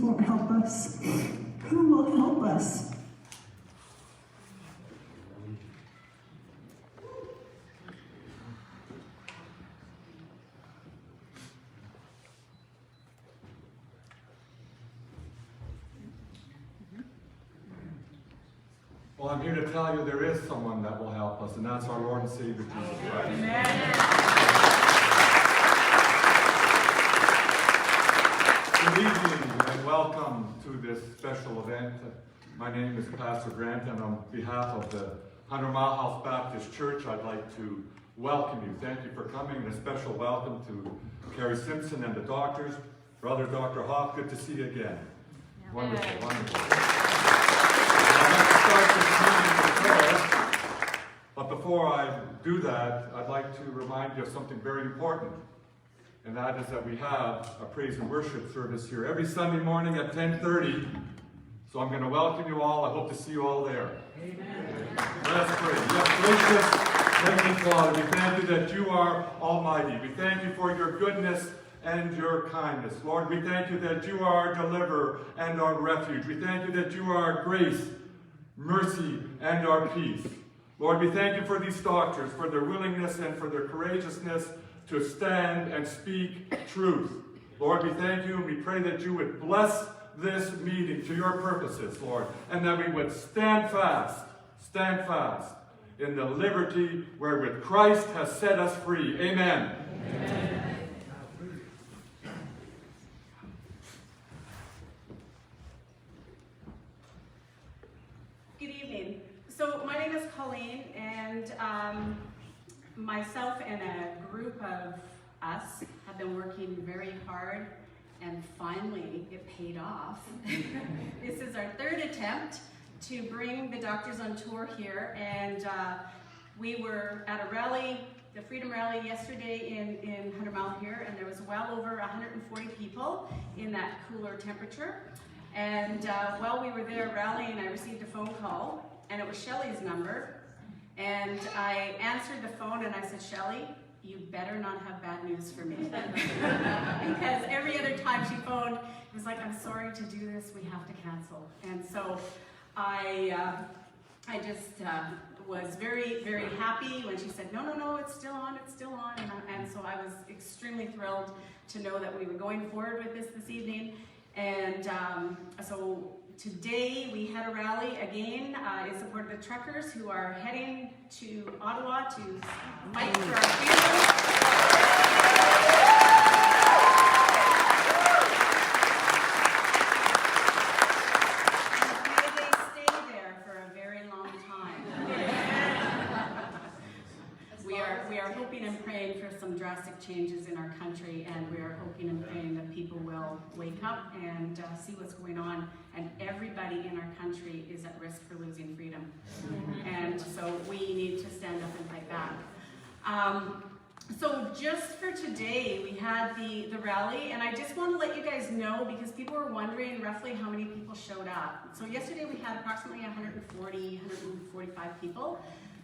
won't help us, who will help us? Well, I'm here to tell you there is someone that will help us, and that's our Lord and Savior, Jesus Christ. Amen. Good evening and welcome to this special event. My name is Pastor Grant, and on behalf of the 100 Mile House Baptist Church, I'd like to welcome you. Thank you for coming, and a special welcome to Carrie Simpson and the doctors. Brother Dr. Hoff, good to see you again. Wonderful, wonderful. I'd like to start this meeting with prayer, but before I do that, I'd like to remind you of something very important. And that is that we have a praise and worship service here every Sunday morning at 10:30. So I'm going to welcome you all. I hope to see you all there. Amen. Let's pray. Yes, gracious Heavenly Father, we thank you that you are almighty. We thank you for your goodness and your kindness. Lord, we thank you that you are our deliverer and our refuge. We thank you that you are our grace, mercy, and our peace. Lord, we thank you for these doctors, for their willingness and for their courageousness to stand and speak truth. Lord, we thank you and we pray that you would bless this meeting to your purposes, Lord, and that we would stand fast in the liberty wherewith Christ has set us free. Amen. Amen. Good evening. So my name is Colleen, and myself and a group of us have been working very hard, and finally it paid off. This is our third attempt to bring the doctors on tour here, and we were at a rally, the Freedom Rally yesterday in 100 Mile here, and there was well over 140 people in that cooler temperature. And while we were there rallying, I received a phone call, and it was Shelley's number. And I answered the phone and I said, Shelley, you better not have bad news for me. Because every other time she phoned, it was like, I'm sorry to do this, we have to cancel. And so I just was very, very happy when she said, no, it's still on, it's still on. And so I was extremely thrilled to know that we were going forward with this evening. And so today we had a rally again in support of the truckers who are heading to Ottawa to fight for our freedom. And may they stay there for a very long time. We are hoping and praying for some drastic changes in our country, and we are hoping and praying that people will wake up and see what's going on. And everybody in our country is at risk for losing freedom. And so we need to stand up and fight back. So just for today, we had the rally, and I just want to let you guys know, because people were wondering roughly how many people showed up. So yesterday we had approximately 145 people.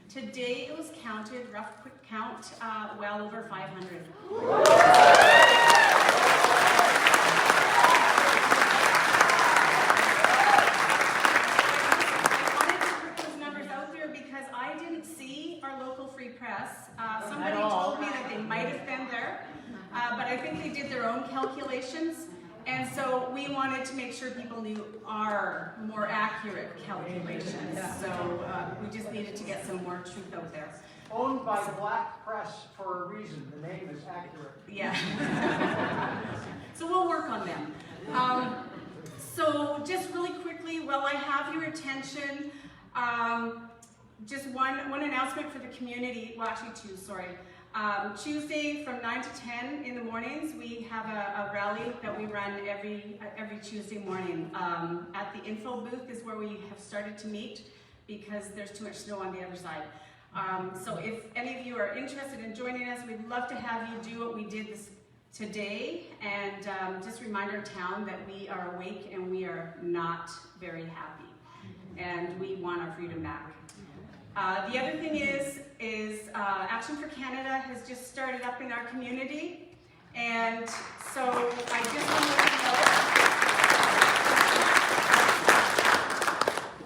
Today it was counted, rough quick count, well over 500. I wanted to put those numbers out there because I didn't see our local Free Press. Somebody told me that they might have been there, but I think they did their own calculations. And so we wanted to make sure people knew our more accurate calculations. So we just needed to get some more truth out there. Owned by Black Press for a reason. The name is accurate. Yeah. So we'll work on them. So just really quickly, while I have your attention, just one announcement for the community. Well, actually two, sorry. Tuesday from 9 to 10 in the mornings, we have a rally that we run every Tuesday morning. At the info booth is where we have started to meet because there's too much snow on the other side. So if any of you are interested in joining us, we'd love to have you do what we did today, and just remind our town that we are awake and we are not very happy, and we want our freedom back. The other thing is Action for Canada has just started up in our community, and so I just want to let you know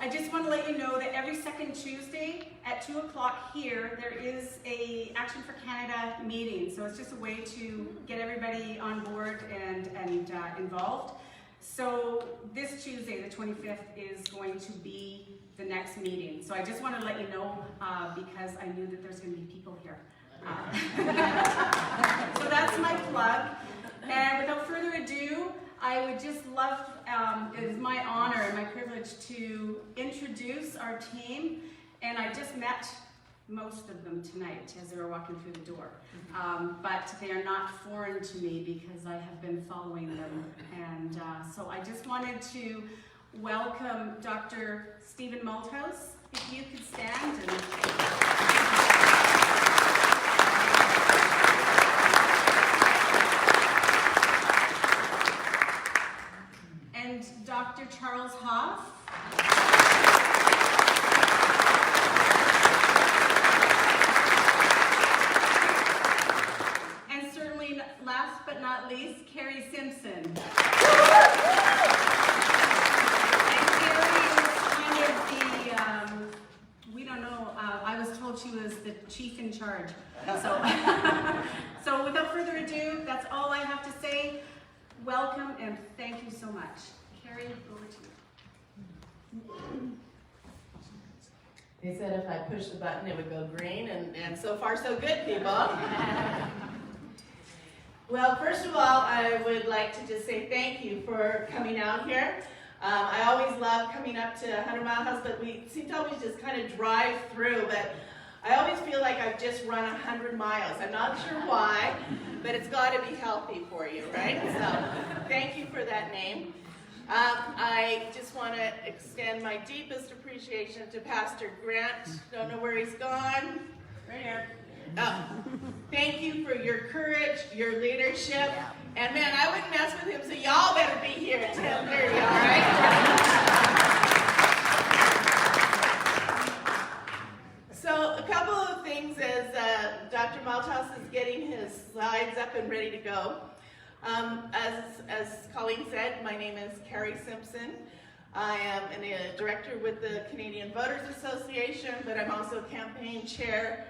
I just want to let you know that every second Tuesday at 2 o'clock here, there is a Action for Canada meeting. So it's just a way to get everybody on board and involved. So this Tuesday, the 25th, is going to be the next meeting. So I just want to let you know because I knew that there's going to be people here. So that's my plug. And without further ado, I would just love, it is my honor and my privilege to introduce our team. And I just met most of them tonight as they were walking through the door. But they are not foreign to me because I have been following them. And so I just wanted to welcome Dr. Stephen Malthouse. If you could stand and Dr. Charles Hoff. And certainly last but not least, Carrie Simpson. And Carrie is kind of the, we don't know, I was told she was the chief in charge. So, so without further ado, that's all I have to say. Welcome and thank you so much. Carrie, over to you. They said if I pushed the button, it would go green, and so far so good, people. Well, first of all, I would like to just say thank you for coming out here. I always love coming up to 100 Mile House, but we seem to always just kind of drive through, but I always feel like I've just run 100 miles. I'm not sure why, but it's got to be healthy for you, right? So thank you for that name. I just want to extend my deepest appreciation to Pastor Grant. Don't know where he's gone. Right here. Thank you for your courage, your leadership. And man, I wouldn't mess with him, so y'all better be here at 10:30, all right? So a couple of things as Dr. Malthouse is getting his slides up and ready to go. As Colleen said, my name is Carrie Simpson. I am a director with the Canadian Voters Association, but I'm also campaign chair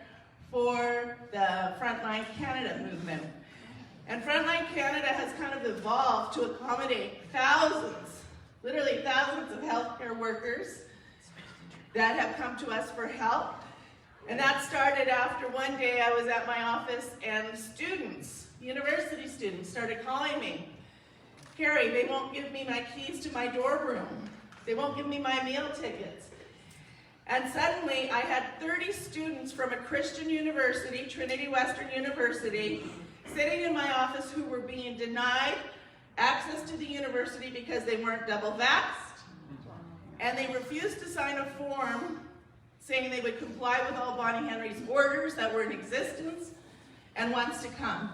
for the Frontline Canada movement. And Frontline Canada has kind of evolved to accommodate thousands, literally thousands of healthcare workers that have come to us for help. And that started after one day I was at my office and students, university students, started calling me. Carrie, they won't give me my keys to my dorm room. They won't give me my meal tickets. And suddenly I had 30 students from a Christian university, Trinity Western University, sitting in my office who were being denied access to the university because they weren't double vaxxed. And they refused to sign a form saying they would comply with all Bonnie Henry's orders that were in existence and wants to come.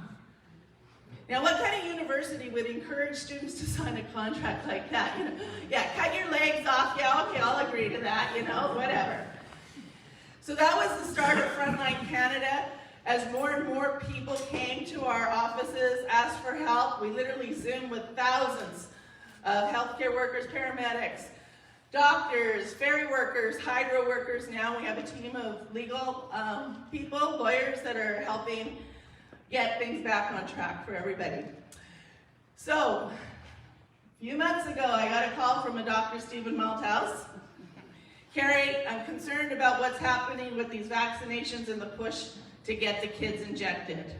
Now, what kind of university would encourage students to sign a contract like that? You know, yeah, cut your legs off. Yeah, okay, I'll agree to that, you know, whatever. So that was the start of Frontline Canada. As more and more people came to our offices, asked for help, we literally Zoomed with thousands of healthcare workers, paramedics, doctors, ferry workers, hydro workers. Now we have a team of legal people, lawyers that are helping get things back on track for everybody. So, a few months ago, I got a call from a Dr. Stephen Malthouse. Carrie, I'm concerned about what's happening with these vaccinations and the push to get the kids injected.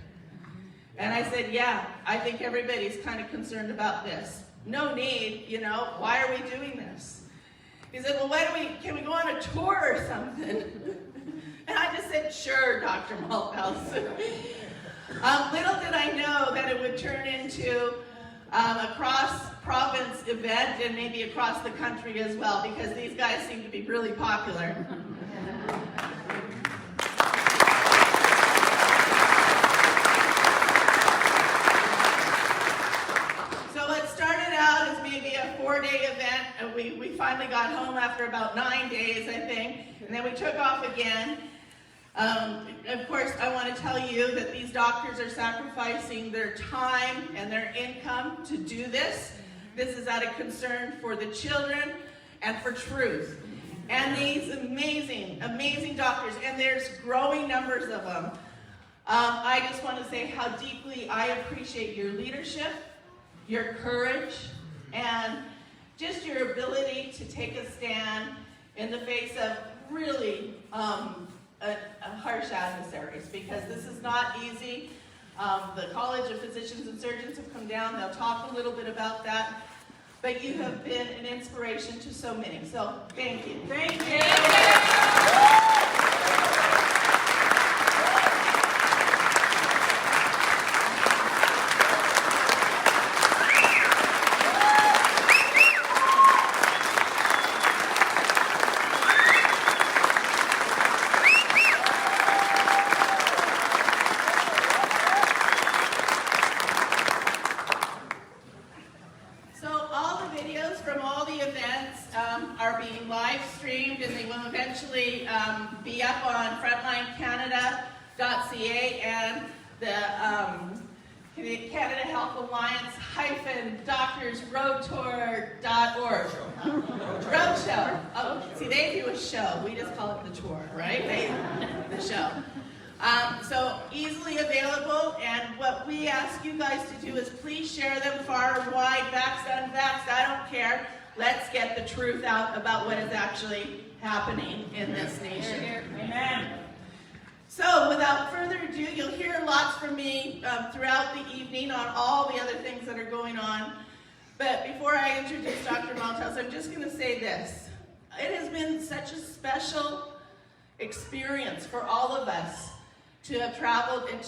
And I said, yeah, I think everybody's kind of concerned about this. No need, you know, why are we doing this? He said, well, can we go on a tour or something? And I just said, sure, Dr. Malthouse. Little did I know that it would turn into a cross-province event and maybe across the country as well, because these guys seem to be really popular. So what started out as maybe a 4-day event, and we finally got home after about 9 days, I think, and then we took off again. Of course, I want to tell you that these doctors are sacrificing their time and their income to do this. This is out of concern for the children and for truth. And these amazing, amazing doctors, and there's growing numbers of them. I just want to say how deeply I appreciate your leadership, your courage, and just your ability to take a stand in the face of really harsh adversaries, because this is not easy. The College of Physicians and Surgeons have come down. They'll talk a little bit about that. But you have been an inspiration to so many. So thank you. Thank you. Are being live streamed, and they will eventually be up on frontlinecanada.ca and the Canada Health Alliance -doctorsroadtour.org. Roadshow. Oh, see, they do a show. We just call it the tour, right? The show. So easily available, and what we ask you guys to do is please share them far and wide, vaxxed, unvaxxed, I don't care. Let's get the truth out about what is actually happening in this nation. Amen. So without further ado, you'll hear lots from me throughout the evening on all the other things that are going on. But before I introduce Dr. Malthouse, I'm just going to say this. It has been such a special experience for all of us to have traveled and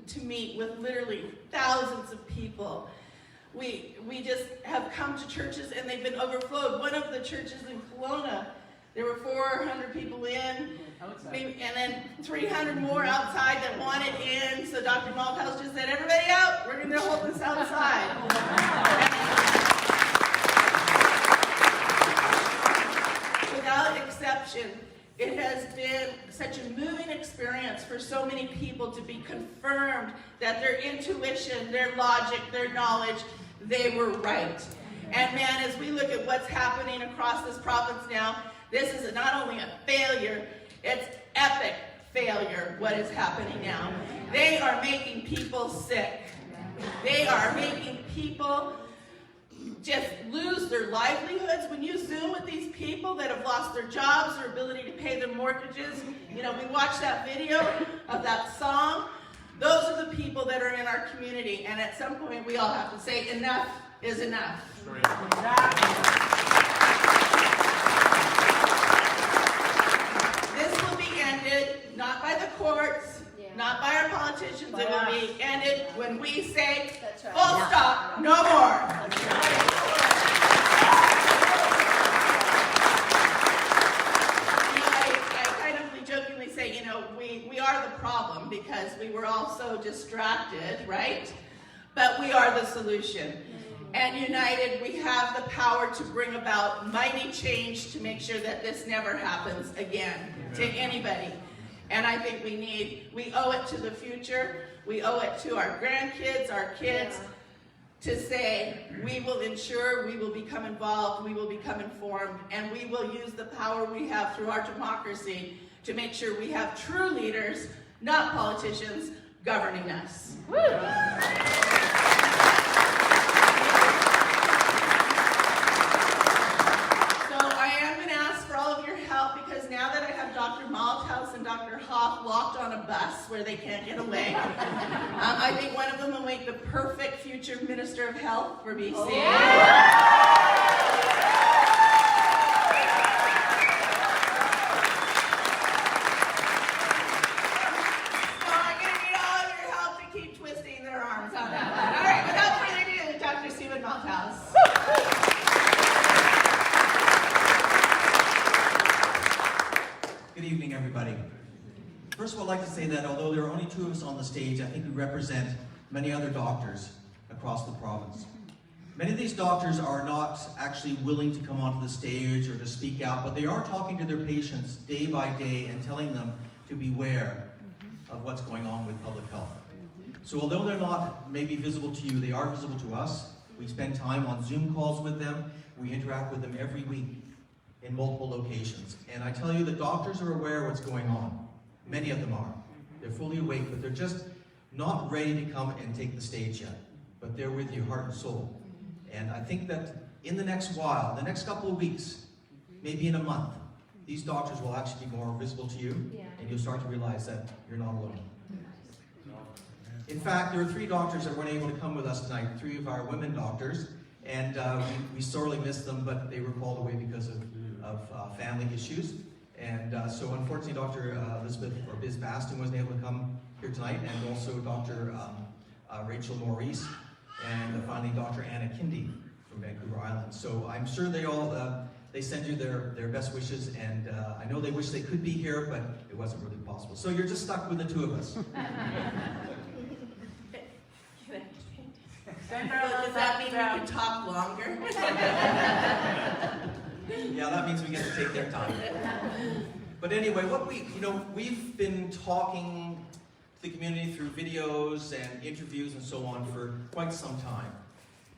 to meet with literally thousands of people. We just have come to churches and they've been overflowed. One of the churches in Kelowna, there were 400 people in, and then 300 more outside that wanted in. So Dr. Malthouse just said, everybody out, we're going to hold this outside. Without exception, it has been such a moving experience for so many people to be confirmed that their intuition, their logic, their knowledge, they were right. And man, as we look at what's happening across this province now, this is not only a failure, it's epic failure what is happening now. They are making people sick. They are making people just lose their livelihoods. When you Zoom with these people that have lost their jobs, their ability to pay their mortgages, you know, we watched that video of that song. Those are the people that are in our community, and at some point we all have to say enough is enough. This will be ended not by the courts, not by our politicians. It will be ended when we say full stop, no more. We are the problem because we were all so distracted, right? But we are the solution. And united, we have the power to bring about mighty change to make sure that this never happens again to anybody. And I think we owe it to the future. We owe it to our grandkids, our kids, to say we will ensure, we will become involved, we will become informed, and we will use the power we have through our democracy to make sure we have true leaders, not politicians, governing us. Woo! So I am going to ask for all of your help, because now that I have Dr. Malthouse and Dr. Hoff locked on a bus where they can't get away, I think one of them will make the perfect future Minister of Health for BC. Oh, yeah. Good evening, everybody. First of all, I'd like to say that although there are only two of us on the stage, I think we represent many other doctors across the province. Many of these doctors are not actually willing to come onto the stage or to speak out, but they are talking to their patients day by day and telling them to beware of what's going on with public health. So although they're not maybe visible to you, they are visible to us, We spend time on Zoom calls with them. We interact with them every week in multiple locations. And I tell you, the doctors are aware of what's going on. Many of them are. They're fully awake, but they're just not ready to come and take the stage yet. But they're with you, heart and soul. And I think that in the next while, the next couple of weeks, maybe in a month, these doctors will actually be more visible to you, and you'll start to realize that you're not alone. In fact, there are 3 doctors that weren't able to come with us tonight, 3 of our women doctors, and we sorely missed them, but they were called away because of family issues. And so unfortunately, Dr. Elizabeth or Biz Baston wasn't able to come here tonight, and also Dr. Rachel Maurice, and finally Dr. Anna Kindy from Vancouver Island. So I'm sure they all, they send you their best wishes, and I know they wish they could be here, but it wasn't really possible. So you're just stuck with the 2 of us. Does that mean we can talk longer? Yeah, that means we get to take their time. But anyway, we've been talking to the community through videos and interviews and so on for quite some time.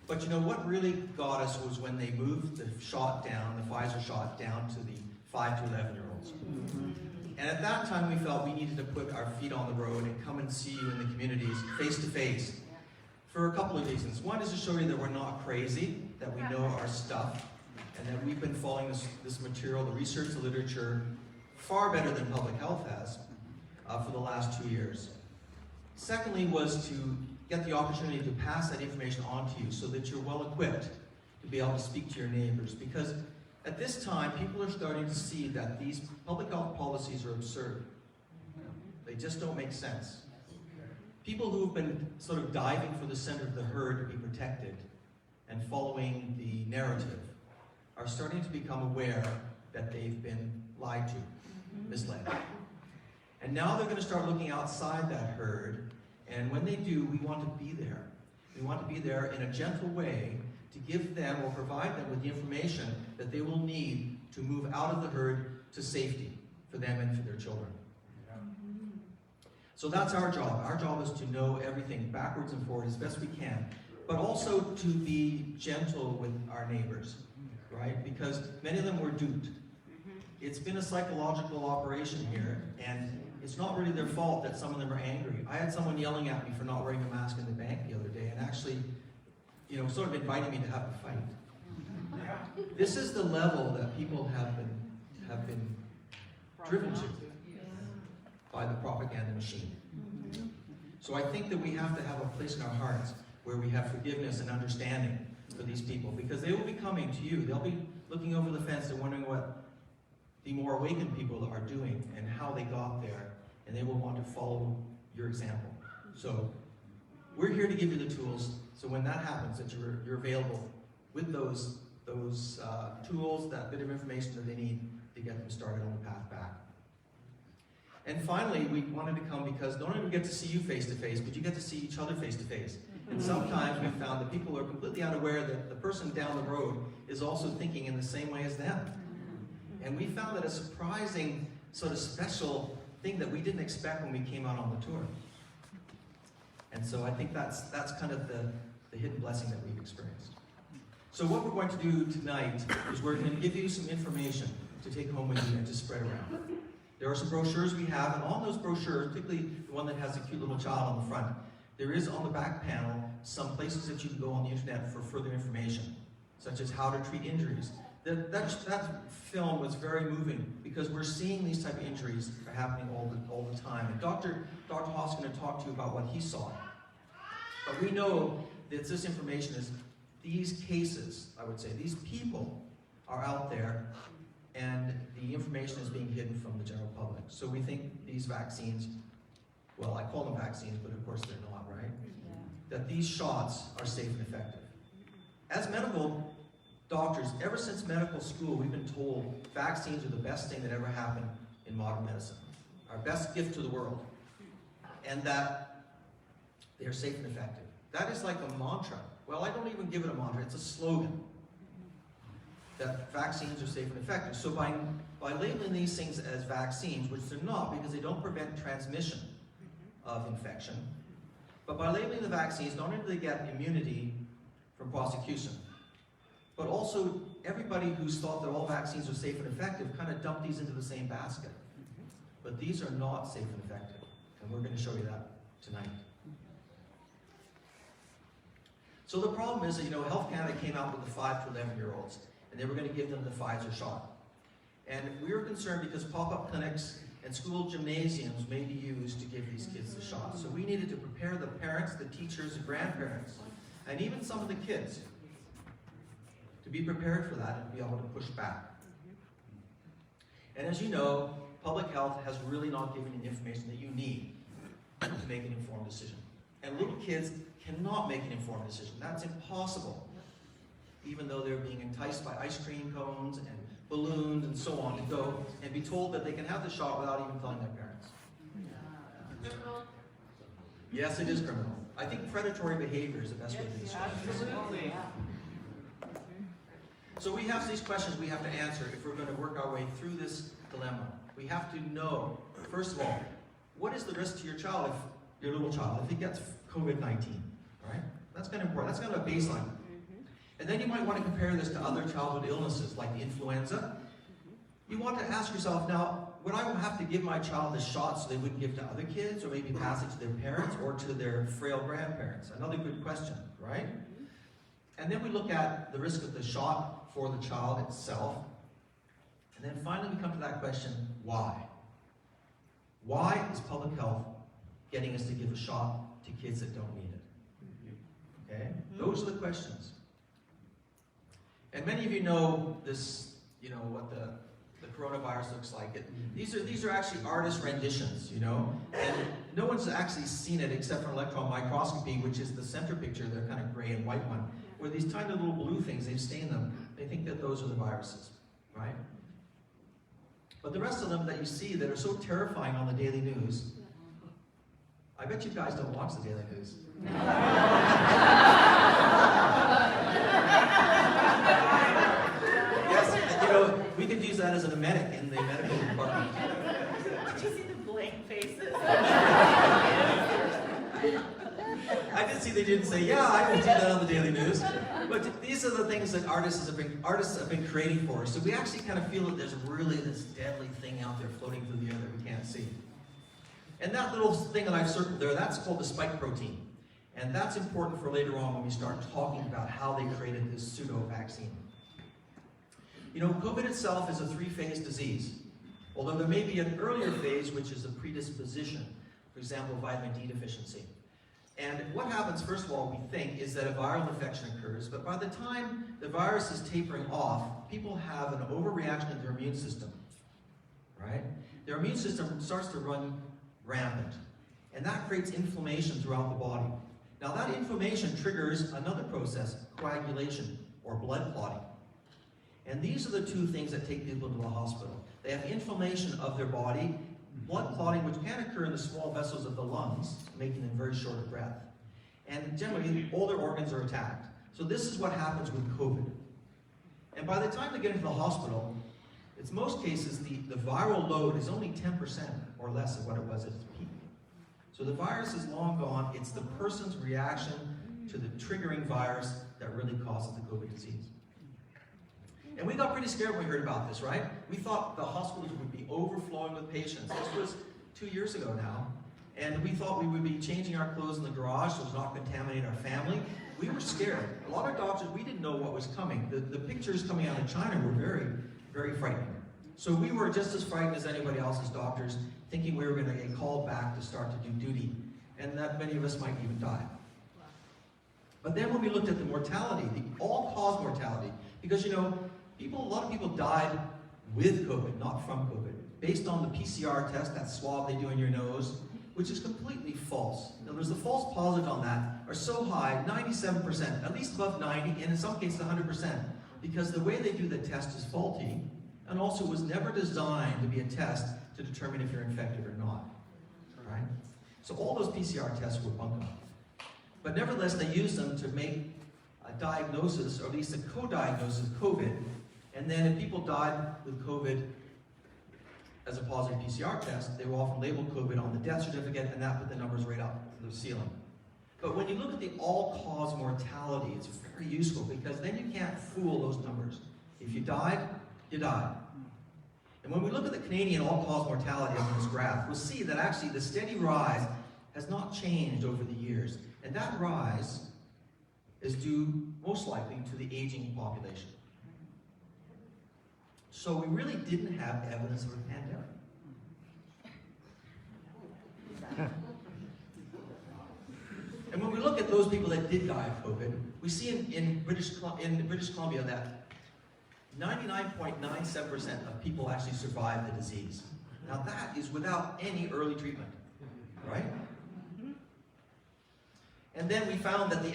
But what really got us was when they moved the shot down, the Pfizer shot down to the 5 to 11-year-olds. And at that time, we felt we needed to put our feet on the road and come and see you in the communities face to face for a couple of reasons. One is to show you that we're not crazy, that we know our stuff, and that we've been following this material, the research, the literature, far better than public health has for the last 2 years. Secondly was to get the opportunity to pass that information on to you so that you're well equipped to be able to speak to your neighbors. Because at this time, people are starting to see that these public health policies are absurd. They just don't make sense. People who have been sort of diving for the center of the herd to be protected and following the narrative are starting to become aware that they've been lied to, misled. And now they're going to start looking outside that herd, and when they do, we want to be there. We want to be there in a gentle way to give them or provide them with the information that they will need to move out of the herd to safety for them and for their children. So that's our job. Our job is to know everything backwards and forward as best we can, but also to be gentle with our neighbors, right? Because many of them were duped. It's been a psychological operation here, and it's not really their fault that some of them are angry. I had someone yelling at me for not wearing a mask in the bank the other day, and actually, sort of inviting me to have a fight. This is the level that people have been driven to by the propaganda machine. So I think that we have to have a place in our hearts where we have forgiveness and understanding for these people, because they will be coming to you. They'll be looking over the fence and wondering what the more awakened people are doing and how they got there, and they will want to follow your example. So we're here to give you the tools, so when that happens, that you're available with those tools, that bit of information that they need to get them started on the path back. And finally, we wanted to come because not only do we get to see you face to face, but you get to see each other face to face. And sometimes we found that people are completely unaware that the person down the road is also thinking in the same way as them. And we found that a surprising, sort of special thing that we didn't expect when we came out on the tour. And so I think that's kind of the hidden blessing that we've experienced. So what we're going to do tonight is we're going to give you some information to take home with you and to spread around. There are some brochures we have, and on those brochures, particularly the one that has a cute little child on the front, there is on the back panel some places that you can go on the internet for further information, such as how to treat injuries. That film was very moving because we're seeing these type of injuries are happening all the time. And Dr. Haas is going to talk to you about what he saw. But we know that this information is, these cases, I would say, these people are out there, and the information is being hidden from the general public. So we think these vaccines, well, I call them vaccines, but of course they're not, right? Yeah. That these shots are safe and effective. As medical doctors, ever since medical school, we've been told vaccines are the best thing that ever happened in modern medicine. Our best gift to the world. And that they are safe and effective. That is like a mantra. Well, I don't even give it a mantra, it's a slogan. That vaccines are safe and effective. So by labeling these things as vaccines, which they're not because they don't prevent transmission of infection, but by labeling the vaccines, not only do they get immunity from prosecution. But also, everybody who's thought that all vaccines are safe and effective kind of dumped these into the same basket. But these are not safe and effective, and we're going to show you that tonight. So the problem is that, Health Canada came out with the 5 to 11-year-olds, and they were going to give them the Pfizer shot. And we were concerned because pop-up clinics and school gymnasiums may be used to give these kids the shot. So we needed to prepare the parents, the teachers, the grandparents, and even some of the kids to be prepared for that and be able to push back. And as you know, public health has really not given you the information that you need to make an informed decision. And little kids cannot make an informed decision. That's impossible. Even though they're being enticed by ice cream cones and balloons and so on to go and be told that they can have the shot without even telling their parents. Yes, it is criminal. I think predatory behavior is the best way to describe it. Absolutely. So we have these questions we have to answer if we're going to work our way through this dilemma. We have to know, first of all, what is the risk to your child, if your little child, if he gets COVID-19, right? That's kind of important. That's kind of a baseline. And then you might want to compare this to other childhood illnesses like influenza. You want to ask yourself, now, would I have to give my child the shot so they wouldn't give to other kids, or maybe pass it to their parents or to their frail grandparents? Another good question, right? And then we look at the risk of the shot for the child itself. And then finally we come to that question, why? Why is public health getting us to give a shot to kids that don't need it? Okay? Those are the questions. And many of you know this, what the coronavirus looks like. These are actually artist renditions, and no one's actually seen it except for electron microscopy, which is the center picture, the kind of gray and white one, where these tiny little blue things, they've stained them. They think that those are the viruses, right? But the rest of them that you see that are so terrifying on the daily news, I bet you guys don't watch the daily news. Yes, we could use that as an emetic in the medical department. Did you see the blank faces? I did see they didn't say, yeah, I would do that on the daily news. But these are the things that artists have been creating for us. So we actually kind of feel that there's really this deadly thing out there floating through the air that we can't see. And that little thing that I've circled there, that's called the spike protein. And that's important for later on when we start talking about how they created this pseudo-vaccine. COVID itself is a 3-phase disease. Although there may be an earlier phase, which is a predisposition. For example, vitamin D deficiency. And what happens, first of all, we think, is that a viral infection occurs, but by the time the virus is tapering off, people have an overreaction in their immune system, right? Their immune system starts to run rampant, and that creates inflammation throughout the body. Now that inflammation triggers another process, coagulation, or blood clotting. And these are the two things that take people to the hospital. They have inflammation of their body, blood clotting, which can occur in the small vessels of the lungs, making them very short of breath. And generally, all their organs are attacked. So this is what happens with COVID. And by the time they get into the hospital, in most cases, the viral load is only 10% or less of what it was at its peak. So the virus is long gone. It's the person's reaction to the triggering virus that really causes the COVID disease. And we got pretty scared when we heard about this, right? We thought the hospitals would be overflowing with patients. This was 2 years ago now. And we thought we would be changing our clothes in the garage so as not to contaminate our family. We were scared. A lot of doctors, we didn't know what was coming. The pictures coming out of China were very, very frightening. So we were just as frightened as anybody else as doctors, thinking we were going to get called back to start to do duty, and that many of us might even die. But then when we looked at the mortality, the all-cause mortality, because a lot of people died with COVID, not from COVID, based on the PCR test, that swab they do in your nose, which is completely false. In other words, the false positives on that are so high, 97%, at least above 90, and in some cases 100%, because the way they do the test is faulty, and also was never designed to be a test to determine if you're infected or not, right? So all those PCR tests were bunk up. But nevertheless, they used them to make a diagnosis, or at least a co-diagnosis of COVID. And then if people died with COVID as a positive PCR test, they will often label COVID on the death certificate, and that put the numbers right up to the ceiling. But when you look at the all-cause mortality, it's very useful because then you can't fool those numbers. If you died, you died. And when we look at the Canadian all-cause mortality on this graph, we'll see that actually the steady rise has not changed over the years. And that rise is due most likely to the aging population. So we really didn't have evidence of a pandemic. And when we look at those people that did die of COVID, we see in British Columbia that 99.97% of people actually survive the disease. Now that is without any early treatment, right? And then we found that the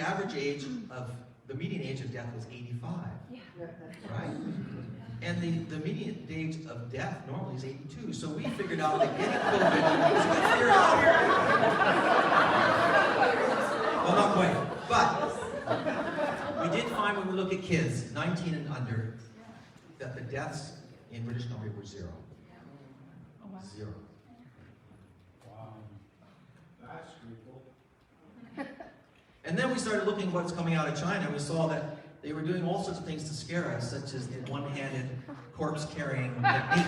median age of death was 85, right? And the median age of death normally is 82. So we figured out that getting COVID was good for your health. Well, not quite. But we did find when we look at kids, 19 and under, that the deaths in British Columbia were 0. Zero. Wow. That's cool. And then we started looking at what's coming out of China. We saw that they were doing all sorts of things to scare us, such as the one-handed corpse-carrying technique.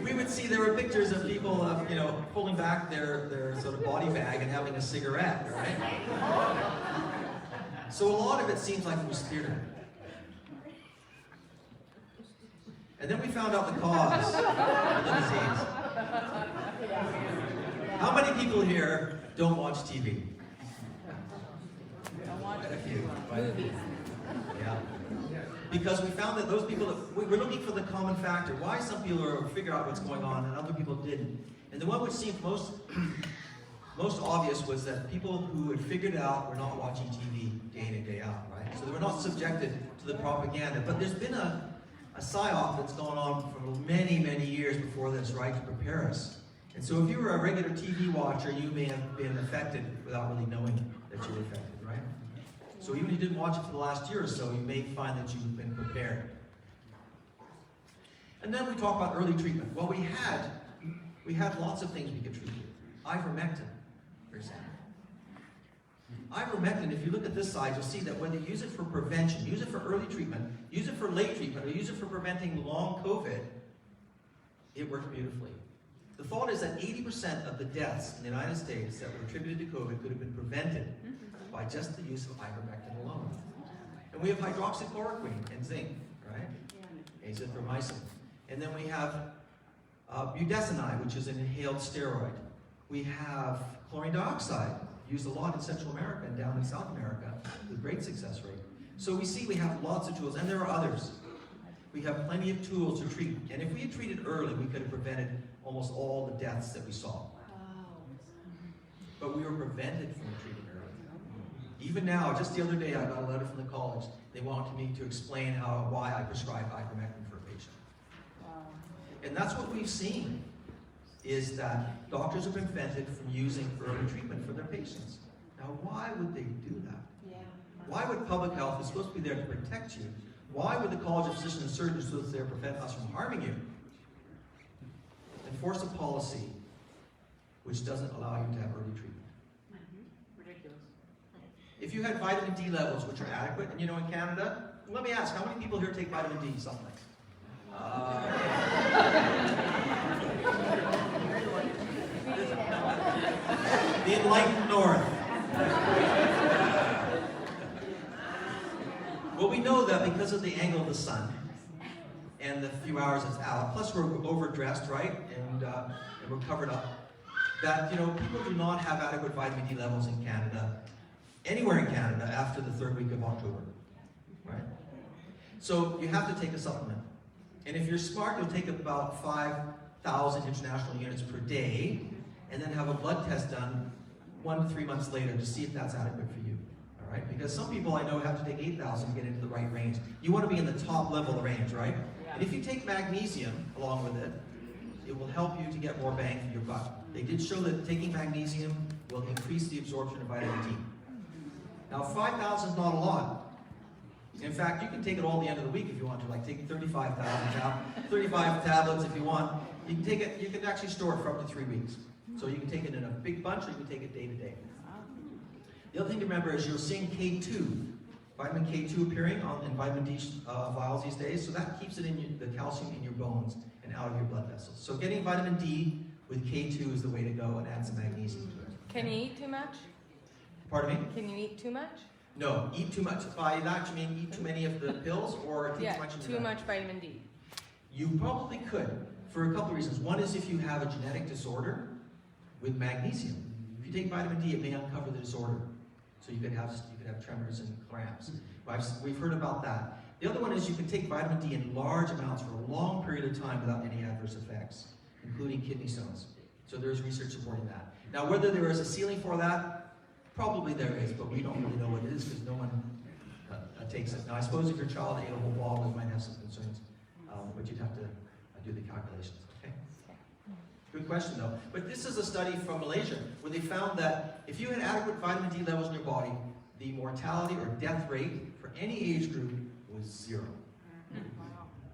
We would see there were pictures of people, pulling back their sort of body bag and having a cigarette, right? So a lot of it seems like it was theater. And then we found out the cause of the disease. How many people here don't watch TV? Quite a few. Yeah. Because we found that those people, we were looking for the common factor. Why some people are figure out what's going on and other people didn't. And the one which seemed most obvious was that people who had figured it out were not watching TV day in and day out, right? So they were not subjected to the propaganda. But there's been a psyop that's gone on for many, many years before this, right, to prepare us. And so if you were a regular TV watcher, you may have been affected without really knowing that you were affected, right? So even if you didn't watch it for the last year or so, you may find that you've been prepared. And then we talk about early treatment. Well, we had lots of things we could treat with. Ivermectin, for example. Ivermectin, if you look at this side, you'll see that whether you use it for prevention, use it for early treatment, use it for late treatment, or use it for preventing long COVID, it works beautifully. The thought is that 80% of the deaths in the United States that were attributed to COVID could have been prevented by just the use of ivermectin alone. And we have hydroxychloroquine and zinc, right? Azithromycin. And then we have budesonide, which is an inhaled steroid. We have chlorine dioxide, used a lot in Central America and down in South America with great success rate. So we see we have lots of tools, and there are others. We have plenty of tools to treat. And if we had treated early, we could have prevented almost all the deaths that we saw. But we were prevented from treating early. Even now, just the other day, I got a letter from the college. They wanted me to explain why I prescribe ivermectin for a patient. And that's what we've seen, is that doctors are prevented from using early treatment for their patients. Now, why would they do that? Why would public health, is supposed to be there to protect you, why would the College of Physicians and Surgeons, so there to prevent us from harming you, enforce a policy which doesn't allow you to have early treatment? Ridiculous. If you had vitamin D levels which are adequate, and in Canada, let me ask, how many people here take vitamin D supplements? The enlightened North. Well, we know that because of the angle of the sun and the few hours it's out, plus we're overdressed, right? And we're covered up, that, people do not have adequate vitamin D levels in Canada, anywhere in Canada, after the 3rd week of October, right? So you have to take a supplement. And if you're smart, you'll take about 5,000 international units per day, and then have a blood test done 1 to 3 months later to see if that's adequate for you. All right? Because some people I know have to take 8,000 to get into the right range. You want to be in the top level of the range, right? And if you take magnesium along with it, it will help you to get more bang for your buck. They did show that taking magnesium will increase the absorption of vitamin D. Now, 5,000 is not a lot, In fact, you can take it all at the end of the week if you want to, like take 35 tablets if you want. You can take it, you can actually store it for up to 3 weeks. So you can take it in a big bunch or you can take it day to day. The other thing to remember is you're seeing K2, vitamin K2 appearing in vitamin D vials these days, so that keeps it in the calcium in your bones and out of your blood vessels. So getting vitamin D with K2 is the way to go, and add some magnesium to it. Can you eat too much? Pardon me? Can you eat too much? No, eat too much. By that you mean eat too many of the pills or take Yeah, too much of too much vitamin D. You probably could, for a couple of reasons. One is if you have a genetic disorder with magnesium. If you take vitamin D, it may uncover the disorder. So you could have tremors and cramps. We've heard about that. The other one is you can take vitamin D in large amounts for a long period of time without any adverse effects, including kidney stones. So there's research supporting that. Now, whether there is a ceiling for that, probably there is, but we don't really know what it is because no one takes it. Now, I suppose if your child ate a whole bottle, you might have some concerns, but you'd have to do the calculations. Okay. Good question, though. But this is a study from Malaysia where they found that if you had adequate vitamin D levels in your body, the mortality or death rate for any age group was 0.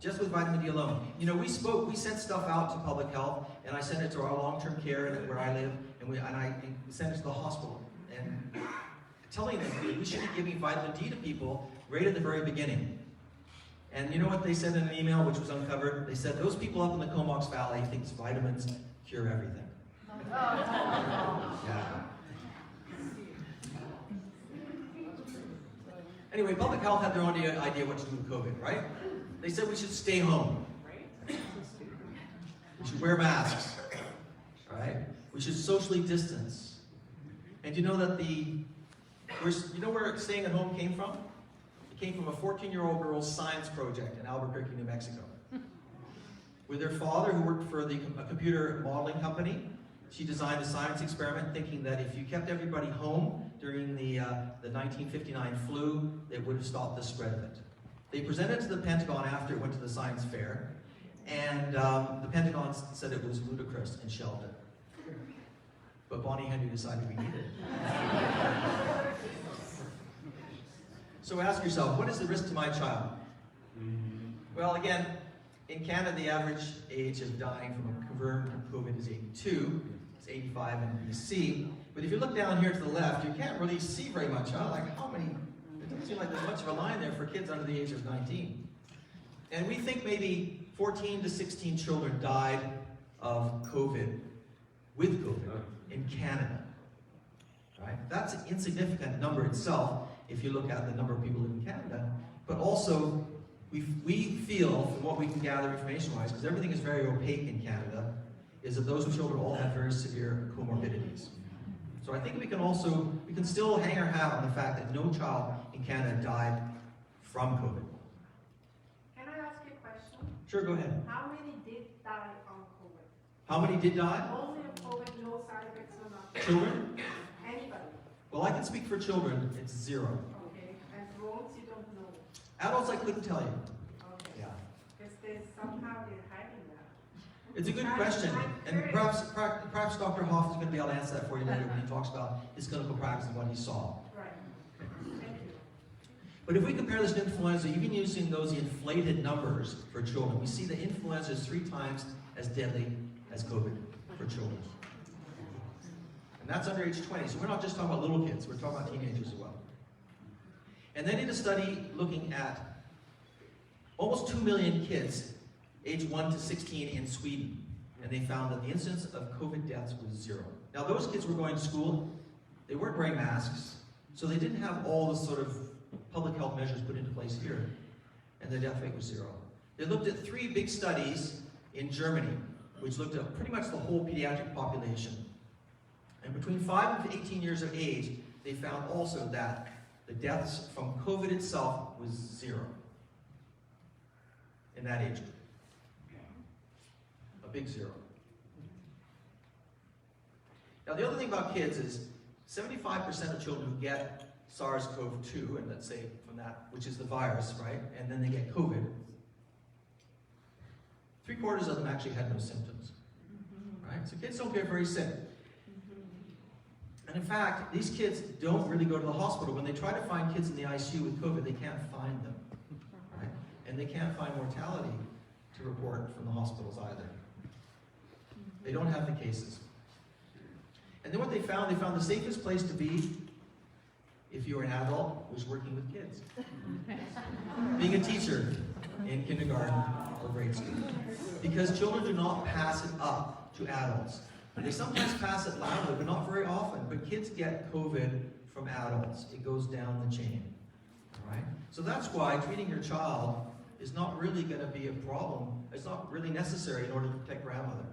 Just with vitamin D alone. You know, we sent stuff out to public health, and I sent it to our long-term care and where I live, and I sent it to the hospital. And telling them we should be giving vitamin D to people right at the very beginning. And you know what they said in an email which was uncovered? They said those people up in the Comox Valley think vitamins cure everything. Yeah. Anyway, public health had their own idea what to do with COVID, right? They said we should stay home. We should wear masks, right? We should socially distance. And you know that you know where staying at home came from? It came from a 14-year-old girl's science project in Albuquerque, New Mexico. With her father, who worked for a computer modeling company, she designed a science experiment thinking that if you kept everybody home during the 1959 flu, it would have stopped the spread of it. They presented it to the Pentagon after it went to the science fair, and the Pentagon said it was ludicrous and shelved it. But Bonnie Henry decided we needed it. So ask yourself, what is the risk to my child? Well, again, in Canada, the average age of dying from a confirmed COVID is 82. It's 85 in BC. But if you look down here to the left, you can't really see very much, huh? Like how many? It doesn't seem like there's much of a line there for kids under the age of 19. And we think maybe 14 to 16 children died of COVID, with COVID, in Canada. Right? That's an insignificant number itself if you look at the number of people in Canada. But also, we feel, from what we can gather information-wise, because everything is very opaque in Canada, is that those children all have very severe comorbidities. So I think we can still hang our hat on the fact that no child in Canada died from COVID. Can I ask you a question? Sure, go ahead. How many did die on COVID? How many did die? Only on COVID, no side effects, no nothing. Children? Anybody? Well, I can speak for children. It's 0. Okay. And drones, you don't know. Adults, I couldn't tell you. Okay. Yeah. Because somehow they're hiding that. It's a good question, and perhaps Dr. Hoff is going to be able to answer that for you later when he talks about his clinical practice and what he saw. Right. Thank you. But if we compare this to influenza, even using those inflated numbers for children, we see that influenza is 3 times as deadly as COVID for children. And that's under age 20, so we're not just talking about little kids, we're talking about teenagers as well. And they did a study looking at almost 2 million kids aged 1 to 16 in Sweden, and they found that the incidence of COVID deaths was 0. Now those kids were going to school, they weren't wearing masks, so they didn't have all the sort of public health measures put into place here, and the death rate was 0. They looked at 3 big studies in Germany, which looked at pretty much the whole pediatric population. And between 5 and 18 years of age, they found also that the deaths from COVID itself was 0 in that age group. A big 0. Now the other thing about kids is 75% of children who get SARS-CoV-2, and let's say from that, which is the virus, right, and then they get COVID, 3/4 of them actually had no symptoms, right? So kids don't get very sick. And in fact, these kids don't really go to the hospital. When they try to find kids in the ICU with COVID, they can't find them. Right? And they can't find mortality to report from the hospitals either. They don't have the cases. And then what they found the safest place to be if you were an adult was working with kids. Being a teacher in kindergarten or grade school. Because children do not pass it up to adults. They sometimes pass it loudly, but not very often. But kids get COVID from adults. It goes down the chain. All right? So that's why treating your child is not really going to be a problem. It's not really necessary in order to protect grandmother.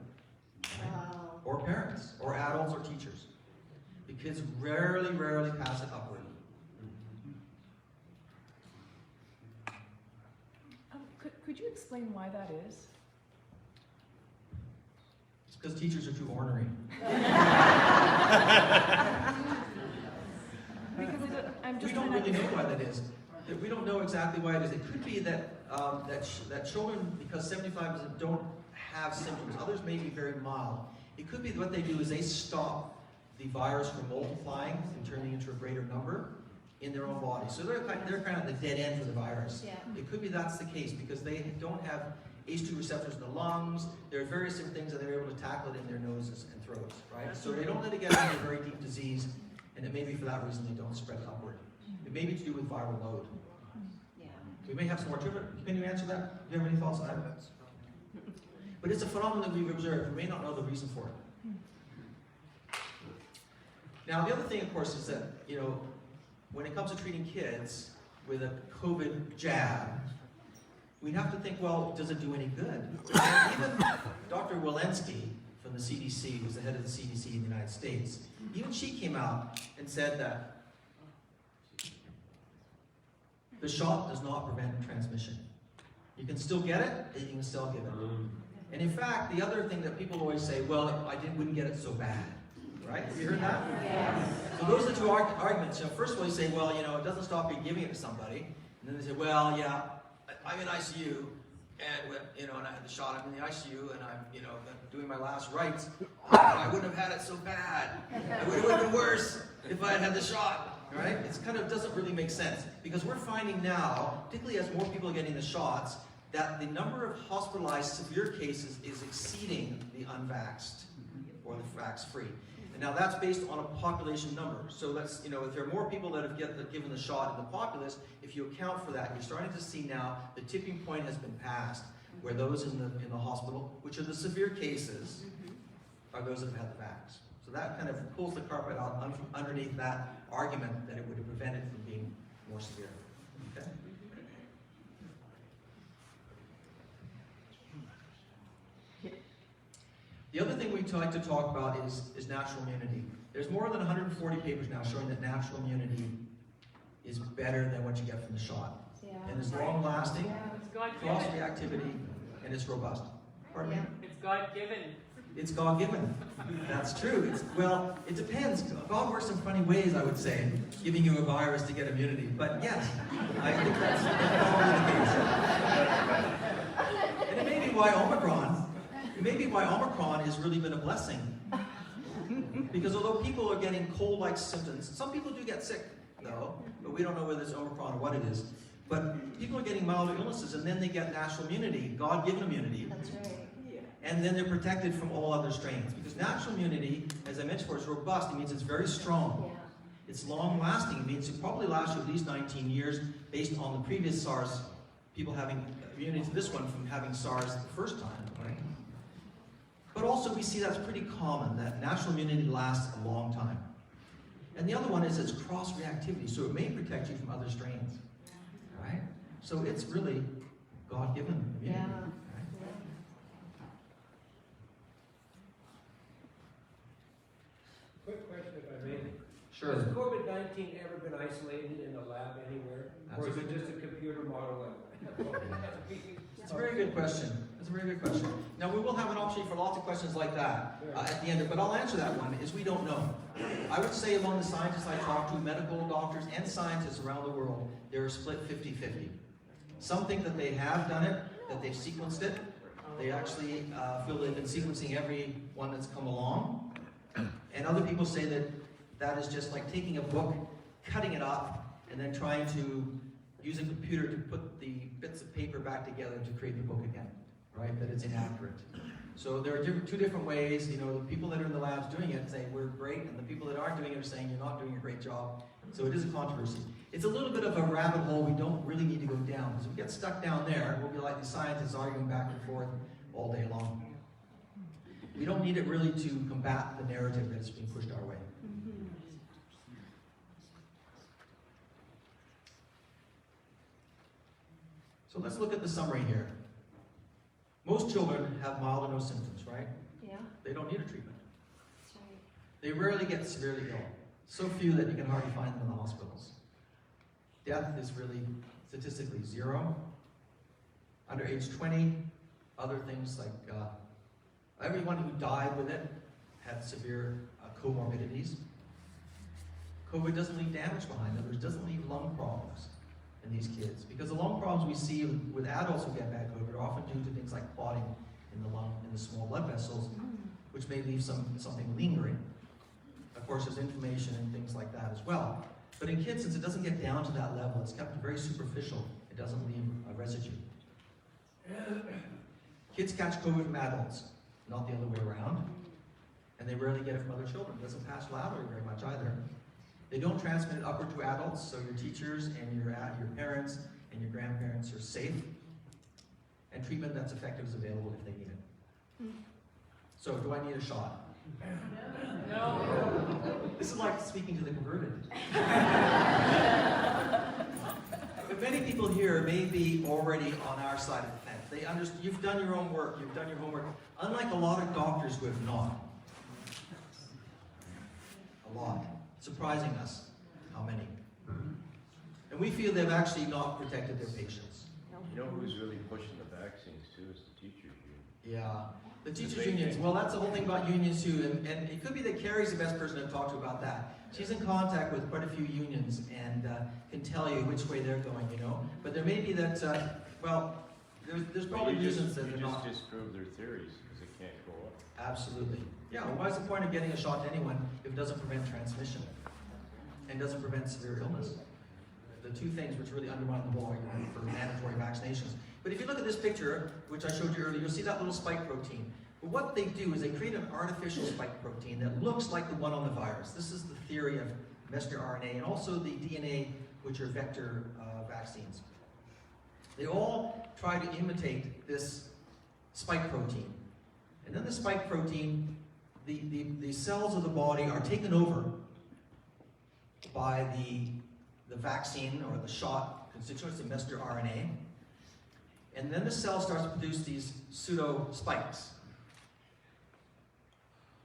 Right? Or parents, or adults, or teachers. The kids rarely pass it upward. Could you explain why that is? It's because teachers are too ornery. Because We don't really know why that is. We don't know exactly why it is. It could be that that children, because 75% don't have symptoms, others may be very mild. It could be that what they do is they stop the virus from multiplying and turning into a greater number in their own body. So they're kind of the dead end for the virus. Yeah. It could be that's the case because they don't have ACE2 receptors in the lungs. There are various different things that they're able to tackle it in their noses and throats, right? So they don't let it get into very deep disease, and it may be for that reason they don't spread upward. It may be to do with viral load. Yeah. We may have some more to it. Can you answer that? Do you have any thoughts on that? But it's a phenomenon that we've observed. We may not know the reason for it. Now, the other thing, of course, is that, when it comes to treating kids with a COVID jab, we have to think, well, does it do any good? Even Dr. Walensky from the CDC, who's the head of the CDC in the United States, even she came out and said that the shot does not prevent transmission. You can still get it, and you can still give it. And in fact, the other thing that people always say, well, wouldn't get it so bad. Right? Have you heard that? Yes. So those are the two arguments. First of all, you say, well, it doesn't stop you giving it to somebody. And then they say, well, yeah, I'm in ICU, and and I had the shot. I'm in the ICU, and I'm doing my last rites. I wouldn't have had it so bad. It would have been worse if I had had the shot. Right? It kind of doesn't really make sense because we're finding now, particularly as more people are getting the shots, that the number of hospitalized severe cases is exceeding the unvaxxed or the vax-free. And now that's based on a population number. So that's, if there are more people that have given the shot in the populace, if you account for that, you're starting to see now the tipping point has been passed, where those in the hospital, which are the severe cases, are those that have had the vax. So that kind of pulls the carpet out underneath that argument that it would have prevented from being more severe. Okay? The other thing we like to talk about is natural immunity. There's more than 140 papers now showing that natural immunity is better than what you get from the shot. Yeah. And it's long-lasting, It's God-given. cross-reactivity, and it's robust. Pardon me? It's God-given. It's God-given. That's true. It depends. God works in funny ways, I would say, giving you a virus to get immunity. But yes, I think that's probably the case. And it may be why Omicron has really been a blessing. Because although people are getting cold-like symptoms, some people do get sick, though, but we don't know whether it's Omicron or what it is. But people are getting milder illnesses, and then they get natural immunity, God-given immunity. That's right. And then they're protected from all other strains. Because natural immunity, as I mentioned before, is robust. It means it's very strong. Yeah. It's long-lasting. It means it probably lasts you at least 19 years based on the previous SARS, people having immunity to this one from having SARS the first time, right? But also we see that's pretty common, that natural immunity lasts a long time. And the other one is it's cross-reactivity, so it may protect you from other strains, right? So it's really God-given immunity. Yeah. Right? Quick question if I may. Sure. Has COVID-19 ever been isolated in a lab anywhere? Or is it just a computer model? It's a very good question. It's a very good question. Now, we will have an opportunity for lots of questions like that at the end, but I'll answer that one, is we don't know. I would say among the scientists I talk to, medical doctors and scientists around the world, they're split 50-50. Some think that they have done it, that they've sequenced it. They actually feel they've been sequencing every one that's come along. And other people say that that is just like taking a book, cutting it up, and then trying to use a computer to put the bits of paper back together to create the book again, right? That it's inaccurate. So there are two different ways. You know, the people that are in the labs doing it say we're great, and the people that aren't doing it are saying you're not doing a great job. So it is a controversy. It's a little bit of a rabbit hole we don't really need to go down, because if we get stuck down there, we'll be like the scientists arguing back and forth all day long. We don't need it really to combat the narrative that is being pushed our way. So let's look at the summary here. Most children have mild or no symptoms, right? Yeah, They don't need a treatment. that's right. They rarely get severely ill. So few that you can hardly find them in the hospitals. Death is really statistically 0. Under age 20, other things like everyone who died with it had severe comorbidities. COVID doesn't leave damage behind them. It doesn't leave lung problems in these kids. Because the lung problems we see with adults who get bad COVID are often due to things like clotting in the lung, in the small blood vessels, which may leave something lingering. Of course, there's inflammation and things like that as well. But in kids, since it doesn't get down to that level, it's kept very superficial. It doesn't leave a residue. Kids catch COVID from adults, not the other way around. And they rarely get it from other children. It doesn't pass laterally very much either. They don't transmit it upward to adults, so your teachers and your parents and your grandparents are safe. And treatment that's effective is available if they need it. So, do I need a shot? No. This is like speaking to the converted. But many people here may be already on our side of the fence. You've done your own work, you've done your homework, unlike a lot of doctors who have not. A lot. Surprising us how many. And we feel they've actually not protected their patients. You know who's really pushing the vaccines too is the teachers union. Yeah. The teachers unions, well, that's the whole thing about unions too, and it could be that Carrie's the best person to talk to about that. She's in contact with quite a few unions and can tell you which way they're going, you know. But there may be that, there's probably reasons that they're not. You just disprove their theories because it can't go up. Absolutely. Yeah, well, what's the point of getting a shot to anyone if it doesn't prevent transmission and doesn't prevent severe illness? The two things which really undermine the whole argument for mandatory vaccinations. But if you look at this picture, which I showed you earlier, you'll see that little spike protein. But what they do is they create an artificial spike protein that looks like the one on the virus. This is the theory of messenger RNA and also the DNA, which are vector vaccines. They all try to imitate this spike protein. And then the spike protein, the cells of the body are taken over by the vaccine or the shot constituents, the messenger RNA. And then the cell starts to produce these pseudo spikes.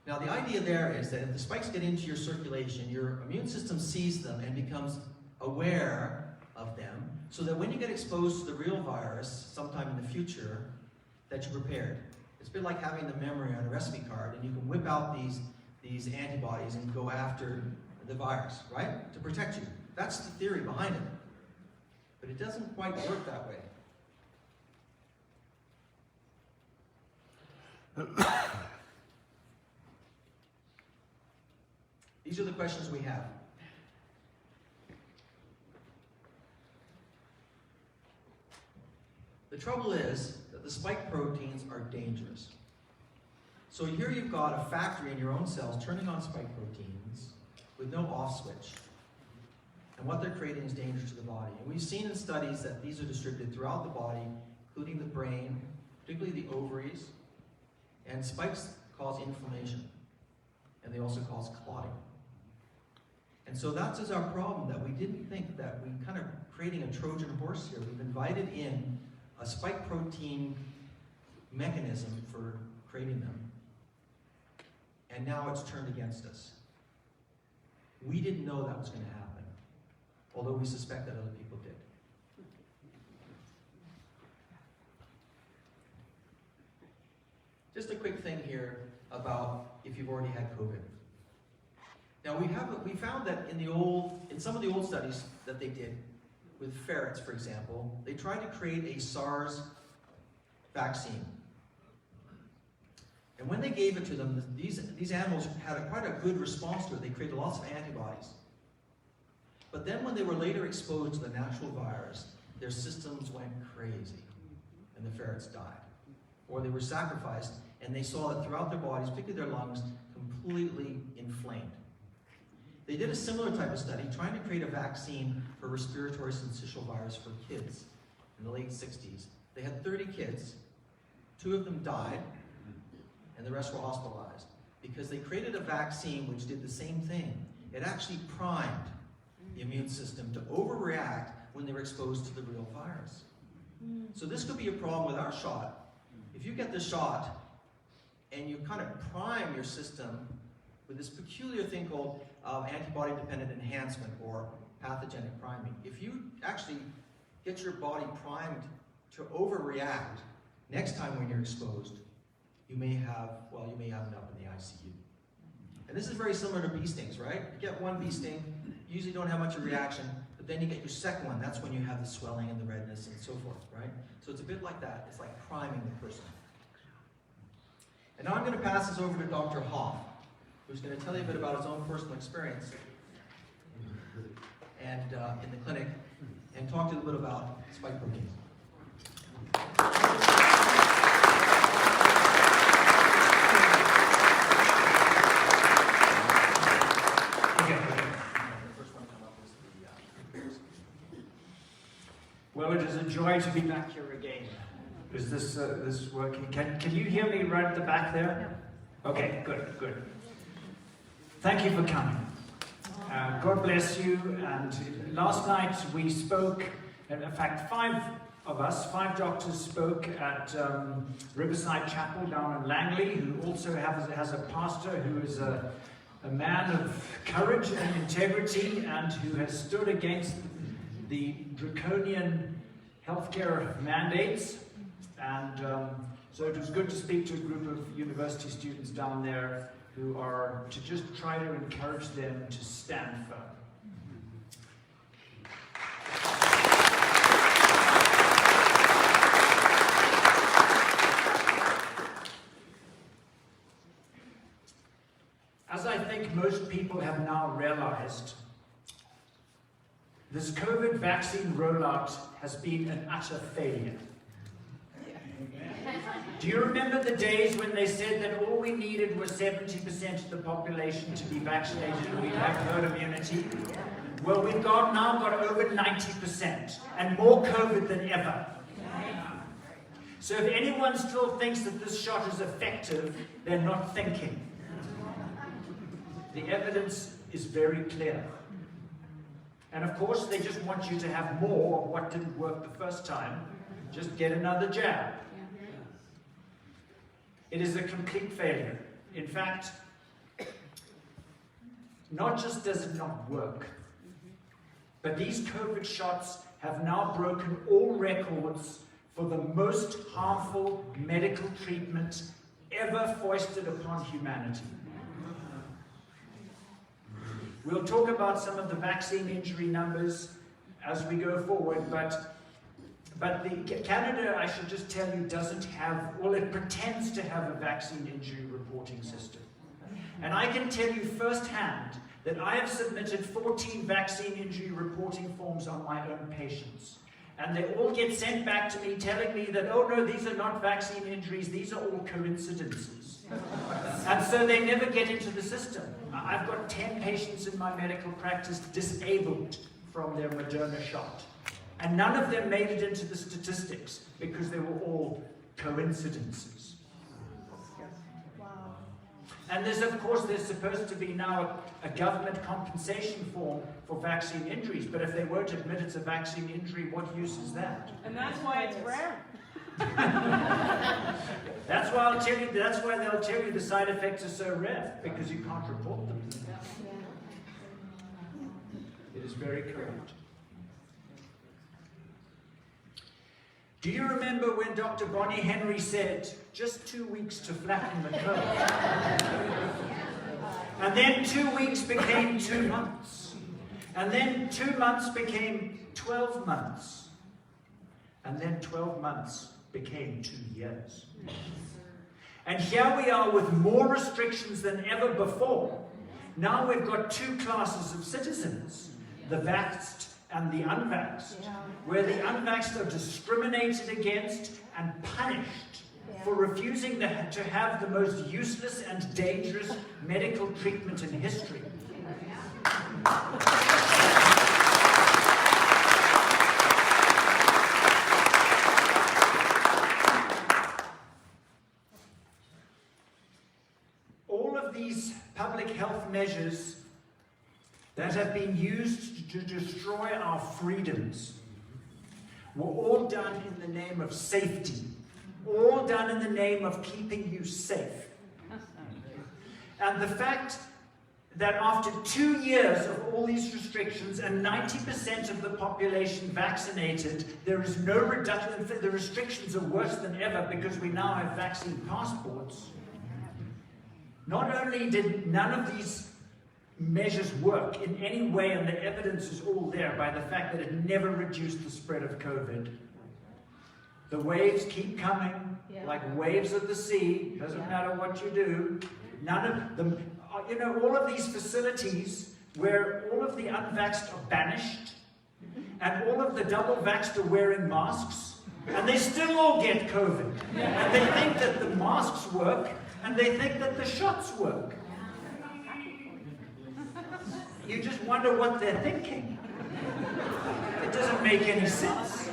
Now the idea there is that if the spikes get into your circulation, your immune system sees them and becomes aware of them, so that when you get exposed to the real virus sometime in the future, that you're prepared. It's a bit like having the memory on a recipe card, and you can whip out these antibodies and go after the virus, right? To protect you. That's the theory behind it. But it doesn't quite work that way. These are the questions we have. The trouble is that the spike proteins are dangerous. So here you've got a factory in your own cells turning on spike proteins with no off switch. And what they're creating is dangerous to the body. And we've seen in studies that these are distributed throughout the body, including the brain, particularly the ovaries. And spikes cause inflammation. And they also cause clotting. And so that is our problem, that we didn't think that we kind of creating a Trojan horse here. We've invited in a spike protein mechanism for creating them. And now it's turned against us. We didn't know that was going to happen, although we suspect that other people did. Just a quick thing here about if you've already had COVID. Now we found that in some of the old studies that they did with ferrets, for example, they tried to create a SARS vaccine. And when they gave it to them, these animals had quite a good response to it. They created lots of antibodies. But then when they were later exposed to the natural virus, their systems went crazy, and the ferrets died. Or they were sacrificed, and they saw that throughout their bodies, particularly their lungs, completely inflamed. They did a similar type of study, trying to create a vaccine for respiratory syncytial virus for kids in the late 60s. They had 30 kids. 2 of them died, and the rest were hospitalized, because they created a vaccine which did the same thing. It actually primed the immune system to overreact when they were exposed to the real virus. So this could be a problem with our shot. If you get the shot and you kind of prime your system with this peculiar thing called antibody-dependent enhancement or pathogenic priming, if you actually get your body primed to overreact next time when you're exposed, you may have end up in the ICU. And this is very similar to bee stings, right? You get one bee sting, you usually don't have much of a reaction, but then you get your second one. That's when you have the swelling and the redness and so forth, right? So it's a bit like that. It's like priming the person. And now I'm going to pass this over to Dr. Hoff, who's going to tell you a bit about his own personal experience and in the clinic, and talk to you a bit about spike proteins. Well, it is a joy to be back here again. Is this working? Can you hear me right at the back there? Okay, good. Thank you for coming. God bless you. And last night we spoke, in fact, 5 doctors spoke at Riverside Chapel down in Langley, who also has a pastor who is a man of courage and integrity and who has stood against the draconian healthcare mandates. And so it was good to speak to a group of university students down there who are to just try to encourage them to stand firm. As I think most people have now realized, this COVID vaccine rollout has been an utter failure. Do you remember the days when they said that all we needed was 70% of the population to be vaccinated and we'd have herd immunity? Well, we've now got over 90% and more COVID than ever. So if anyone still thinks that this shot is effective, they're not thinking. The evidence is very clear. And of course, they just want you to have more of what didn't work the first time. Just get another jab. It is a complete failure. In fact, not just does it not work, but these COVID shots have now broken all records for the most harmful medical treatment ever foisted upon humanity. We'll talk about some of the vaccine injury numbers as we go forward, but Canada, I should just tell you, doesn't have, well, it pretends to have a vaccine injury reporting system. And I can tell you firsthand that I have submitted 14 vaccine injury reporting forms on my own patients. And they all get sent back to me telling me that, oh no, these are not vaccine injuries, these are all coincidences. And so they never get into the system. I've got 10 patients in my medical practice disabled from their Moderna shot. And none of them made it into the statistics because they were all coincidences. And there's supposed to be now a government compensation form for vaccine injuries, but if they won't admit it's a vaccine injury, what use is that? And that's why it's rare. That's why they'll tell you the side effects are so rare, because you can't report them. It is very correct. Do you remember when Dr. Bonnie Henry said, just 2 weeks to flatten the curve? And then 2 weeks became 2 months. And then 2 months became 12 months. And then 12 months became 2 years. And here we are with more restrictions than ever before. Now we've got two classes of citizens, the vaxxed and the unvaxxed, where the unvaxxed are discriminated against and punished for refusing to have the most useless and dangerous medical treatment in history. All of these public health measures that have been used to destroy our freedoms were all done in the name of safety, all done in the name of keeping you safe. And the fact that after 2 years of all these restrictions and 90% of the population vaccinated, there is no reduction. The restrictions are worse than ever because we now have vaccine passports. Not only did none of these measures work in any way, and the evidence is all there by the fact that it never reduced the spread of COVID. The waves keep coming, like waves of the sea, doesn't matter what you do. None of them, all of these facilities where all of the unvaxxed are banished, and all of the double-vaxxed are wearing masks, and they still all get COVID. And they think that the masks work, and they think that the shots work. You just wonder what they're thinking. It doesn't make any sense.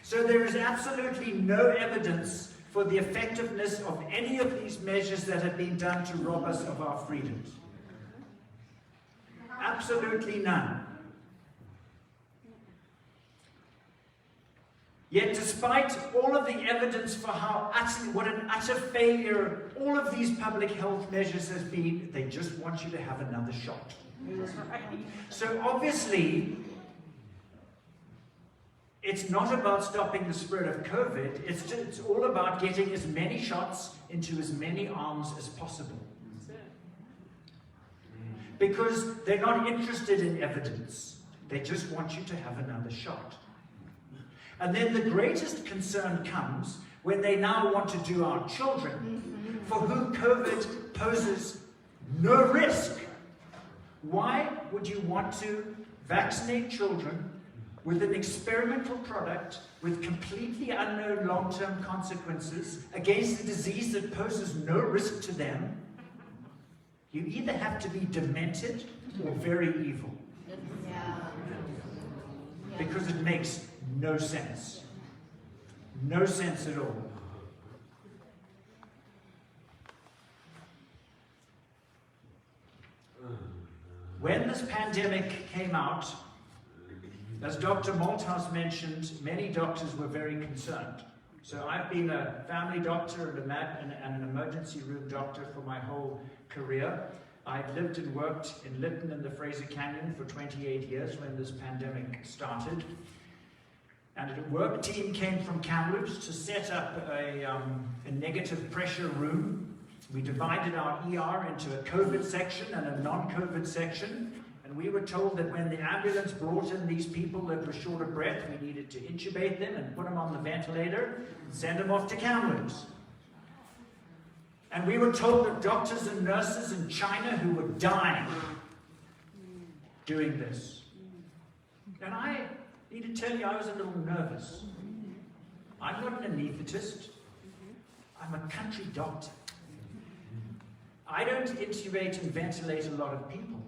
So there is absolutely no evidence for the effectiveness of any of these measures that have been done to rob us of our freedoms. Absolutely none. Yet despite all of the evidence for what an utter failure all of these public health measures has been, they just want you to have another shot. So obviously, it's not about stopping the spread of COVID, it's all about getting as many shots into as many arms as possible. Because they're not interested in evidence, they just want you to have another shot. And then the greatest concern comes when they now want to do our children, for whom COVID poses no risk. Why would you want to vaccinate children with an experimental product with completely unknown long-term consequences against a disease that poses no risk to them? You either have to be demented or very evil. Because it makes no sense. No sense at all. When this pandemic came out, as Dr. Malthouse mentioned, many doctors were very concerned. So I've been a family doctor and an emergency room doctor for my whole career. I've lived and worked in Lytton in the Fraser Canyon for 28 years when this pandemic started. And a work team came from Kamloops to set up a negative pressure room. We divided our ER into a COVID section and a non-COVID section. And we were told that when the ambulance brought in these people that were short of breath, we needed to intubate them and put them on the ventilator and send them off to Kamloops. And we were told that doctors and nurses in China who were dying doing this. And I need to tell you, I was a little nervous. I'm not an anaesthetist. I'm a country doctor. I don't intubate and ventilate a lot of people.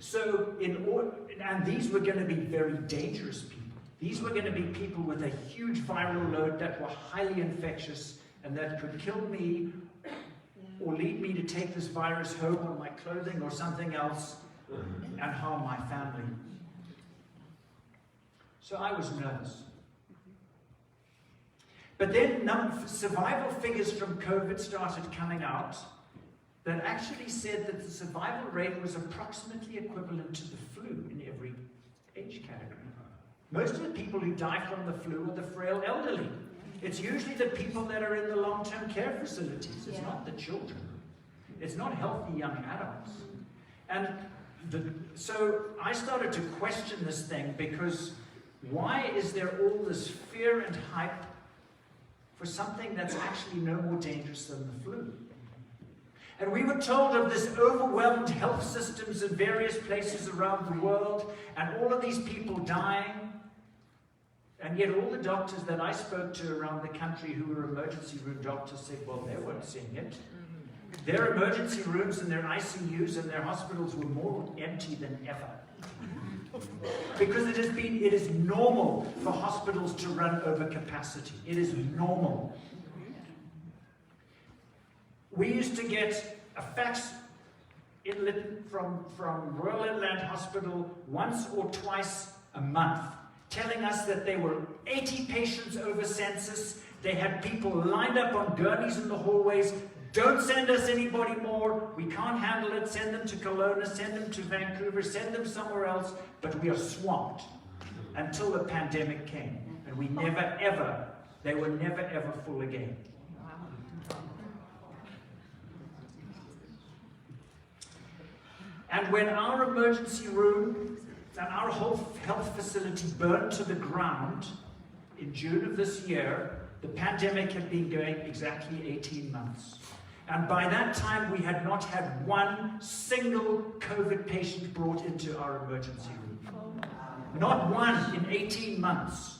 So, and these were going to be very dangerous people. These were going to be people with a huge viral load that were highly infectious and that could kill me or lead me to take this virus home on my clothing or something else and harm my family. So I was nervous. But then survival figures from COVID started coming out that actually said that the survival rate was approximately equivalent to the flu in every age category. Most of the people who die from the flu are the frail elderly. It's usually the people that are in the long-term care facilities. It's not the children. It's not healthy young adults. And so I started to question this thing because Why is there all this fear and hype for something that's actually no more dangerous than the flu? And we were told of this overwhelmed health systems in various places around the world, and all of these people dying. And yet all the doctors that I spoke to around the country who were emergency room doctors said, well, they weren't seeing it. Their emergency rooms and their ICUs and their hospitals were more empty than ever. Because it is normal for hospitals to run over capacity. It is normal. We used to get a fax in Lytton from Royal Inland Hospital once or twice a month, telling us that there were 80 patients over census. They had people lined up on gurneys in the hallways. Don't send us anybody more. We can't handle it. Send them to Kelowna, send them to Vancouver, send them somewhere else. But we are swamped until the pandemic came. And we never ever, they were never ever full again. And when our emergency room and our whole health facility burned to the ground in June of this year, the pandemic had been going exactly 18 months. And by that time, we had not had one single COVID patient brought into our emergency room. Not one in 18 months.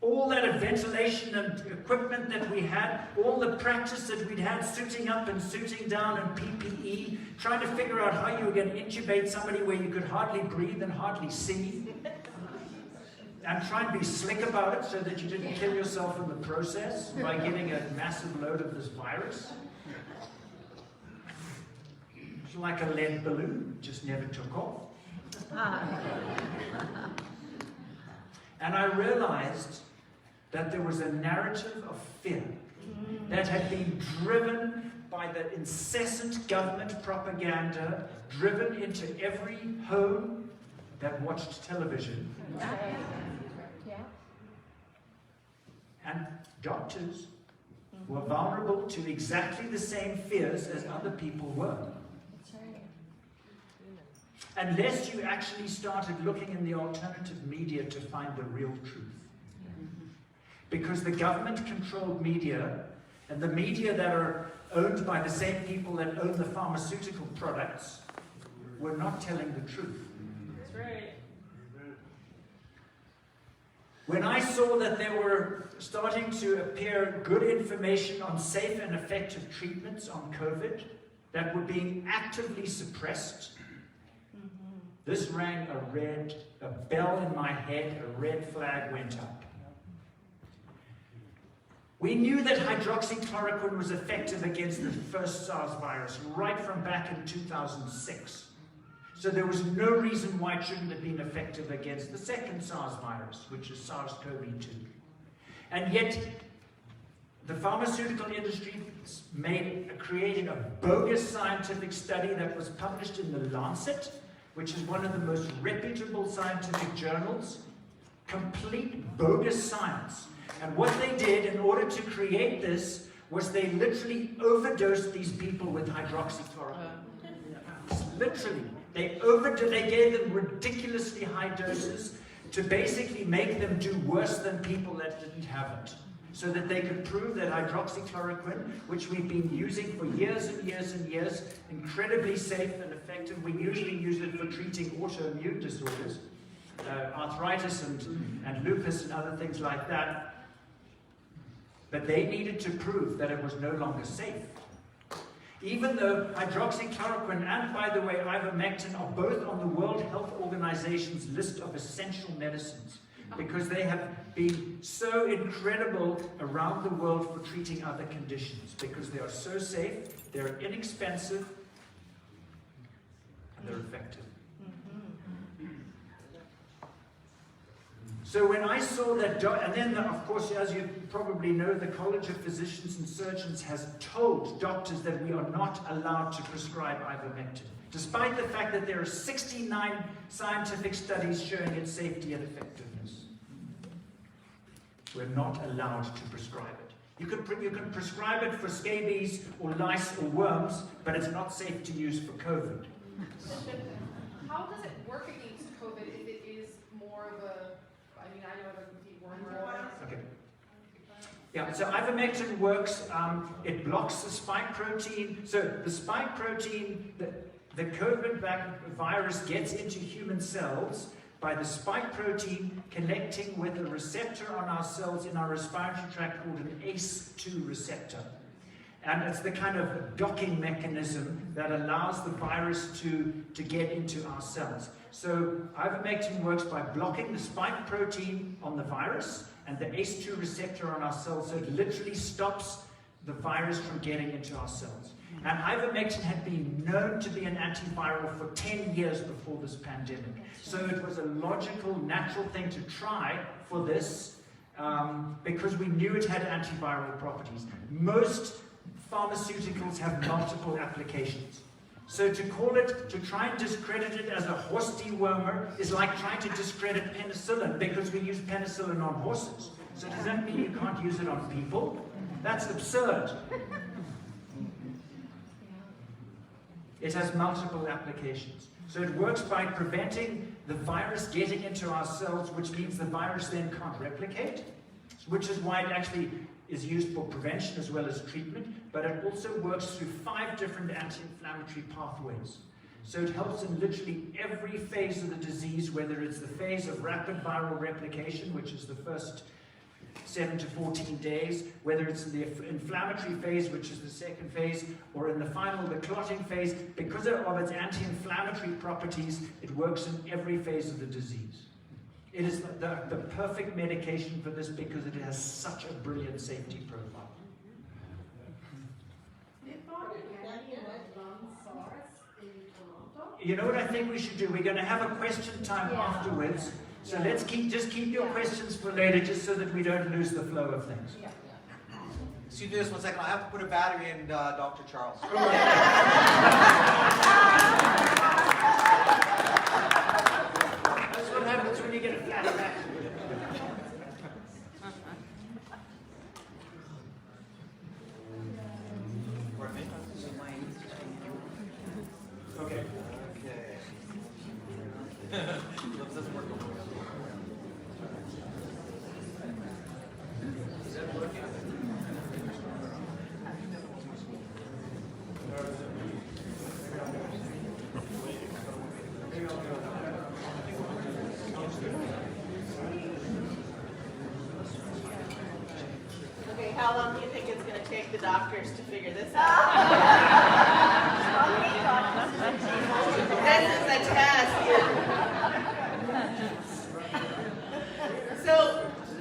All that ventilation and equipment that we had, all the practice that we'd had, suiting up and suiting down and PPE, trying to figure out how you were going to intubate somebody where you could hardly breathe and hardly see, and try and be slick about it so that you didn't kill yourself in the process by getting a massive load of this virus. It's like a lead balloon, just never took off. And I realized that there was a narrative of fear that had been driven by the incessant government propaganda, driven into every home that watched television. And doctors were vulnerable to exactly the same fears as other people were. Unless you actually started looking in the alternative media to find the real truth. Because the government-controlled media, and the media that are owned by the same people that own the pharmaceutical products, were not telling the truth. That's right. When I saw that there were starting to appear good information on safe and effective treatments on COVID that were being actively suppressed, this rang a bell in my head, a red flag went up. We knew that hydroxychloroquine was effective against the first SARS virus right from back in 2006. So there was no reason why it shouldn't have been effective against the second SARS virus, which is SARS-CoV-2. And yet, the pharmaceutical industry created a bogus scientific study that was published in The Lancet, which is one of the most reputable scientific journals. Complete bogus science. And what they did in order to create this was they literally overdosed these people with hydroxychloroquine. Literally. They gave them ridiculously high doses to basically make them do worse than people that didn't have it. So that they could prove that hydroxychloroquine, which we've been using for years and years and years, incredibly safe and effective. We usually use it for treating autoimmune disorders, arthritis and lupus and other things like that. But they needed to prove that it was no longer safe. Even though hydroxychloroquine and, by the way, ivermectin are both on the World Health Organization's list of essential medicines, because they have been so incredible around the world for treating other conditions, because they are so safe, they're inexpensive, and they're effective. So when I saw that, and then of course, as you probably know, the College of Physicians and Surgeons has told doctors that we are not allowed to prescribe ivermectin, despite the fact that there are 69 scientific studies showing its safety and effectiveness. We're not allowed to prescribe it. You can prescribe it for scabies or lice or worms, but it's not safe to use for COVID. How does it work against COVID if it is more of a Yeah, so ivermectin works, it blocks the spike protein. So the spike protein, the COVID virus gets into human cells by the spike protein connecting with a receptor on our cells in our respiratory tract called an ACE2 receptor. And it's the kind of docking mechanism that allows the virus to get into our cells. So ivermectin works by blocking the spike protein on the virus and the ACE2 receptor on our cells, so it literally stops the virus from getting into our cells. And ivermectin had been known to be an antiviral for 10 years before this pandemic. So it was a logical, natural thing to try for this because we knew it had antiviral properties. Most pharmaceuticals have multiple applications. So to try and discredit it as a horse dewormer is like trying to discredit penicillin because we use penicillin on horses. So does that mean you can't use it on people? That's absurd. It has multiple applications. So it works by preventing the virus getting into our cells, which means the virus then can't replicate, which is why it actually is used for prevention as well as treatment, but it also works through 5 different anti-inflammatory pathways. So it helps in literally every phase of the disease, whether it's the phase of rapid viral replication, which is the first 7 to 14 days, whether it's in the inflammatory phase, which is the second phase, or in the final, the clotting phase. Because of its anti-inflammatory properties, it works in every phase of the disease. It is the perfect medication for this because it has such a brilliant safety profile. You know what I think we should do? We're going to have a question time afterwards. So let's just keep your questions for later, just so that we don't lose the flow of things. Excuse me just 1 second. I have to put a battery in Dr. Charles. That's what happens when you get a flat back. Okay. Okay, how long do you think it's going to take the doctors to figure this out? This is a test. So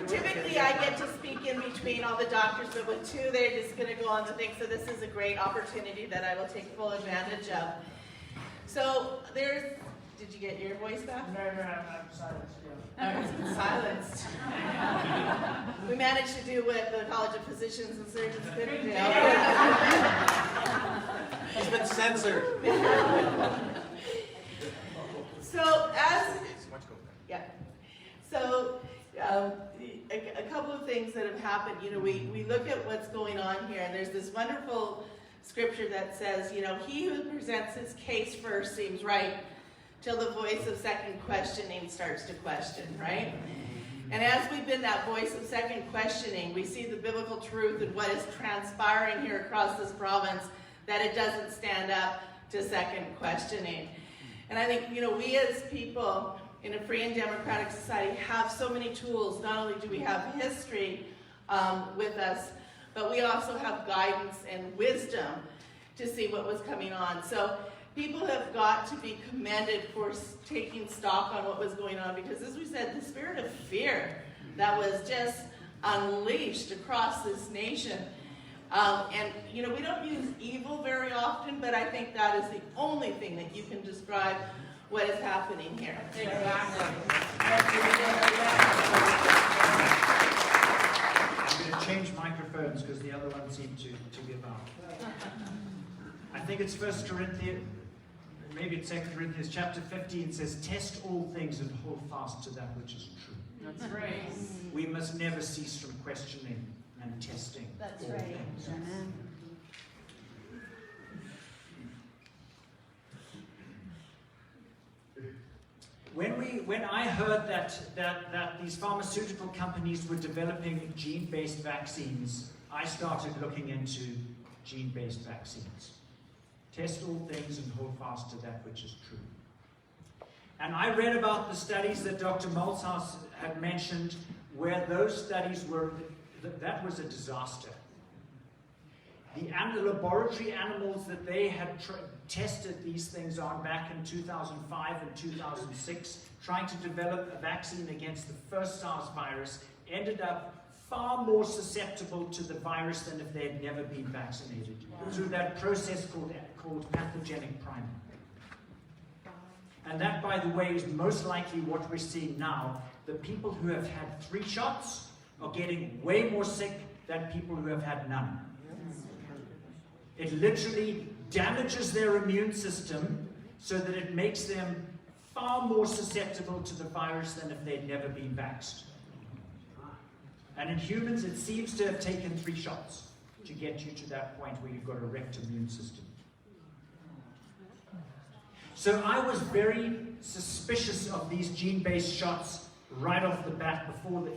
typically I get to speak in between all the doctors, but with 2, they're just going to go on the thing. So this is a great opportunity that I will take full advantage of. So did you get your voice back? No, I'm silenced. Silenced. We managed to do what the College of Physicians and Surgeons couldn't do. He's been censored. So a couple of things that have happened. You know, we look at what's going on here, and there's this wonderful scripture that says, you know, he who presents his case first seems right, till the voice of second questioning starts to question, right? And as we've been that voice of second questioning, we see the biblical truth and what is transpiring here across this province, that it doesn't stand up to second questioning. And I think, you know, we as people in a free and democratic society have so many tools. Not only do we have history with us, but we also have guidance and wisdom to see what was coming on. So people have got to be commended for taking stock on what was going on, because as we said, the spirit of fear that was just unleashed across this nation. And, you know, we don't use evil very often, but I think that is the only thing that you can describe what is happening here. Exactly. I'm going to change microphones because the other one seemed to give out. I think it's 1 Corinthians, maybe it's 2 Corinthians chapter 15 says, test all things and hold fast to that which is true. That's right. We must never cease from questioning and testing. That's all right. things. Amen. when I heard that these pharmaceutical companies were developing gene-based vaccines, I started looking into gene-based vaccines. Test all things and hold fast to that which is true. And I read about the studies that Dr. Malthouse had mentioned, where those studies were, that was a disaster. The laboratory animals that they had tested these things on back in 2005 and 2006, trying to develop a vaccine against the first SARS virus, ended up far more susceptible to the virus than if they had never been vaccinated, through that process called pathogenic priming. And that, by the way, is most likely what we're seeing now. The people who have had 3 shots are getting way more sick than people who have had none. It literally damages their immune system so that it makes them far more susceptible to the virus than if they'd never been vaxxed. And in humans, it seems to have taken 3 shots to get you to that point where you've got a wrecked immune system. So I was very suspicious of these gene-based shots right off the bat before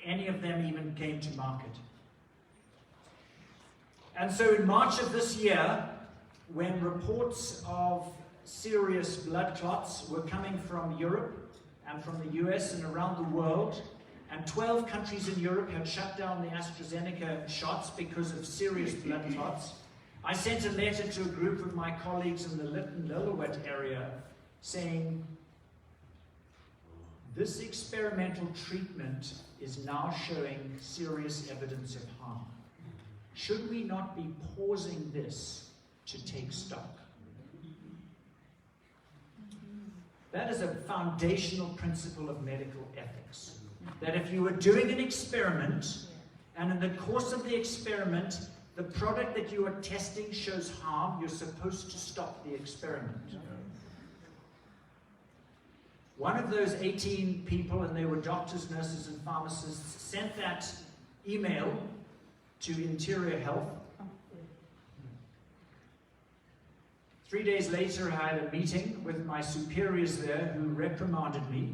any of them even came to market. And so in March of this year, when reports of serious blood clots were coming from Europe and from the US and around the world, and 12 countries in Europe had shut down the AstraZeneca shots because of serious blood clots, I sent a letter to a group of my colleagues in the Lytton-Lillooet area saying, this experimental treatment is now showing serious evidence of harm. Should we not be pausing this to take stock? That is a foundational principle of medical ethics. That if you are doing an experiment, and in the course of the experiment, the product that you are testing shows harm, you're supposed to stop the experiment. One of those 18 people, and they were doctors, nurses, and pharmacists, sent that email to Interior Health. 3 days later, I had a meeting with my superiors there who reprimanded me,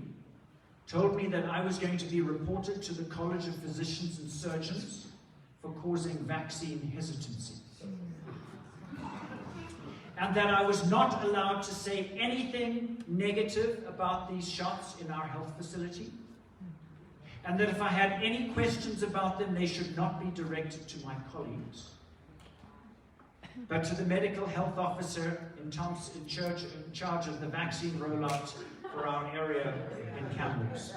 told me that I was going to be reported to the College of Physicians and Surgeons for causing vaccine hesitancy. And that I was not allowed to say anything negative about these shots in our health facility. And that if I had any questions about them, they should not be directed to my colleagues, but to the medical health officer in charge of the vaccine rollout for our area in Kamloops.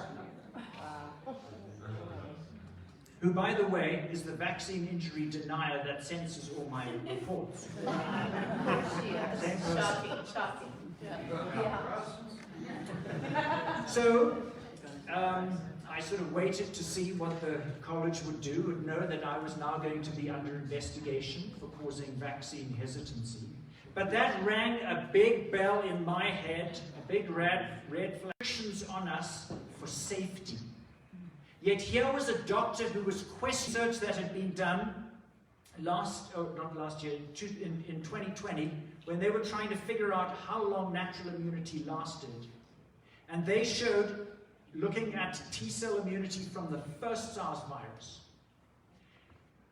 Who, by the way, is the vaccine injury denier that censors all my reports. Shocking. So, I sort of waited to see what the college would do and know that I was now going to be under investigation for causing vaccine hesitancy. But that rang a big bell in my head, a big red flag, restrictions on us for safety. Yet here was a doctor who was questioning research that had been done in 2020, when they were trying to figure out how long natural immunity lasted. And they showed, looking at T-cell immunity from the first SARS virus,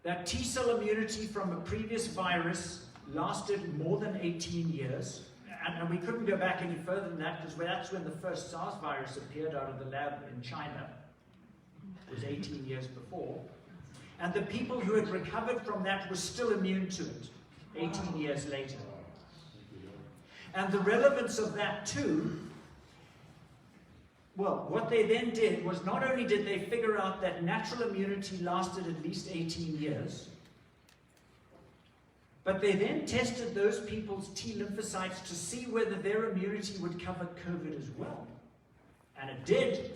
that T-cell immunity from a previous virus lasted more than 18 years. And we couldn't go back any further than that, because that's when the first SARS virus appeared out of the lab in China. It was 18 years before. And the people who had recovered from that were still immune to it 18 years later. And the relevance of that too, well, what they then did was not only did they figure out that natural immunity lasted at least 18 years, but they then tested those people's T lymphocytes to see whether their immunity would cover COVID as well. And it did.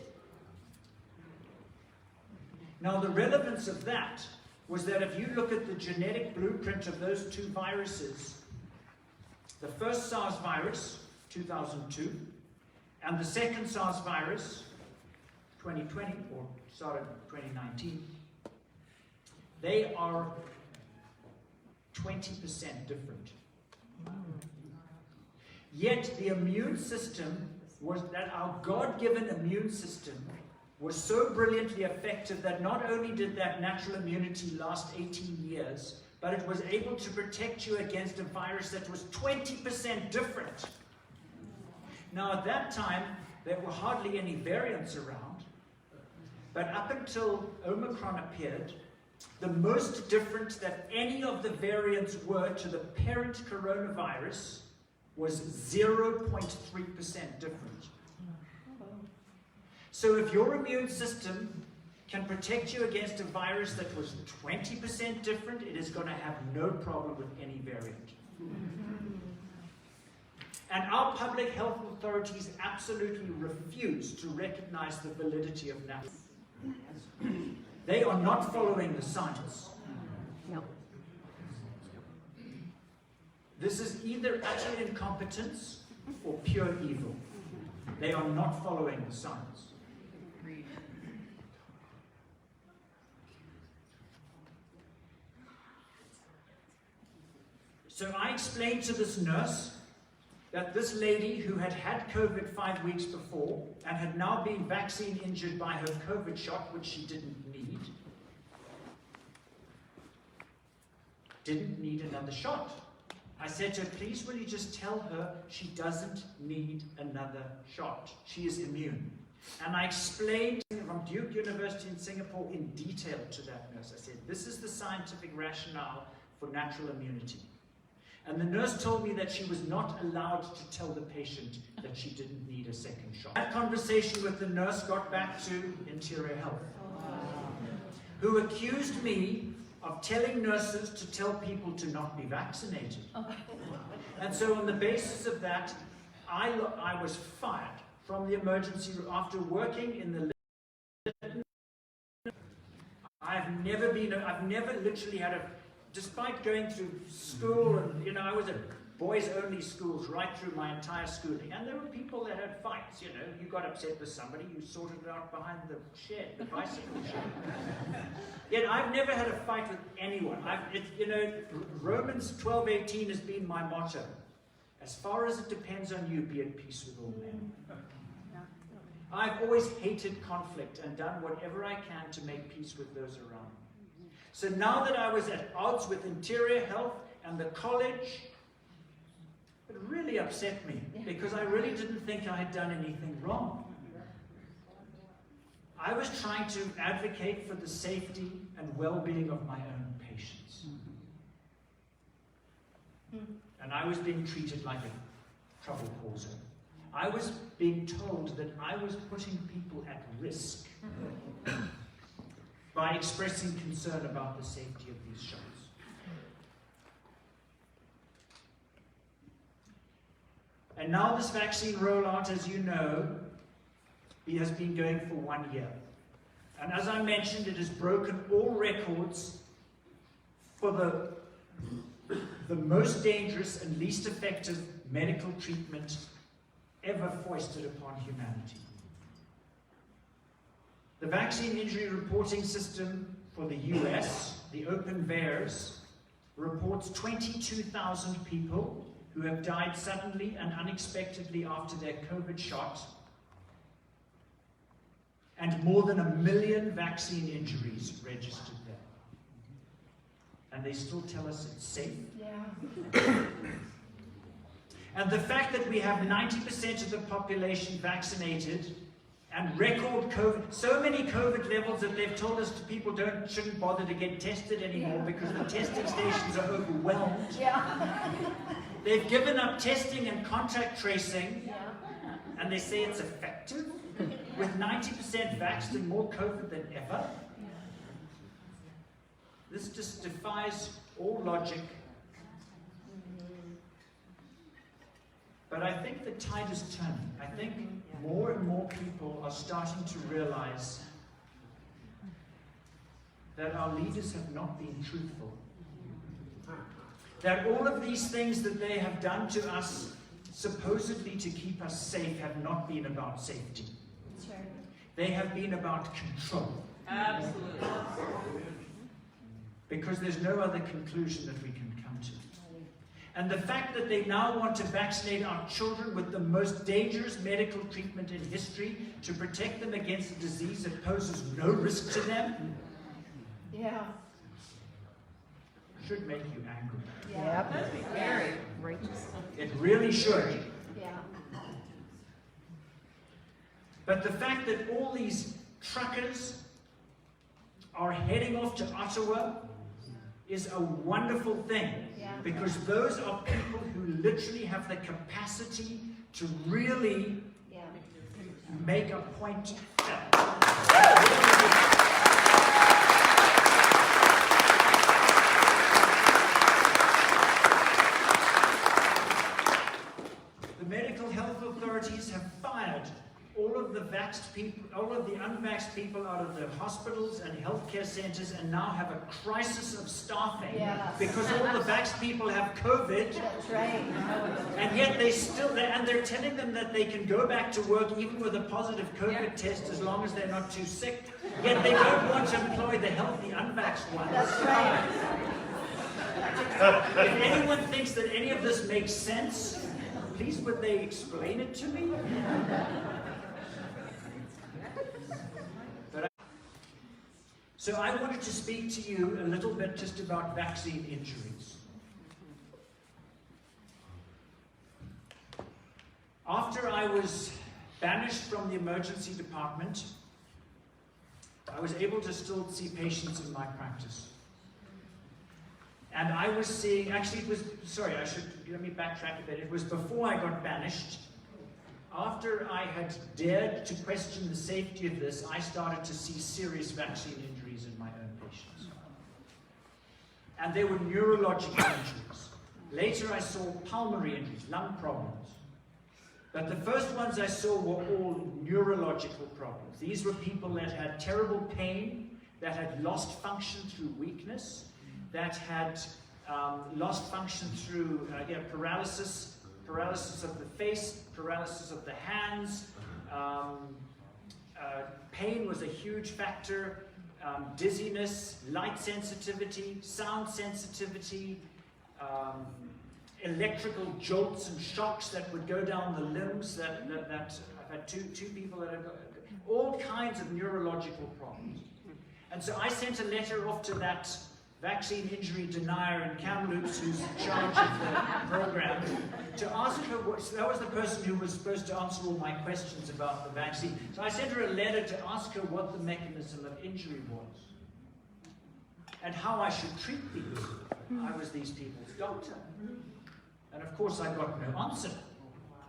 Now, the relevance of that was that if you look at the genetic blueprint of those 2 viruses, the first SARS virus, 2002, and the second SARS virus, 2020, or started 2019, they are 20% different. Yet the immune system was that our God-given immune system was so brilliantly effective that not only did that natural immunity last 18 years, but it was able to protect you against a virus that was 20% different. Now, at that time, there were hardly any variants around, but up until Omicron appeared, the most different that any of the variants were to the parent coronavirus was 0.3% different. So if your immune system can protect you against a virus that was 20% different, it is going to have no problem with any variant. And our public health authorities absolutely refuse to recognize the validity of natural. They are not following the science. No. This is either utter incompetence or pure evil. They are not following the science. So I explained to this nurse that this lady who had had COVID 5 weeks before and had now been vaccine injured by her COVID shot, which she didn't need another shot. I said to her, please will you just tell her she doesn't need another shot. She is immune. And I explained from Duke University in Singapore in detail to that nurse. I said, this is the scientific rationale for natural immunity. And the nurse told me that she was not allowed to tell the patient that she didn't need a second shot. That conversation with the nurse got back to Interior Health, who accused me of telling nurses to tell people to not be vaccinated. And so on the basis of that, I was fired from the emergency room after working in the... I've never literally had a... Despite going through school and, I was at boys-only schools right through my entire schooling. And there were people that had fights, You got upset with somebody, you sorted it out behind the shed, the bicycle shed. Yet I've never had a fight with anyone. Romans 12:18 has been my motto. As far as it depends on you, be at peace with all men. I've always hated conflict and done whatever I can to make peace with those around me. So now that I was at odds with Interior Health and the college, it really upset me because I really didn't think I had done anything wrong. I was trying to advocate for the safety and well-being of my own patients. And I was being treated like a trouble causer. I was being told that I was putting people at risk by expressing concern about the safety of these shots. And now this vaccine rollout, as you know, it has been going for 1 year. And as I mentioned, it has broken all records for the most dangerous and least effective medical treatment ever foisted upon humanity. The Vaccine Injury Reporting System for the US, the OpenVAERS, reports 22,000 people who have died suddenly and unexpectedly after their COVID shot, and more than 1 million vaccine injuries registered there. And they still tell us it's safe. Yeah. And the fact that we have 90% of the population vaccinated and record COVID, so many COVID levels that they've told us people shouldn't bother to get tested anymore because the testing stations are overwhelmed. Yeah. They've given up testing and contact tracing, and they say it's effective with 90% vaxxed and more COVID than ever. This just defies all logic. But I think the tide is turning. I think more and more people are starting to realize that our leaders have not been truthful. That all of these things that they have done to us, supposedly to keep us safe, have not been about safety. That's right. They have been about control. And the fact that they now want to vaccinate our children with the most dangerous medical treatment in history to protect them against a disease that poses no risk to them Yeah. should make you angry. Yeah. Very righteous. It really should. Yeah. But the fact that all these truckers are heading off to Ottawa is a wonderful thing. Yeah. Because those are people who literally have the capacity to really Yeah. make a point. The medical health authorities have fired all of the vaxxed people, all of the unvaxxed people out of the hospitals and healthcare centers, and now have a crisis of staffing because all the vaxxed people have COVID. That's right. And yet they're telling them that they can go back to work even with a positive COVID test as long as they're not too sick. Yet they don't want to employ the healthy unvaxxed ones. That's right. If anyone thinks that any of this makes sense, please would they explain it to me? So I wanted to speak to you a little bit just about vaccine injuries. After I was banished from the emergency department, I was able to still see patients in my practice. And I was seeing, actually let me backtrack a bit. It was before I got banished. After I had dared to question the safety of this, I started to see serious vaccine injuries in my own patients. And they were neurological injuries. Later I saw pulmonary injuries, lung problems. But the first ones I saw were all neurological problems. These were people that had terrible pain, that had lost function through weakness, that had lost function through paralysis of the face, paralysis of the hands. Pain was a huge factor. Dizziness, light sensitivity, sound sensitivity, electrical jolts and shocks that would go down the limbs. That I've had two people that have got all kinds of neurological problems. And so I sent a letter off to that vaccine injury denier in Kamloops, who's in charge of the program, to ask her that was the person who was supposed to answer all my questions about the vaccine. So I sent her a letter to ask her what the mechanism of injury was and how I should treat people. I was these people's doctor. And of course I got no answer.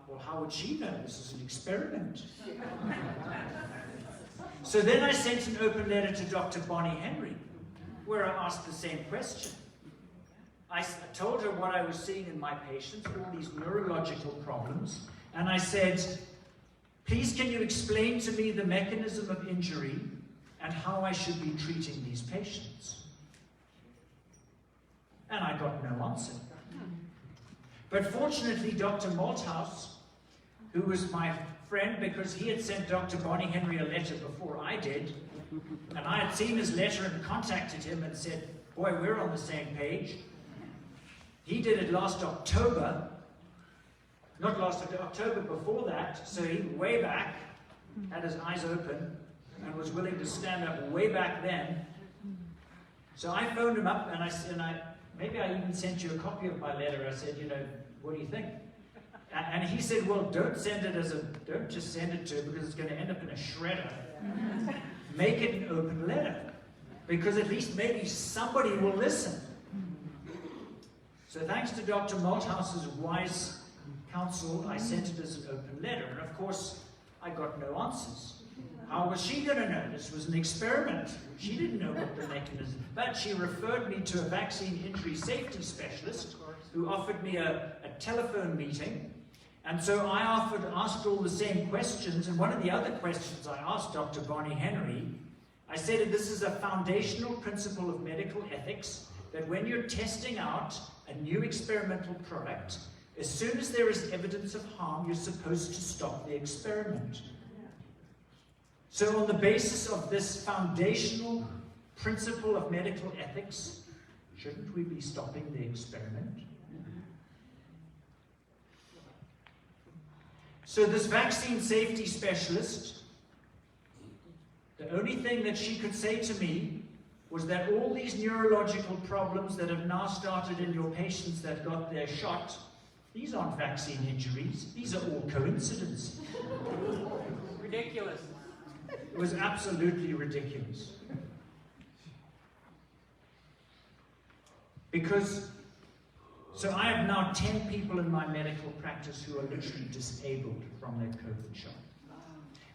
Well, how would she know? This is an experiment. So then I sent an open letter to Dr. Bonnie Henry, where I asked the same question. I told her what I was seeing in my patients, all these neurological problems, and I said, please can you explain to me the mechanism of injury and how I should be treating these patients? And I got no answer. But fortunately, Dr. Malthouse, who was my friend because he had sent Dr. Bonnie Henry a letter before I did, and I had seen his letter and contacted him and said, boy, we're on the same page. He did it last October, not last October, before that, so he way back, had his eyes open, and was willing to stand up way back then. So I phoned him up, and maybe I even sent you a copy of my letter. I said, what do you think? And he said, well, don't just send it to her because it's going to end up in a shredder. Make it an open letter, because at least maybe somebody will listen. So thanks to Dr. Malthouse's wise counsel, I sent it as an open letter. And of course, I got no answers. How was she going to know? This was an experiment. She didn't know what the mechanism. But she referred me to a vaccine injury safety specialist who offered me a telephone meeting. And so I asked all the same questions, and one of the other questions I asked Dr. Bonnie Henry, I said this is a foundational principle of medical ethics, that when you're testing out a new experimental product, as soon as there is evidence of harm, you're supposed to stop the experiment. So on the basis of this foundational principle of medical ethics, shouldn't we be stopping the experiment? So this vaccine safety specialist, the only thing that she could say to me was that all these neurological problems that have now started in your patients that got their shot, these aren't vaccine injuries, these are all coincidence. Ridiculous. It was absolutely ridiculous. Because, so I have now 10 people in my medical practice who are literally disabled from their COVID shot.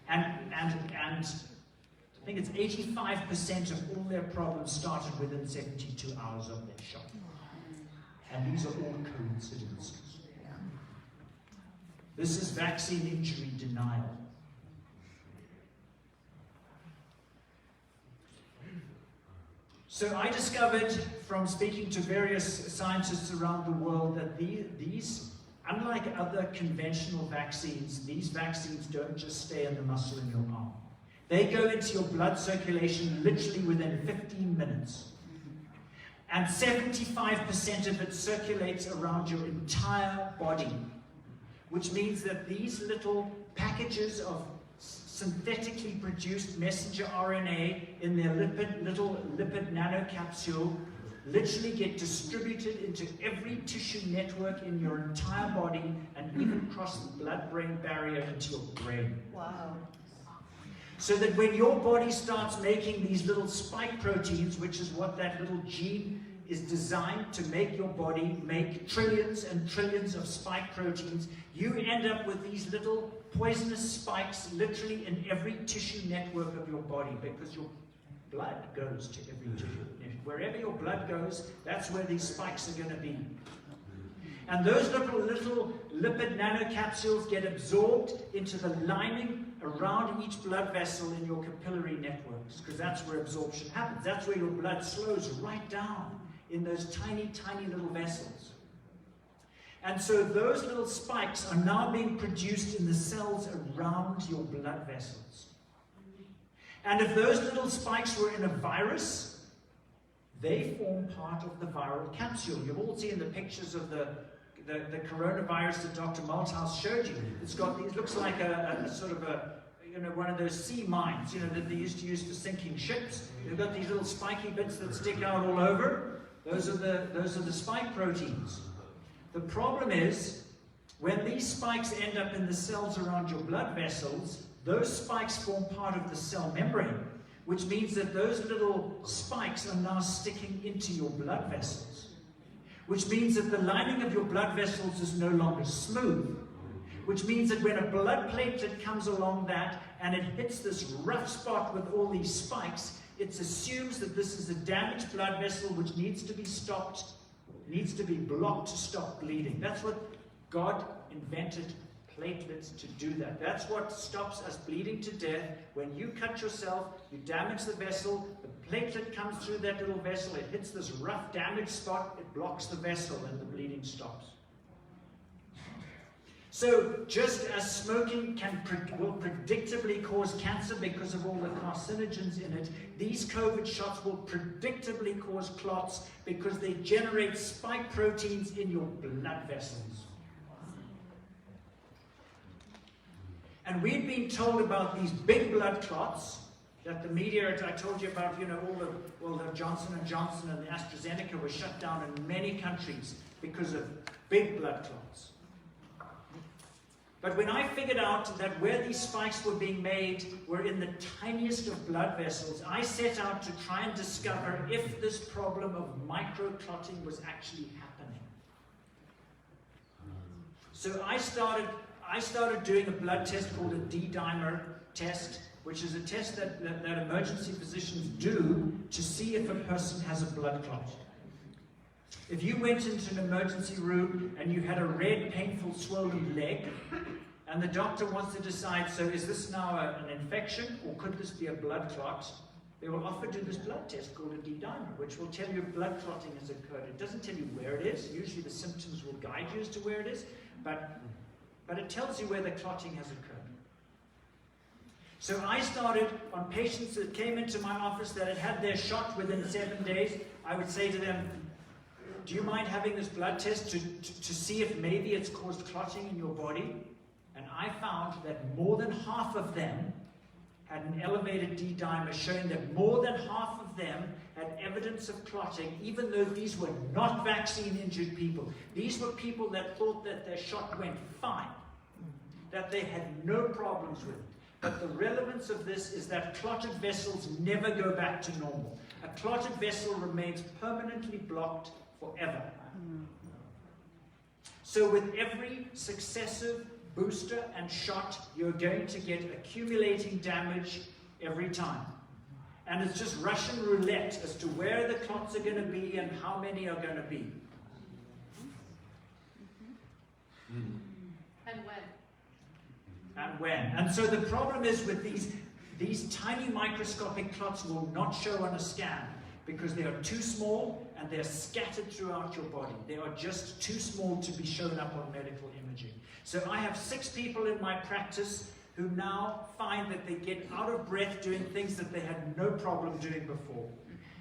And I think it's 85% of all their problems started within 72 hours of their shot. And these are all coincidences. This is vaccine injury denial. So I discovered from speaking to various scientists around the world that these, unlike other conventional vaccines, these vaccines don't just stay in the muscle in your arm. They go into your blood circulation literally within 15 minutes. And 75% of it circulates around your entire body, which means that these little packages of synthetically produced messenger RNA in their little lipid nanocapsule literally get distributed into every tissue network in your entire body and even cross the blood-brain barrier into your brain. Wow. So that when your body starts making these little spike proteins, which is what that little gene is designed to make your body make trillions and trillions of spike proteins, you end up with these little poisonous spikes literally in every tissue network of your body, because your blood goes to every tissue. Wherever your blood goes, that's where these spikes are going to be. And those little lipid nanocapsules get absorbed into the lining around each blood vessel in your capillary networks, because that's where absorption happens. That's where your blood slows right down in those tiny, tiny little vessels. And so those little spikes are now being produced in the cells around your blood vessels. And if those little spikes were in a virus, they form part of the viral capsule. You've all seen the pictures of the coronavirus that Dr. Malthouse showed you. It's got these, looks like a sort of a, one of those sea mines, that they used to use for sinking ships. They've got these little spiky bits that stick out all over. Those are the spike proteins. The problem is, when these spikes end up in the cells around your blood vessels, those spikes form part of the cell membrane, which means that those little spikes are now sticking into your blood vessels, which means that the lining of your blood vessels is no longer smooth, which means that when a blood platelet comes along that and it hits this rough spot with all these spikes, it assumes that this is a damaged blood vessel which needs to be stopped, needs to be blocked to stop bleeding. That's what God invented platelets to do that. That's what stops us bleeding to death. When you cut yourself, you damage the vessel, the platelet comes through that little vessel, it hits this rough damaged spot, it blocks the vessel and the bleeding stops. So just as smoking will predictably cause cancer because of all the carcinogens in it, these COVID shots will predictably cause clots because they generate spike proteins in your blood vessels. And we'd been told about these big blood clots that the media, I told you about, all the Johnson & Johnson and the AstraZeneca were shut down in many countries because of big blood clots. But when I figured out that where these spikes were being made were in the tiniest of blood vessels, I set out to try and discover if this problem of microclotting was actually happening. So I started doing a blood test called a D-dimer test, which is a test that emergency physicians do to see if a person has a blood clot. If you went into an emergency room and you had a red, painful, swollen leg, and the doctor wants to decide, so is this now an infection or could this be a blood clot? They will often do this blood test called a D-dimer, which will tell you if blood clotting has occurred. It doesn't tell you where it is. Usually the symptoms will guide you as to where it is, but it tells you where the clotting has occurred. So I started on patients that came into my office that had had their shot within 7 days. I would say to them, do you mind having this blood test to see if maybe it's caused clotting in your body? And I found that more than half of them had an elevated D-dimer, showing that more than half of them had evidence of clotting, even though these were not vaccine-injured people. These were people that thought that their shot went fine, that they had no problems with it. But the relevance of this is that clotted vessels never go back to normal. A clotted vessel remains permanently blocked forever. So with every successive booster and shot, you're going to get accumulating damage every time. And it's just Russian roulette as to where the clots are going to be and how many are going to be. And when? And when. And so the problem is with these tiny microscopic clots will not show on a scan because they are too small and they're scattered throughout your body. They are just too small to be shown up on medical imaging. So I have 6 people in my practice who now find that they get out of breath doing things that they had no problem doing before.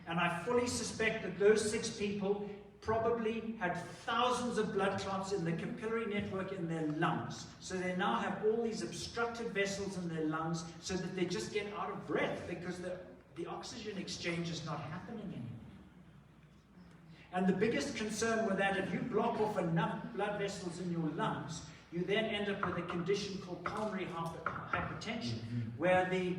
And I fully suspect that those 6 people probably had thousands of blood clots in the capillary network in their lungs. So they now have all these obstructed vessels in their lungs so that they just get out of breath because the oxygen exchange is not happening anymore. And the biggest concern with that, if you block off enough blood vessels in your lungs, you then end up with a condition called pulmonary hypertension, where the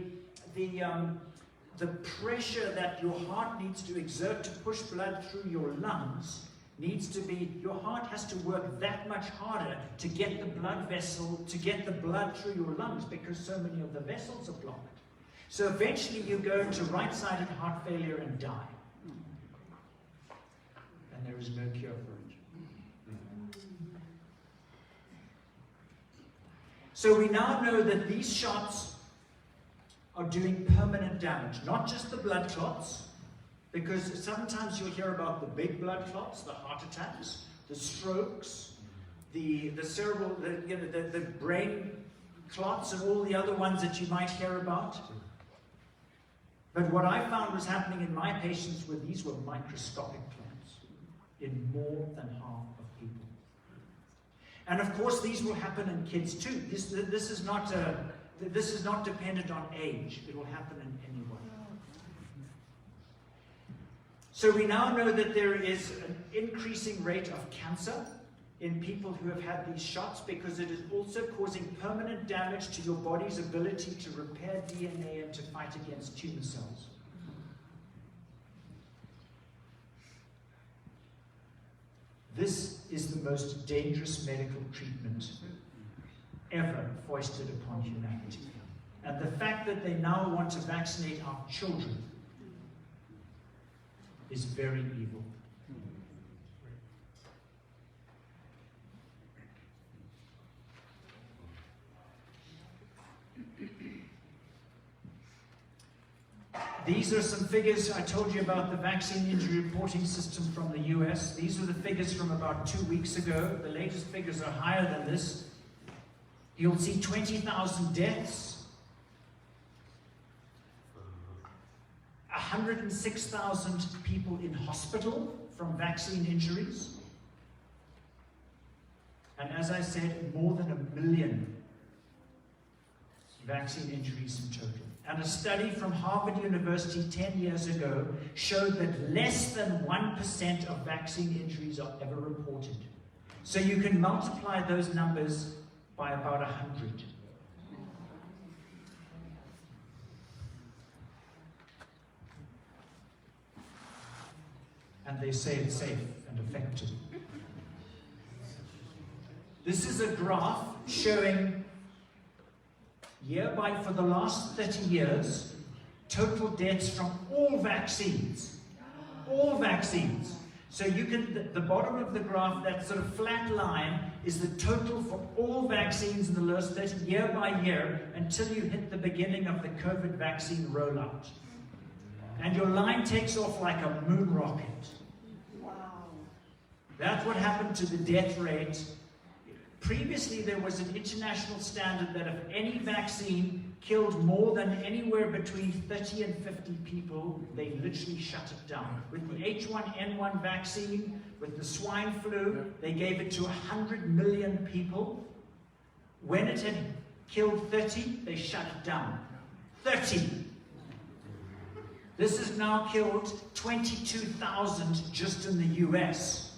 pressure that your heart needs to exert to push blood through your lungs needs to be, your heart has to work that much harder to get the blood vessel, to get the blood through your lungs because so many of the vessels are blocked. So eventually you go into right-sided heart failure and die. And there is no cure for it. So we now know that these shots are doing permanent damage, not just the blood clots, because sometimes you'll hear about the big blood clots, the heart attacks, the strokes, the cerebral, the brain clots, and all the other ones that you might hear about. But what I found was happening in my patients were these were microscopic clots in more than half of people. And of course, these will happen in kids too. This is not dependent on age. It will happen in anyone. So we now know that there is an increasing rate of cancer in people who have had these shots because it is also causing permanent damage to your body's ability to repair DNA and to fight against tumor cells. This is the most dangerous medical treatment ever foisted upon humanity. And the fact that they now want to vaccinate our children is very evil. These are some figures. I told you about the vaccine injury reporting system from the US. These are the figures from about 2 weeks ago. The latest figures are higher than this. You'll see 20,000 deaths, 106,000 people in hospital from vaccine injuries. And as I said, more than 1 million vaccine injuries in total. And a study from Harvard University 10 years ago showed that less than 1% of vaccine injuries are ever reported. So you can multiply those numbers by about 100. And they say it's safe and effective. This is a graph showing for the last 30 years, total deaths from all vaccines. All vaccines. So you can, the bottom of the graph, that sort of flat line, is the total for all vaccines in the last 30 year by year until you hit the beginning of the COVID vaccine rollout. And your line takes off like a moon rocket. Wow. That's what happened to the death rate. Previously, there was an international standard that if any vaccine killed more than anywhere between 30 and 50 people, they literally shut it down. With the H1N1 vaccine, with the swine flu, they gave it to 100 million people. When it had killed 30, they shut it down. 30! This has now killed 22,000 just in the US.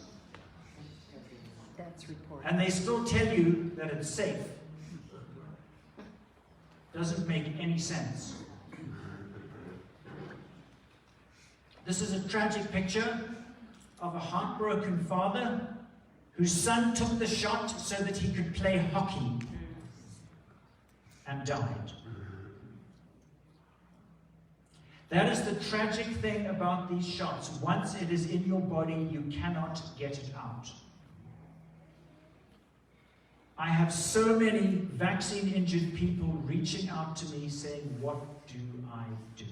That's reported. And they still tell you that it's safe. Doesn't make any sense. This is a tragic picture of a heartbroken father whose son took the shot so that he could play hockey and died. That is the tragic thing about these shots. Once it is in your body, you cannot get it out. I have so many vaccine-injured people reaching out to me saying, what do I do?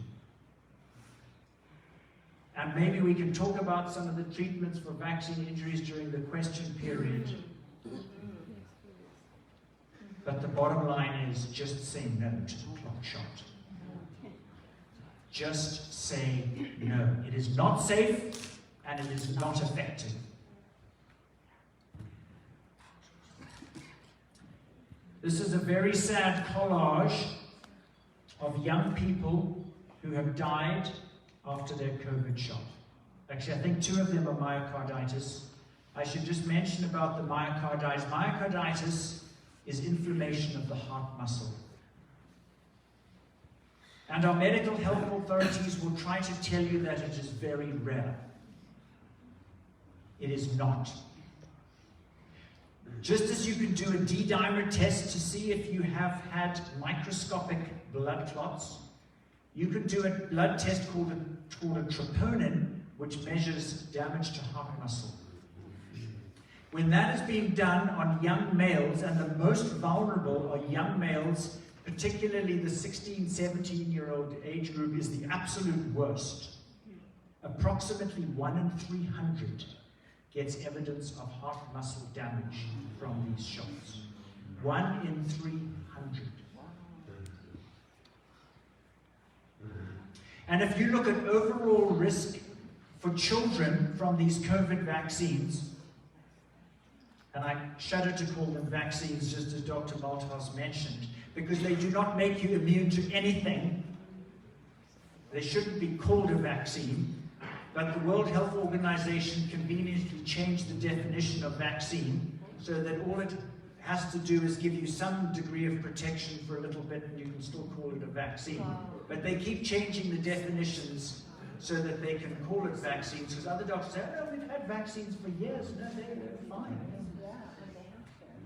And maybe we can talk about some of the treatments for vaccine injuries during the question period. But the bottom line is just say no to the clot shot. Just say no. It is not safe and it is not effective. This is a very sad collage of young people who have died after their COVID shot. Actually, I think 2 of them are myocarditis. I should just mention about the myocarditis. Myocarditis is inflammation of the heart muscle. And our medical health authorities will try to tell you that it is very rare. It is not. Just as you can do a D-dimer test to see if you have had microscopic blood clots, you could do a blood test called a troponin, which measures damage to heart muscle. When that is being done on young males, and the most vulnerable are young males, particularly the 16, 17-year-old age group is the absolute worst. Approximately 1 in 300 gets evidence of heart muscle damage from these shots. 1 in 300. And if you look at overall risk for children from these COVID vaccines, and I shudder to call them vaccines, just as Dr. Malthouse mentioned, because they do not make you immune to anything. They shouldn't be called a vaccine, but the World Health Organization conveniently changed the definition of vaccine so that all it has to do is give you some degree of protection for a little bit and you can still call it a vaccine. But they keep changing the definitions so that they can call it vaccines, because other doctors say, oh, we've had vaccines for years. No, they're fine.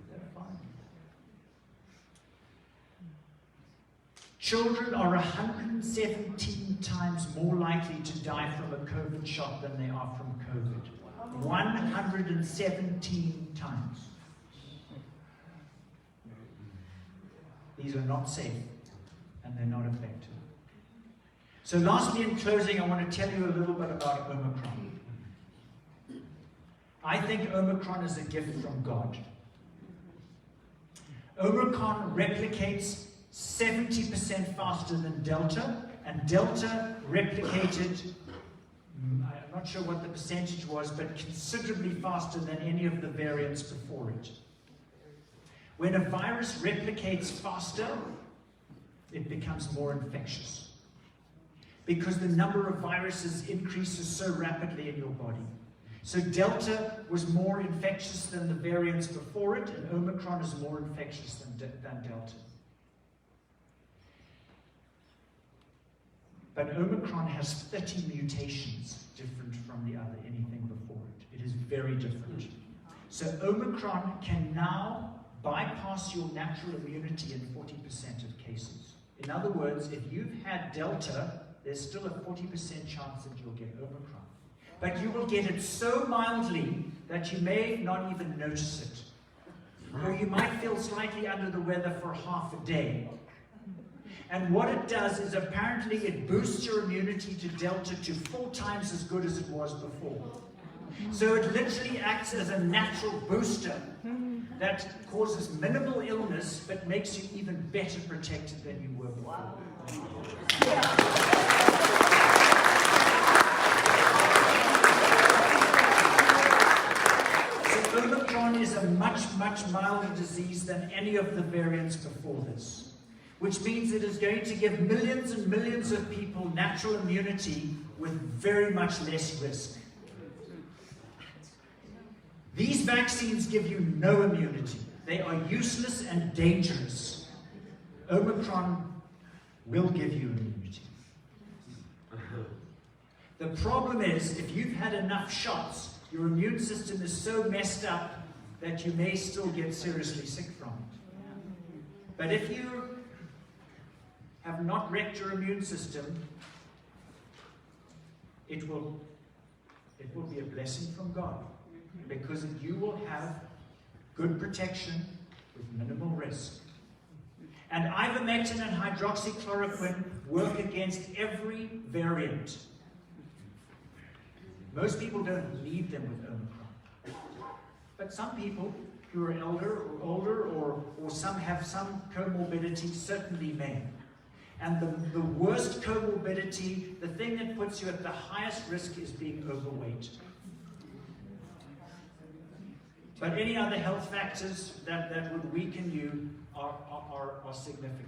They're fine. Children are 117 times more likely to die from a COVID shot than they are from COVID. 117 times. These are not safe and they're not effective. So lastly, in closing, I want to tell you a little bit about Omicron. I think Omicron is a gift from God. Omicron replicates 70% faster than Delta, and Delta replicated, I'm not sure what the percentage was, but considerably faster than any of the variants before it. When a virus replicates faster, it becomes more infectious, because the number of viruses increases so rapidly in your body. So Delta was more infectious than the variants before it, and Omicron is more infectious than Delta. But Omicron has 30 mutations different from anything before it. It is very different. So Omicron can now bypass your natural immunity in 40% of cases. In other words, if you've had Delta, there's still a 40% chance that you'll get Omicron. But you will get it so mildly that you may not even notice it. Or you might feel slightly under the weather for half a day. And what it does is apparently it boosts your immunity to Delta to 4 times as good as it was before. So it literally acts as a natural booster that causes minimal illness but makes you even better protected than you were before. So Omicron is a much, much milder fatal disease than any of the variants before this, which means it is going to give millions and millions of people natural immunity with very much less risk. These vaccines give you no immunity. They are useless and dangerous. Omicron will give you immunity. The problem is, if you've had enough shots, your immune system is so messed up that you may still get seriously sick from it. But if you have not wrecked your immune system, it will be a blessing from God, because you will have good protection with minimal risk. And ivermectin and hydroxychloroquine work against every variant. Most people don't need them with Omicron. But some people who are older, or some have some comorbidity certainly may. And the worst comorbidity, the thing that puts you at the highest risk, is being overweight. But any other health factors that would weaken you are significant.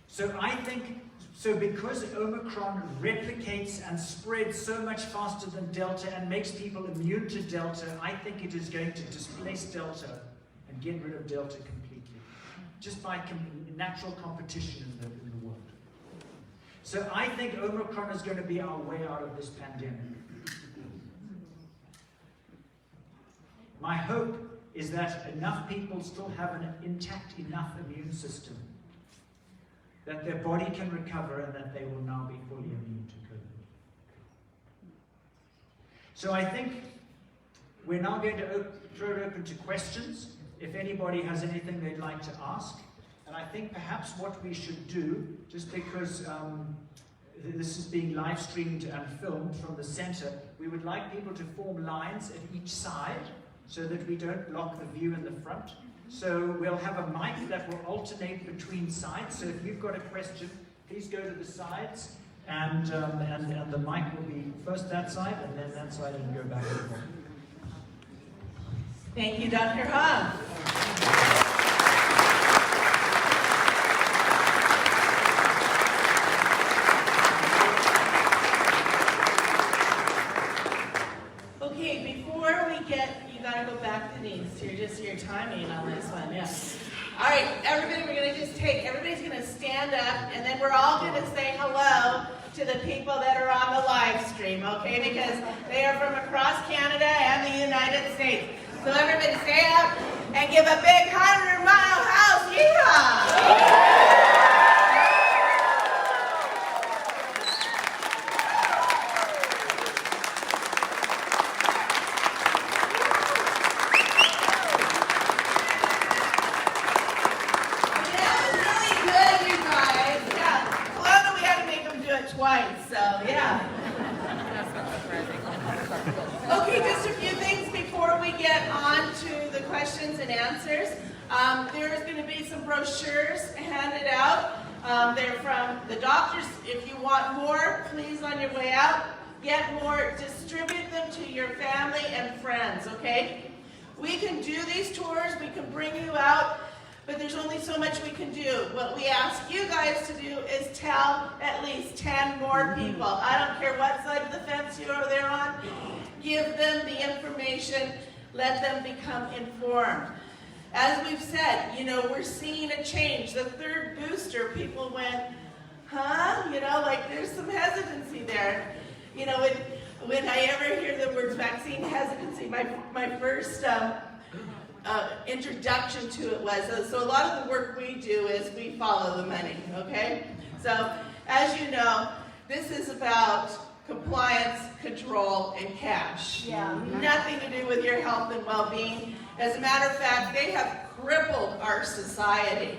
So I think, because Omicron replicates and spreads so much faster than Delta and makes people immune to Delta, I think it is going to displace Delta and get rid of Delta completely, just by natural competition in the world. So I think Omicron is going to be our way out of this pandemic. My hope is that enough people still have an intact enough immune system that their body can recover and that they will now be fully immune to COVID. So I think we're now going to throw it open to questions, if anybody has anything they'd like to ask. And I think perhaps what we should do, just because this is being live streamed and filmed from the center, we would like people to form lines at each side so that we don't block the view in the front. So we'll have a mic that will alternate between sides. So if you've got a question, please go to the sides, and the mic will be first that side and then that side, and go back and forth. Thank you, Dr. Ha. Okay, before we get, you gotta go back, Denise. You're just your timing on this one, yes. All right, everybody, we're gonna just everybody's gonna stand up, and then we're all gonna say hello to the people that are on the live stream, okay? Because they are from across Canada and the United States. So everybody stand up and give a big 100-mile house yeehaw! Questions and answers. There's going to be some brochures handed out. They're from the doctors. If you want more, please, on your way out, get more. Distribute them to your family and friends, okay? We can do these tours. We can bring you out, but there's only so much we can do. What we ask you guys to do is tell at least 10 more people. I don't care what side of the fence they're on. Give them the information. Let them become informed. As we've said, we're seeing a change. The third booster, people went, huh? Like there's some hesitancy there. When I ever hear the word vaccine hesitancy, my first introduction to it was, so a lot of the work we do is we follow the money, okay? So, as you know, this is about compliance, control, and cash. Yeah. Nothing to do with your health and well-being. As a matter of fact, they have crippled our society.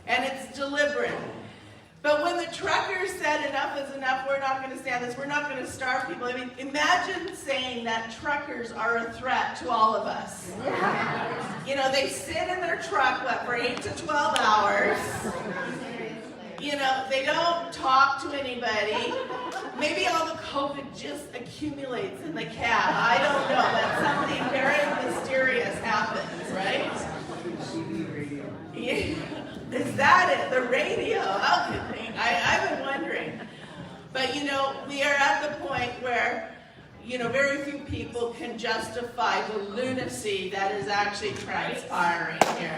And it's deliberate. But when the truckers said enough is enough, we're not going to stand this, we're not going to starve people. I mean, imagine saying that truckers are a threat to all of us. They sit in their truck, for 8 to 12 hours. You know, they don't talk to anybody. Maybe all the COVID just accumulates in the cab. I don't know, but something very mysterious happens, right? Yeah. Is that it? The radio? I've been wondering. But you know, we are at the point where, you know, very few people can justify the lunacy that is actually transpiring here.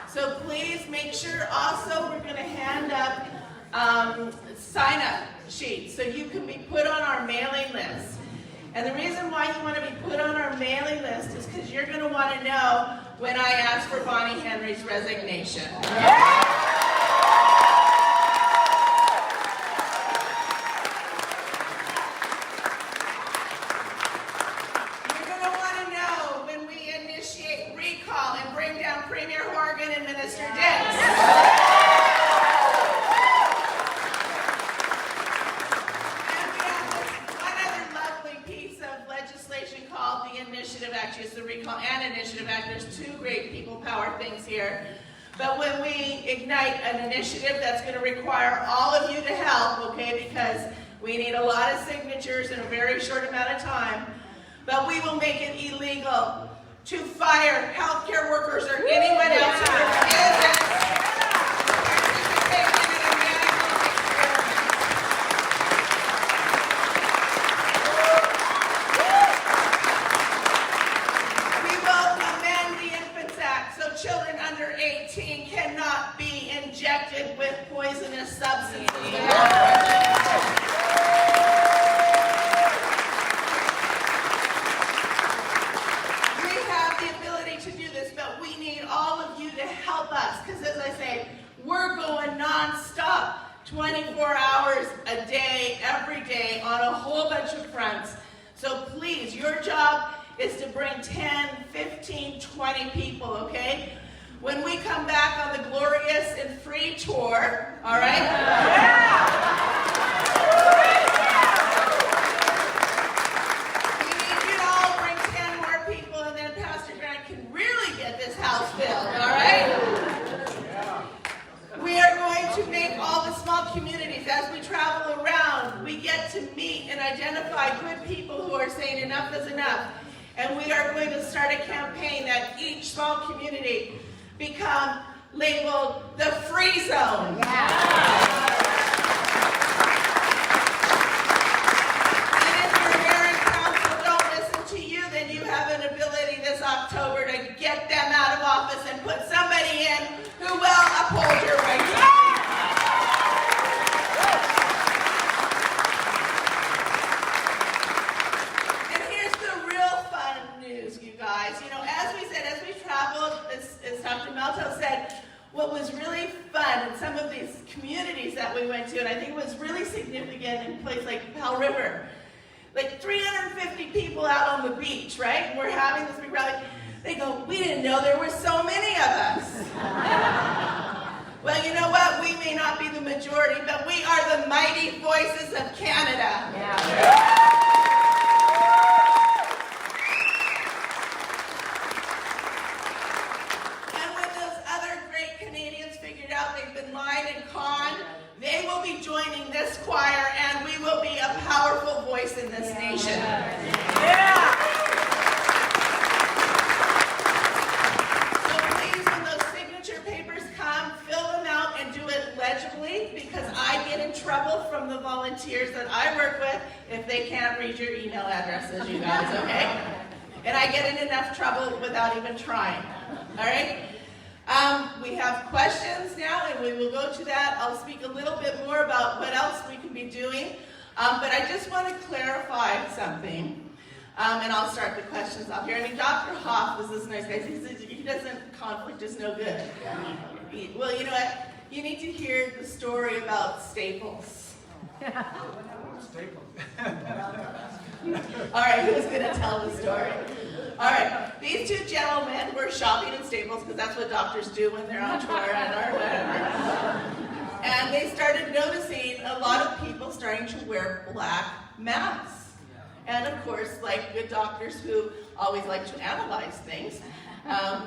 So please make sure also we're going to hand up sign-up sheets so you can be put on our mailing list. And the reason why you want to be put on our mailing list is because you're going to want to know when I ask for Bonnie Henry's resignation. You're going to want to know when we initiate recall and bring down Premier Horgan and Minister Dix. Called the Initiative Act. It's the Recall and Initiative Act. There's two great people power things here. But when we ignite an initiative, that's going to require all of you to help, okay, because we need a lot of signatures in a very short amount of time. But we will make it illegal to fire healthcare workers or anyone else who isn't participating in a medical experiment. Children under 18 cannot be injected with poisonous substances. We have the ability to do this, but we need all of you to help us, because as I say, we're going non-stop, 24 hours a day, every day, on a whole bunch of fronts. So please, your job is to bring 10, 15, 20 people, okay? When we come back on the glorious and free tour, all right? We need you to all bring 10 more people, and then Pastor Grant can really get this house filled, all right? We are going to make all the small communities, as we travel around, we get to meet and identify good people who are saying enough is enough. And we are going to start a campaign that each small community become labeled the free zone. And if your mayor and council don't listen to you, then you have an ability this October to get them out of office and put somebody in who will uphold your rights. You know, as we said, as we traveled, as Dr. Malto said, what was really fun in some of these communities that we went to, and I think it was really significant in a place like Powell River, like 350 people out on the beach, right? And we're having this big rally. They go, we didn't know there were so many of us. Well, you know what? We may not be the majority, but we are the mighty voices of Canada. They will be joining this choir, and we will be a powerful voice in this nation. So please, when those signature papers come, fill them out and do it legibly, because I get in trouble from the volunteers that I work with if they can't read your email addresses, you guys, okay? And I get in enough trouble without even trying, all right? We have questions now, and we will go to that. I'll speak a little bit more about what else we can be doing, but I just want to clarify something, and I'll start the questions off here. I mean, Dr. Hoff is this nice guy. He doesn't, conflict is no good. Well, you know what? You need to hear the story about Staples. Staples. All right, who's going to tell the story? All right, these two gentlemen were shopping in Staples, because that's what doctors do when they're on tour or whatever. And they started noticing a lot of people starting to wear black masks. And of course, like good doctors who always like to analyze things.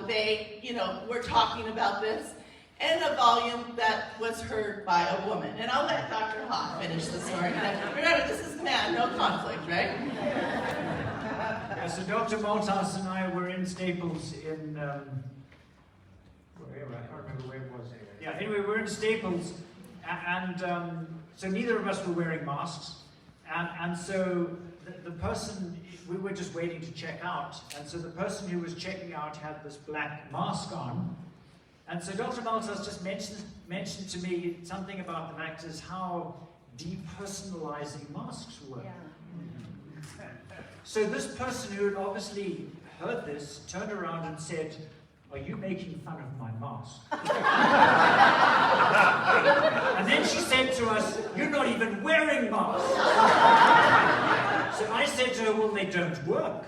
They, were talking about this in a volume that was heard by a woman. And I'll let Dr. Hawk finish the story. Remember, this is the man, no conflict, right? Yeah, so Dr. Malthouse and I were in Staples in, wherever, I can't remember where it was. Yeah, anyway, we were in Staples, and so neither of us were wearing masks. And so the person, we were just waiting to check out, and so the person who was checking out had this black mask on. And so Dr. Malthouse just mentioned to me something about the fact is how depersonalizing masks were. Yeah. So this person who had obviously heard this turned around and said, "Are you making fun of my mask?" And then she said to us, "You're not even wearing masks." So I said to her, "Well, they don't work."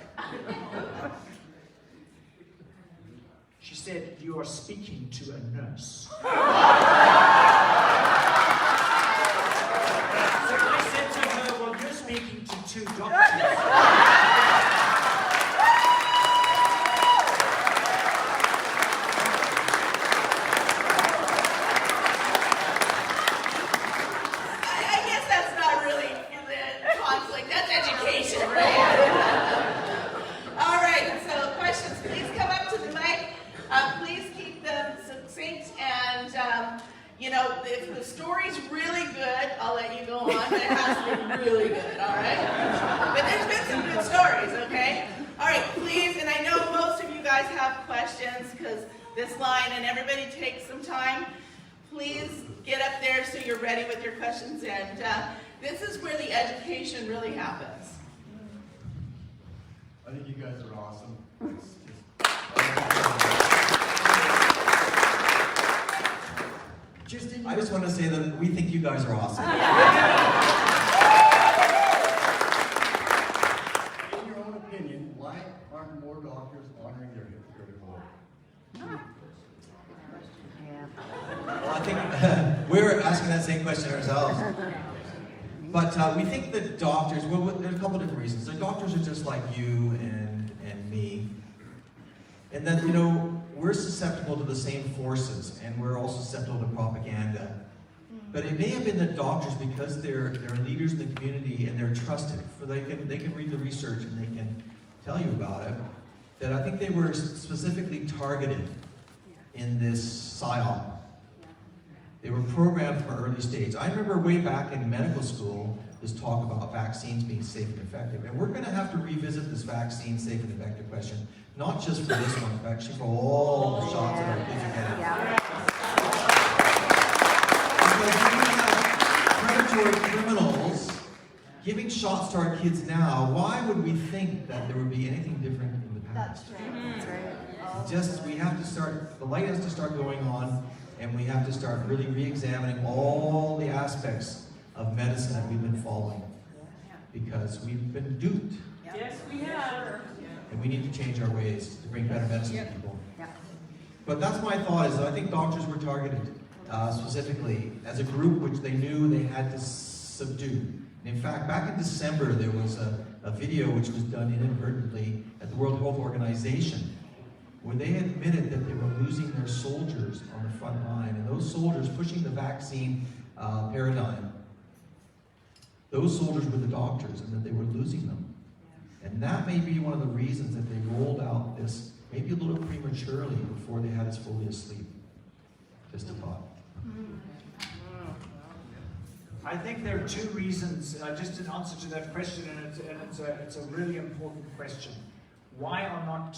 She said, "You are speaking to a nurse." So I said to her, "Well, you're speaking to two doctors." If the story's really good, I'll let you go on, but it has to be really good, all right? But there's been some good stories, okay? All right, please, and I know most of you guys have questions because this line, and everybody takes some time. Please get up there so you're ready with your questions, and this is where the education really happens. I think you guys are awesome. I just want to say that we think you guys are awesome. In your own opinion, why aren't more doctors honoring their Hippocratic oath? Well, I think we're asking that same question ourselves. But we think that doctors, well, there's a couple different reasons. The doctors are just like you and me. And that, we're susceptible to the same forces, and we're also susceptible to propaganda. But it may have been the doctors, because they're leaders in the community and they're trusted, for they can read the research and they can tell you about it, that I think they were specifically targeted in this PSYOP. They were programmed from an early stage. I remember way back in medical school, this talk about vaccines being safe and effective. And we're going to have to revisit this vaccine safe and effective question, not just for this one, but actually for all the shots that our kids are getting. Because we have predatory criminals giving shots to our kids now. Why would we think that there would be anything different in the past? That's right. Just, we have to start, the light has to start going on, and we have to start really re-examining all the aspects of medicine that we've been following, because we've been duped. Yes, we have. And we need to change our ways to bring better medicine to people. But that's my thought, is that I think doctors were targeted specifically as a group which they knew they had to subdue. And in fact, back in December, there was a video which was done inadvertently at the World Health Organization, where they admitted that they were losing their soldiers on the front line, and those soldiers pushing the vaccine paradigm, those soldiers were the doctors, and that they were losing them. And that may be one of the reasons that they rolled out this, maybe a little prematurely, before they had us fully asleep. Just a thought. I think there are two reasons, just in answer to that question, and it's a really important question. I'll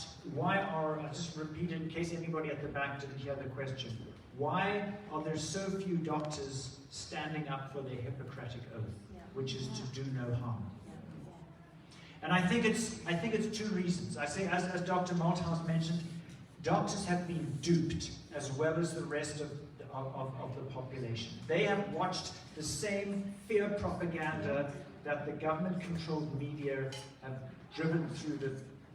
just repeat it in case anybody at the back didn't hear the question. Why are there so few doctors standing up for their Hippocratic oath, which is to do no harm? And I think it's two reasons. I say, as Dr. Malthouse mentioned, doctors have been duped as well as the rest of the population. They have watched the same fear propaganda that the government-controlled media have driven through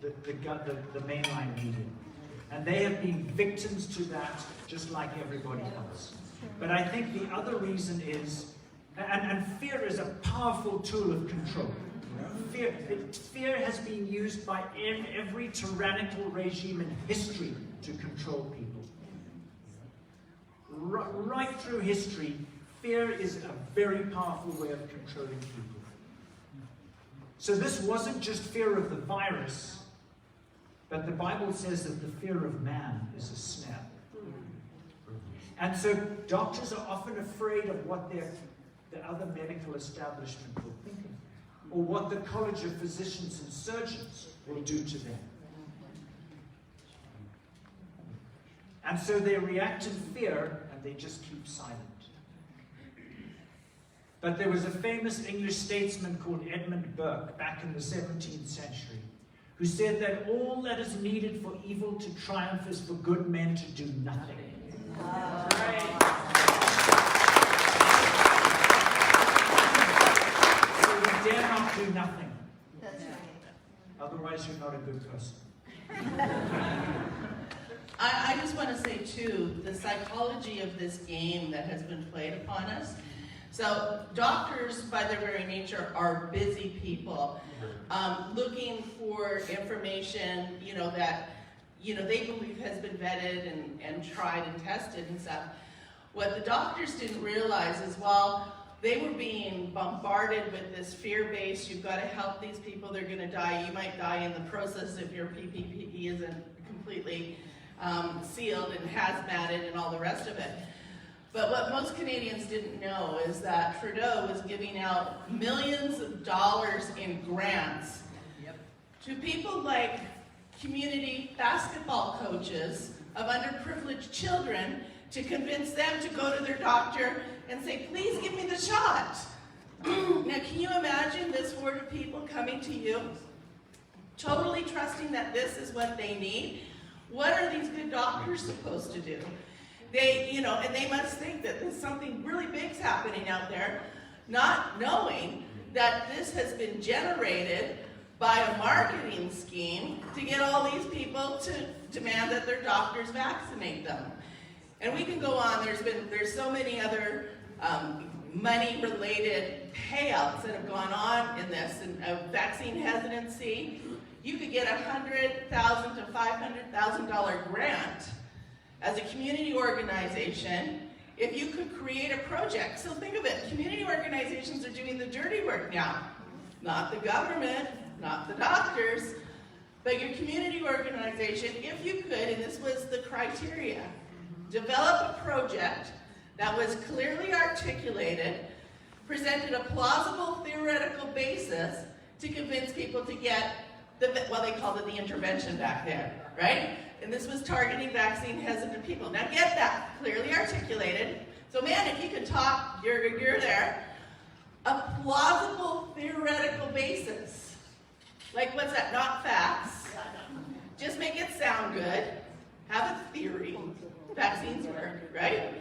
the mainline media. And they have been victims to that just like everybody else. But I think the other reason is, and fear is a powerful tool of control. Fear has been used by every tyrannical regime in history to control people. Right through history, fear is a very powerful way of controlling people. So this wasn't just fear of the virus, but the Bible says that the fear of man is a snare. And so doctors are often afraid of what the other medical establishment will think of them, or what the College of Physicians and Surgeons will do to them. And so they react in fear, and they just keep silent. But there was a famous English statesman called Edmund Burke back in the 17th century who said that all that is needed for evil to triumph is for good men to do nothing. So we dare not do nothing. That's right. Otherwise, you're not a good person. I just want to say, too, the psychology of this game that has been played upon us. So doctors, by their very nature, are busy people, looking for information, that, they believe has been vetted and tried and tested and stuff. What the doctors didn't realize is while they were being bombarded with this fear-based, you've got to help these people, they're going to die, you might die in the process if your PPE isn't completely sealed and hazmated and all the rest of it. But what most Canadians didn't know is that Trudeau was giving out millions of dollars in grants to people like community basketball coaches of underprivileged children to convince them to go to their doctor and say, please give me the shot. Now, can you imagine this horde of people coming to you, totally trusting that this is what they need? What are these good doctors supposed to do? They, and they must think that there's something really big's happening out there, not knowing that this has been generated by a marketing scheme to get all these people to demand that their doctors vaccinate them. And we can go on, there's so many other money-related payouts that have gone on in this, and vaccine hesitancy. You could get a $100,000 to $500,000 grant as a community organization if you could create a project. So think of it, community organizations are doing the dirty work now. Not the government, not the doctors, but your community organization, if you could, and this was the criteria, develop a project that was clearly articulated, presented a plausible theoretical basis to convince people to get they called it the intervention back then, right? And this was targeting vaccine hesitant people. Now get that, clearly articulated. So man, if you can talk, you're there. A plausible theoretical basis. Like what's that, not facts. Just make it sound good. Have a theory. Vaccines work, right?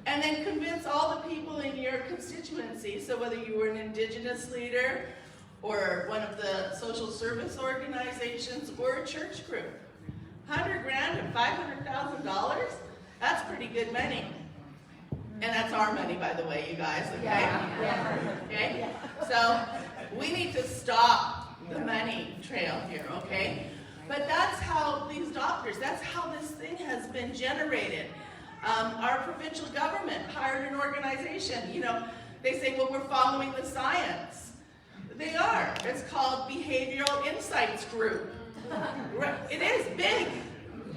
And then convince all the people in your constituency, so whether you were an Indigenous leader, or one of the social service organizations, or a church group. $100,000 and $500,000, that's pretty good money. And that's our money, by the way, you guys, okay? Yeah. Okay? So we need to stop the money trail here, okay? But that's how these doctors, that's how this thing has been generated. Our provincial government hired an organization, they say, well, we're following the science. They are. It's called Behavioral Insights Group. It is big.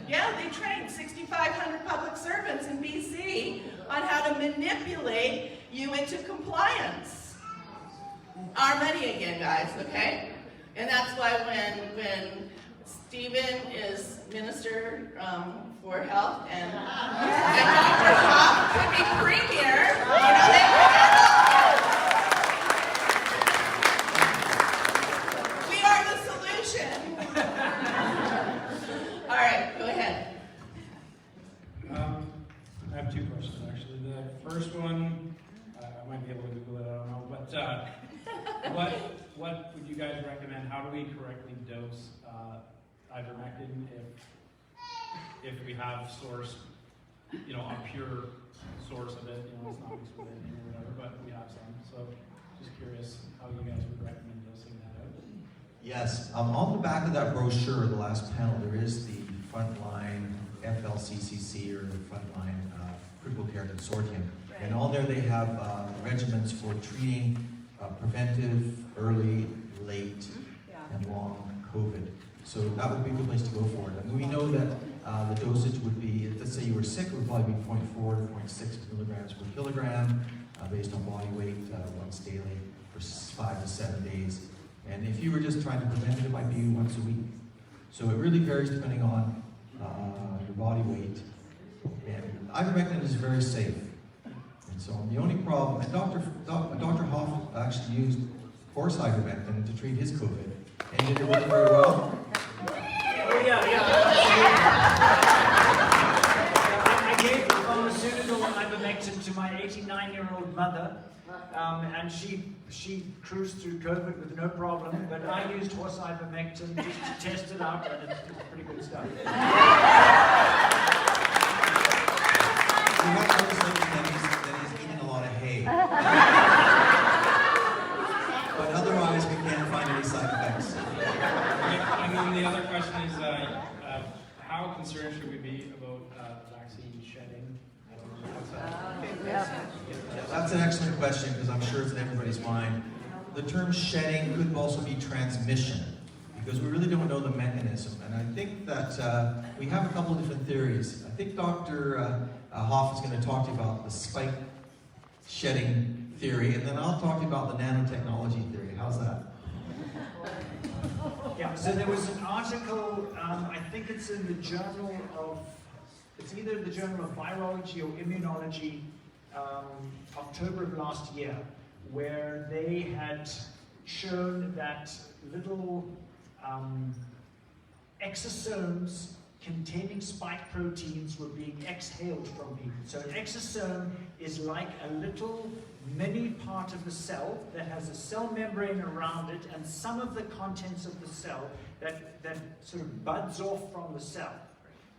Yeah, they trained 6,500 public servants in BC on how to manipulate you into compliance. Our money again, guys, okay? And that's why when Stephen is Minister for Health and Dr. Pop could be Premier, they I have two questions, actually. The first one, I might be able to Google it, I don't know, but what would you guys recommend? How do we correctly dose ivermectin if we have source, a pure source of it, it's not mixed with anything or whatever, but we have some. So Just curious how you guys would recommend dosing that out. Yes, on the back of that brochure, the last panel, there is the Frontline FLCCC, or the Frontline Critical Care Consortium. And on there they have regimens for treating preventive, early, late, and long COVID. So that would be a good place to go for it. And we know that the dosage would be, let's say you were sick, it would probably be 0.4 to 0.6 milligrams per kilogram, based on body weight, once daily for 5 to 7 days. And if you were just trying to prevent it, it might be once a week. So it really varies depending on your body weight. And ivermectin is very safe. And so the only problem, and Dr. Hoff actually used horse ivermectin to treat his COVID, and he did it really very well. Oh yeah. I gave pharmaceutical ivermectin to my 89-year-old mother, and she cruised through COVID with no problem, but I used horse ivermectin just to test it out, and it's pretty good stuff. You might notice that he's eating a lot of hay. But otherwise, we can't find any side effects. And then the other question is, how concerned should we be about vaccine shedding? That's an excellent question, because I'm sure it's in everybody's mind. The term shedding could also be transmission, because we really don't know the mechanism. And I think that we have a couple of different theories. I think Dr. Hoff is going to talk to you about the spike shedding theory, and then I'll talk to you about the nanotechnology theory. How's that? Yeah, so there was an article, I think it's in the Journal of, it's either the Journal of Virology or Immunology, October of last year, where they had shown that little exosomes containing spike proteins were being exhaled from people. So an exosome is like a little mini part of the cell that has a cell membrane around it, and some of the contents of the cell that sort of buds off from the cell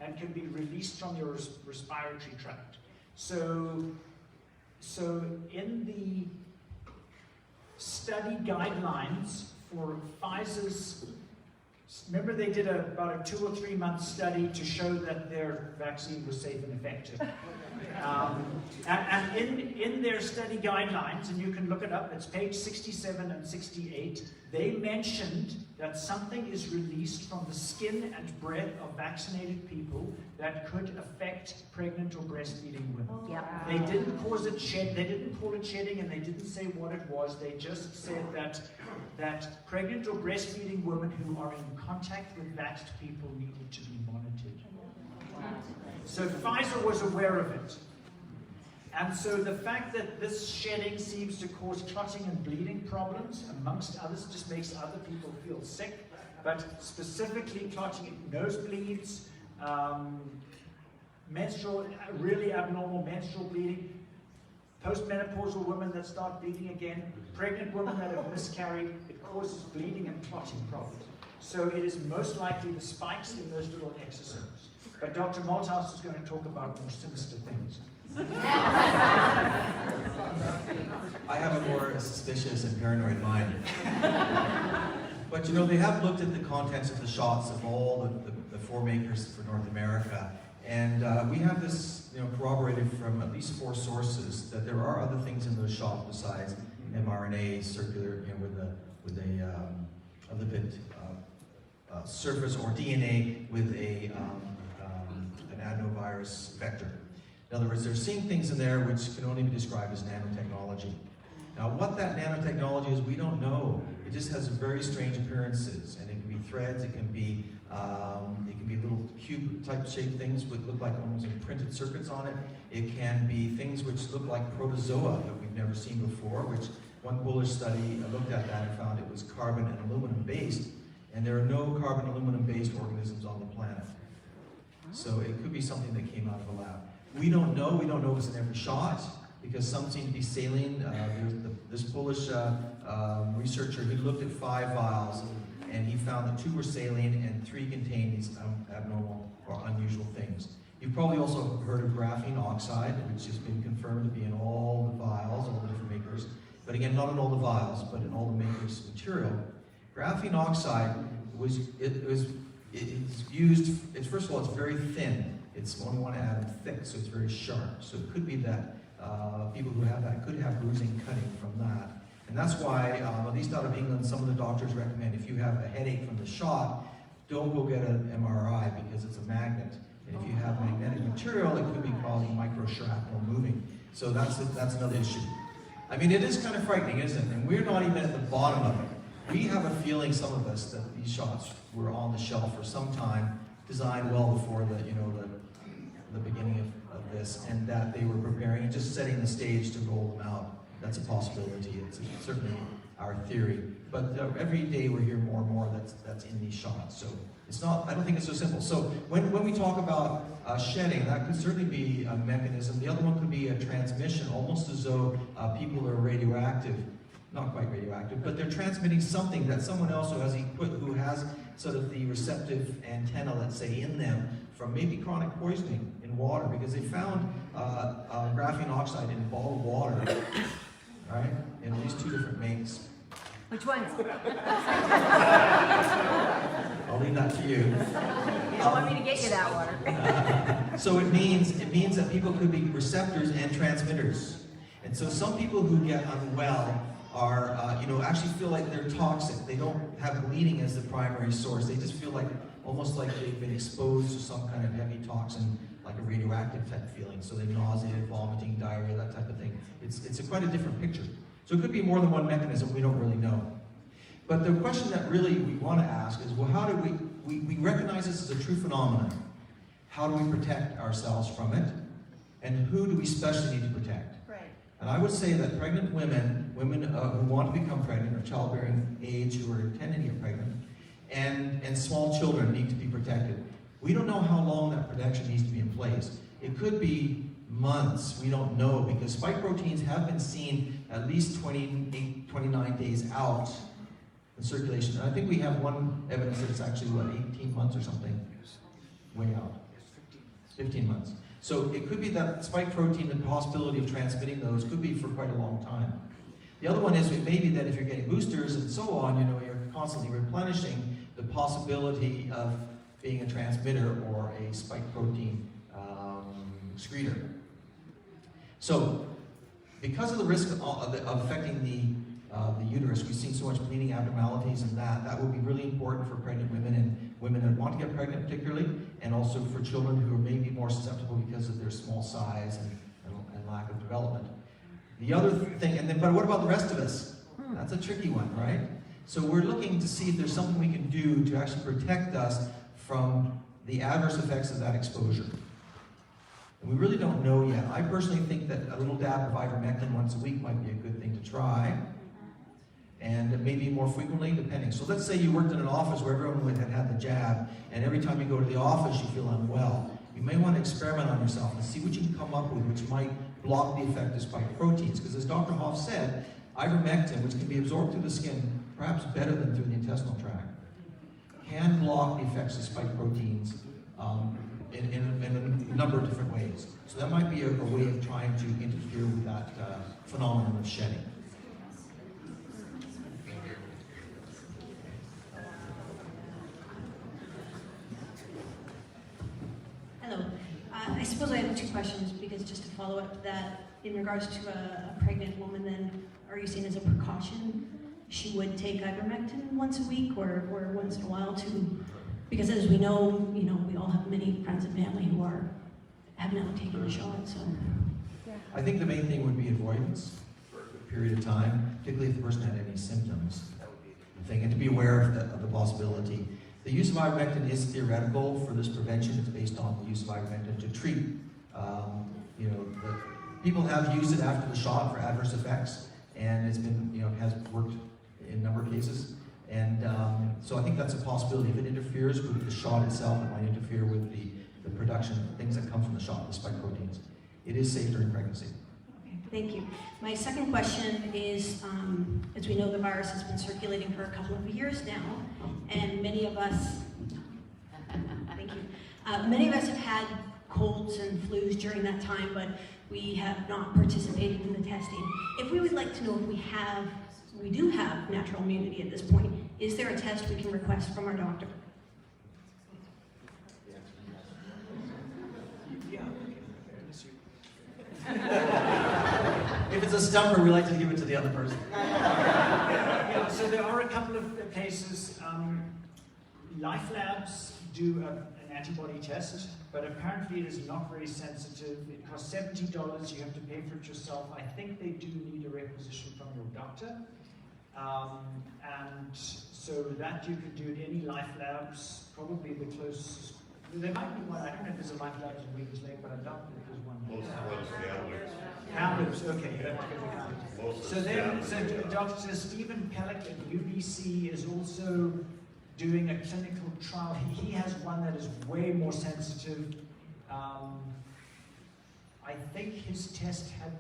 and can be released from your respiratory tract. So in the study guidelines for Pfizer's, remember they did about a 2 or 3 month study to show that their vaccine was safe and effective. And in their study guidelines, and you can look it up, it's page 67 and 68, they mentioned that something is released from the skin and breath of vaccinated people that could affect pregnant or breastfeeding women. Yeah. They didn't call it shedding, and they didn't say what it was. They just said that pregnant or breastfeeding women who are in contact with vaxxed people needed to be monitored. So Pfizer was aware of it. And so the fact that this shedding seems to cause clotting and bleeding problems, amongst others, just makes other people feel sick, but specifically clotting, nosebleeds, really abnormal menstrual bleeding, postmenopausal women that start bleeding again, pregnant women that have miscarried, it causes bleeding and clotting problems. So it is most likely the spikes in those little exosomes. But Dr. Malthouse is going to talk about more sinister things. I have a more suspicious and paranoid mind. But you know, they have looked at the contents of the shots of all the 4 makers for North America, and we have this, corroborated from at least 4 sources that there are other things in those shots besides mRNA, circular, with a lipid surface, or DNA with an adenovirus vector. In other words, they're seeing things in there which can only be described as nanotechnology. Now, what that nanotechnology is, we don't know. It just has very strange appearances, and it can be threads, it can be little cube-type shaped things which look like almost printed circuits on it. It can be things which look like protozoa that we've never seen before, which one Polish study looked at that and found it was carbon and aluminum based, and there are no carbon and aluminum based organisms on the planet. So it could be something that came out of a lab. We don't know if it's in every shot, because some seem to be saline. This Polish researcher, he looked at 5 vials, and he found that 2 were saline and 3 contained these abnormal or unusual things. You've probably also heard of graphene oxide, which has been confirmed to be in all the vials, all the different makers. But again, not in all the vials, but in all the makers' material, graphene oxide it's used, first of all, it's very thin. It's only one atom thick, so it's very sharp. So it could be that people who have that could have bruising, cutting from that. And that's why, at least out of England, some of the doctors recommend if you have a headache from the shot, don't go get an MRI because it's a magnet. And if you have magnetic material, it could be causing microshrapnel moving. So that's another issue. I mean, it is kind of frightening, isn't it? And we're not even at the bottom of it. We have a feeling, some of us, that these shots were on the shelf for some time, designed well before the beginning of this, and that they were preparing and just setting the stage to roll them out. That's a possibility. It's certainly our theory. But every day we hear more and more that's in these shots. So it's not, I don't think it's so simple. So when we talk about shedding, that could certainly be a mechanism. The other one could be a transmission, almost as though people are radioactive. Not quite radioactive, but they're transmitting something that someone else who has sort of the receptive antenna, let's say, in them from maybe chronic poisoning in water, because they found graphene oxide in bottled water, right? In at least 2 different makes. Which ones? I'll leave that to you. You don't want me to get you that water. So it means that people could be receptors and transmitters. And so some people who get unwell are, actually feel like they're toxic. They don't have bleeding as the primary source. They just feel like, almost like they've been exposed to some kind of heavy toxin, like a radioactive type feeling. So they're nauseated, vomiting, diarrhea, that type of thing. It's quite a different picture. So it could be more than one mechanism, we don't really know. But the question that really we want to ask is, well, how do we recognize this as a true phenomenon. How do we protect ourselves from it? And who do we especially need to protect? Right. And I would say that pregnant women who want to become pregnant, or childbearing age who are intending to get pregnant, and small children need to be protected. We don't know how long that protection needs to be in place. It could be months, we don't know, because spike proteins have been seen at least 29 days out in circulation. And I think we have one evidence that it's actually, 18 months or something? Way out. 15 months. So it could be that spike protein, the possibility of transmitting those could be for quite a long time. The other one is it may be that if you're getting boosters and so on, you're constantly replenishing the possibility of being a transmitter or a spike protein excreter. So, because of the risk of affecting the uterus, we've seen so much bleeding abnormalities and that would be really important for pregnant women and women that want to get pregnant particularly, and also for children who are maybe more susceptible because of their small size and lack of development. The other thing, but what about the rest of us? That's a tricky one, right? So we're looking to see if there's something we can do to actually protect us from the adverse effects of that exposure. And we really don't know yet. I personally think that a little dab of ivermectin once a week might be a good thing to try. And maybe more frequently, depending. So let's say you worked in an office where everyone had the jab, and every time you go to the office you feel unwell. You may want to experiment on yourself and see what you can come up with, which might block the effect of spike proteins. Because as Dr. Hoff said, ivermectin, which can be absorbed through the skin, perhaps better than through the intestinal tract, can block the effects of spike proteins in a number of different ways. So that might be a way of trying to interfere with that phenomenon of shedding. Hello. I suppose I have 2 questions, because just to follow up that, in regards to a pregnant woman, then, are you saying as a precaution she would take ivermectin once a week or once in a while too? Because as we know, we all have many friends and family who have now taken the shot, so. I think the main thing would be avoidance for a good period of time, particularly if the person had any symptoms. That would be the thing, and to be aware of the possibility. The use of ivermectin is theoretical for this prevention. It's based on the use of ivermectin to treat. People have used it after the shot for adverse effects, and it's been, has worked in a number of cases. And so I think that's a possibility. If it interferes with the shot itself, it might interfere with the production of things that come from the shot, the spike proteins. It is safe during pregnancy. Okay, thank you. My second question is, as we know, the virus has been circulating for a couple of years now, and many of us, thank you, many of us have had colds and flus during that time, but we have not participated in the testing. If we would like to know if we do have natural immunity at this point, is there a test we can request from our doctor? If it's a stumper, we like to give it to the other person. Yeah, so there are a couple of places. Life Labs do an antibody test, but apparently it is not very sensitive. It costs $70. You have to pay for it yourself. I think they do need a requisition from your doctor. And so that you can do at any Life Labs, probably the closest. There might be one. I don't know if there's a Life Labs in Weeks Lake, but I doubt that there's one. Kamloops, okay, you have to go to Kamloops. So then, Dr. Stephen Pellick at UBC is also doing a clinical trial. He has one that is way more sensitive. I think his test had,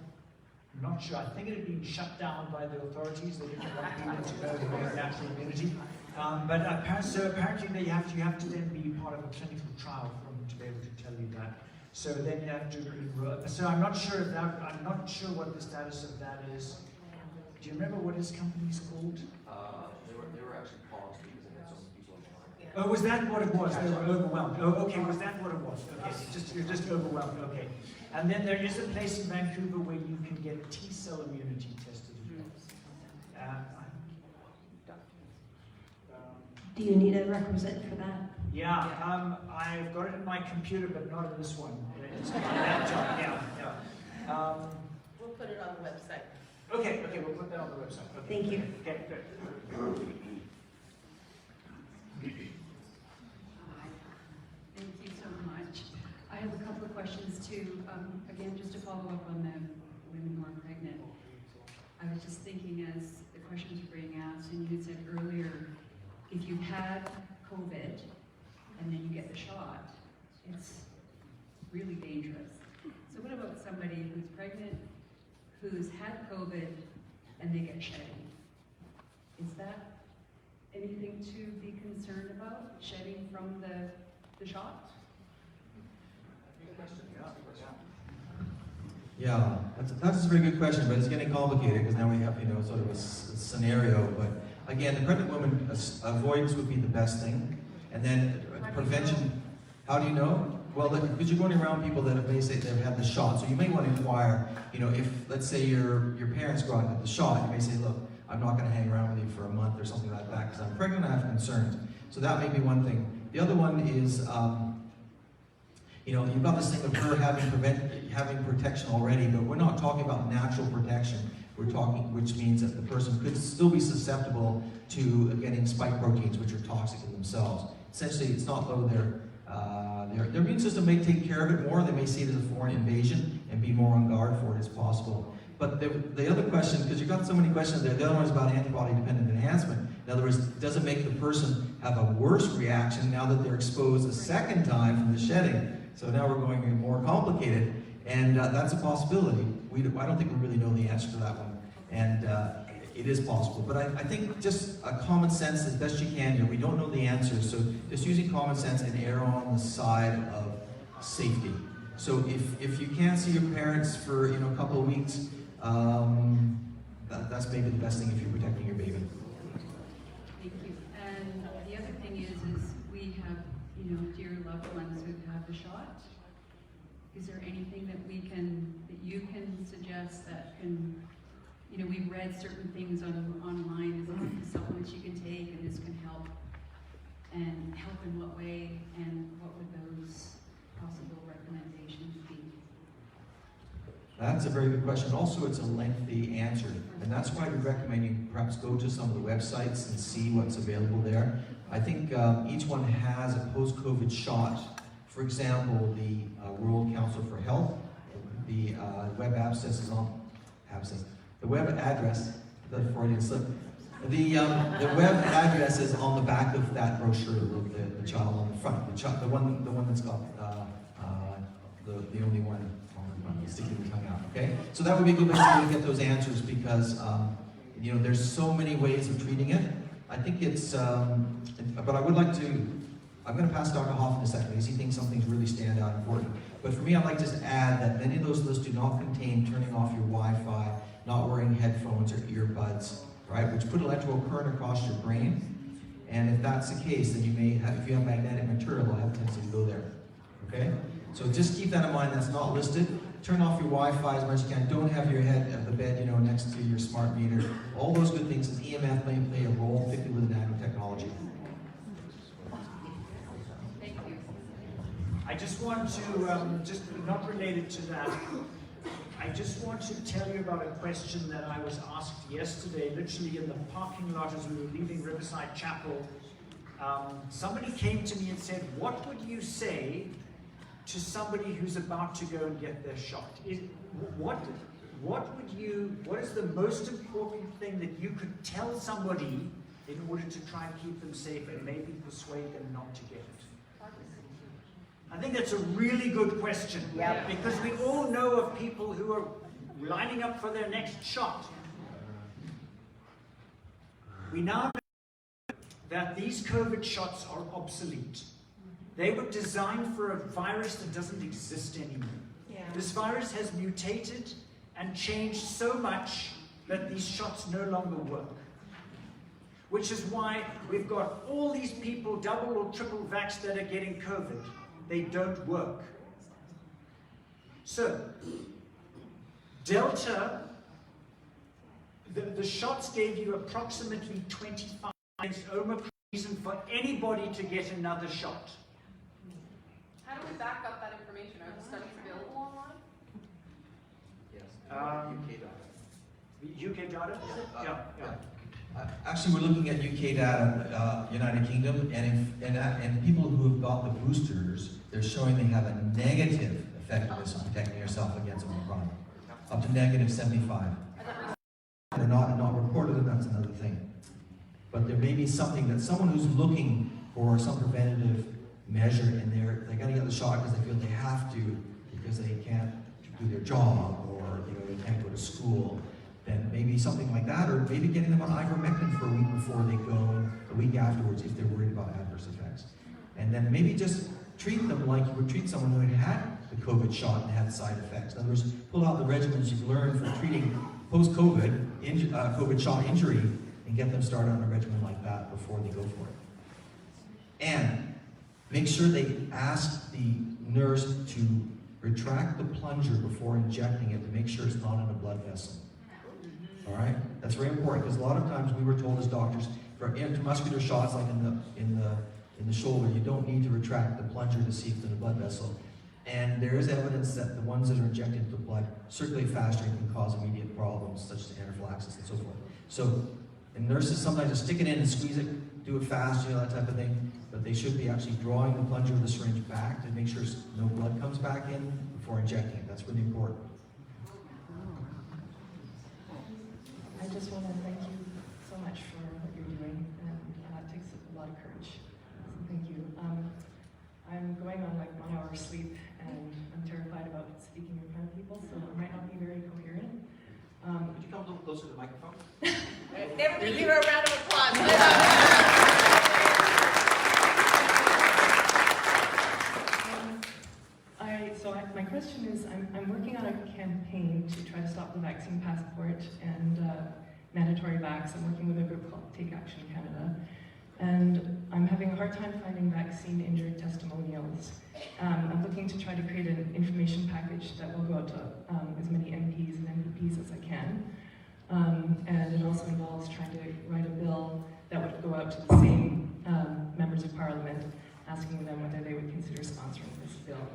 I'm not sure, I think it had been shut down by the authorities. They didn't want people to know they had natural immunity. But apparently you have to then be part of a clinical trial for them to be able to tell you that. So then you have to enroll. So I'm not sure if that, I'm not sure what the status of that is. Do you remember what his company's called? They were actually paused because they had so many people applying. Oh, was that what it was? They were overwhelmed. Oh, okay, was that what it was? Okay, you're just overwhelmed, okay. And then there is a place in Vancouver where you can get T-cell immunity tested as well. Do you need a requisite for that? Yeah, I've got it in my computer, but not in this one. It's on my laptop, yeah. We'll put it on the website. Okay, we'll put that on the website. Okay. Thank you. Okay, good. Thank you so much. I have a couple of questions too. Again, just to follow up on the women who are pregnant. I was just thinking as the questions were being asked, and you had said earlier, if you had COVID and then you get the shot, it's really dangerous. So what about somebody who's pregnant, who's had COVID, and they get shedding? Is that anything to be concerned about, shedding from the shot? Yeah, that's a very good question, but it's getting complicated because now we have, sort of a scenario. But again, the pregnant woman, avoidance would be the best thing. And then prevention, how do you know? Well, because you're going around people that have basically they've had the shot. So you may want to inquire, if, let's say your parents go out and get the shot, you may say, look, I'm not going to hang around with you for a month or something like that because I'm pregnant, I have concerns. So that may be one thing. The other one is, you've got this thing of her having protection already, but we're not talking about natural protection. We're talking, which means that the person could still be susceptible to getting spike proteins, which are toxic in themselves. Essentially, it's not though their immune system may take care of it more. They may see it as a foreign invasion and be more on guard for it as possible. But the other question, because you've got so many questions there, the other one is about antibody-dependent enhancement. In other words, does it make the person have a worse reaction now that they're exposed a second time from the shedding? So now we're going more complicated, and that's a possibility. I don't think we really know the answer to that one, and it is possible. But I think just a common sense as best you can here. We don't know the answers, so just using common sense and err on the side of safety. So if you can't see your parents for a couple of weeks, that's maybe the best thing if you're protecting your baby. Thank you. And the other thing is we have, dear loved ones who've had the shot. Is there anything that you can suggest that can, we've read certain things online, is supplements you can take and this can help, and help in what way, and what would those possible recommendations be? That's a very good question. Also, it's a lengthy answer, and that's why we recommend you perhaps go to some of the websites and see what's available there. I think each one has a post-COVID shot. For example, the World Council for Health, the web address is on the web address. The Freudian slip. The web address is on the back of that brochure with the child on the front. The one that's got the only one sticking the tongue out. Okay, so that would be a good way to get those answers because there's so many ways of treating it. I think it's, but I would like to. I'm going to pass Dr. Hoff in a second because he thinks some things really stand out important. But for me, I'd like to just add that many of those lists do not contain turning off your Wi-Fi, not wearing headphones or earbuds, right? Which put electrical current across your brain. And if that's the case, then you may have, if you have magnetic material, it'll have a tendency to go there. Okay? So just keep that in mind, that's not listed. Turn off your Wi-Fi as much as you can. Don't have your head at the bed, next to your smart meter. All those good things, as EMF may play a role, particularly with nanotechnology. Thank you. I just want to, just not related to that, I just want to tell you about a question that I was asked yesterday, literally in the parking lot as we were leaving Riverside Chapel. Somebody came to me and said, what would you say to somebody who's about to go and get their shot? What is the most important thing that you could tell somebody in order to try and keep them safe and maybe persuade them not to get it? I think that's a really good question. Yep. Because we all know of people who are lining up for their next shot. We now know that these COVID shots are obsolete. They were designed for a virus that doesn't exist anymore. Yeah. This virus has mutated and changed so much that these shots no longer work. Which is why we've got all these people double or triple vaxxed that are getting COVID. They don't work. So, Delta, the shots gave you approximately 25 against Omicron, reason for anybody to get another shot. How do we back up that information? Are the studies available online? Yes. UK data? Yeah. Actually, we're looking at UK data, United Kingdom, and people who have got the boosters, they're showing they have a negative effectiveness in protecting yourself against Omicron, up to negative 75. They're not reported, and that's another thing. But there may be something that someone who's looking for some preventative measure, and they got to get the shot because they feel they have to, because they can't do their job, or they can't go to school. Then maybe something like that, or maybe getting them on ivermectin for a week before they go, and a week afterwards if they're worried about adverse effects. And then maybe just treat them like you would treat someone who had the COVID shot and had side effects. In other words, pull out the regimens you've learned for treating post-COVID COVID shot injury and get them started on a regimen like that before they go for it. And make sure they ask the nurse to retract the plunger before injecting it to make sure it's not in a blood vessel. All right, that's very important because a lot of times we were told as doctors for intramuscular shots, like in the shoulder, you don't need to retract the plunger to see if it's in a blood vessel. And there is evidence that the ones that are injected into the blood circulate faster and can cause immediate problems such as anaphylaxis and so forth. So, and nurses sometimes just stick it in and squeeze it, do it fast, that type of thing. But they should be actually drawing the plunger of the syringe back to make sure no blood comes back in before injecting it. That's really important. I just want to thank you so much for what you're doing, and it takes a lot of courage. So thank you. I'm going on like 1 hour sleep, and I'm terrified about speaking in front of people, so I might not be very coherent. Could you come a little closer to the microphone? Everybody give her a round of applause. My question is, I'm working on a campaign to try to stop the vaccine passport and mandatory vax. I'm working with a group called Take Action Canada. And I'm having a hard time finding vaccine injured testimonials. I'm looking to try to create an information package that will go out to as many MPs and MPPs as I can. And it also involves trying to write a bill that would go out to the same members of parliament, asking them whether they would consider sponsoring this bill.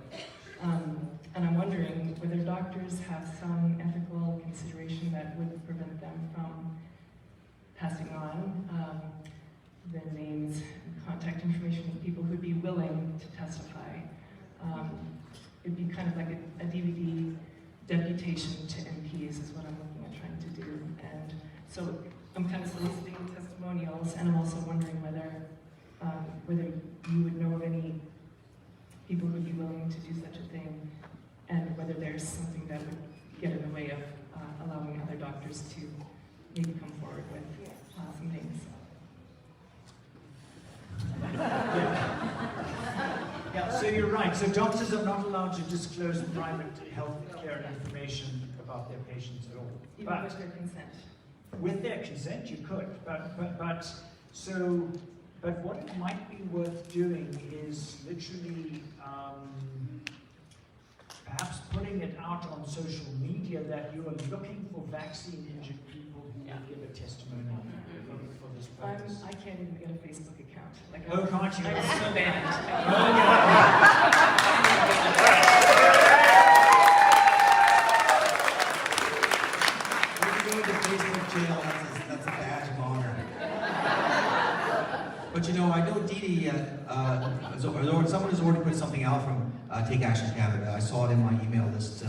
And I'm wondering whether doctors have some ethical consideration that would prevent them from passing on the names and contact information of people who'd be willing to testify. It'd be kind of like a DVD deputation to MPs is what I'm looking at trying to do. And so I'm kind of soliciting testimonials, and I'm also wondering whether you would know of any people who would be willing to do such a thing, and whether there's something that would get in the way of allowing other doctors to maybe come forward with some things. Yeah, so So you're right. So doctors are not allowed to disclose private health care information about their patients at all. Even with their consent. With their consent, you could. But what it might be worth doing is literally perhaps putting it out on social media that you are looking for vaccine-injured people who will give a testimonial for this purpose. I can't even get a Facebook account. Like, Oh, can't you? I'm so bad. When you go into Facebook jail, that's a badge of honor. But you know, I know Dee Dee, someone has already put something out from Take Action Canada. I saw it in my email list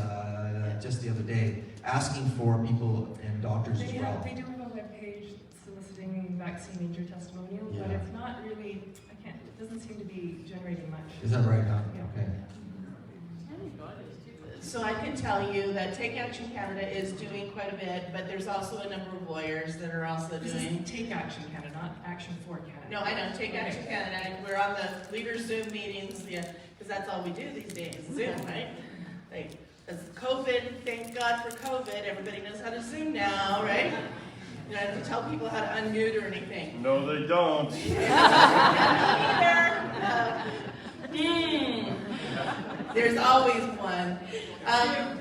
just the other day, asking for people and doctors as well. They do have a webpage soliciting vaccine injury testimonials, but Yeah. it's not really, it doesn't seem to be generating much. Is that right? Huh? Yeah. Okay. So I can tell you that Take Action Canada is doing quite a bit, but there's also a number of lawyers that are also This doing. is Take Action Canada, not Action for Canada. No, I know, Take Action Canada, we're on the leader Zoom meetings, because that's all we do these days, Zoom, right? Like, as COVID, thank God for COVID, everybody knows how to Zoom now, right? You don't have to tell people how to unmute or anything. No, they don't. There's always one.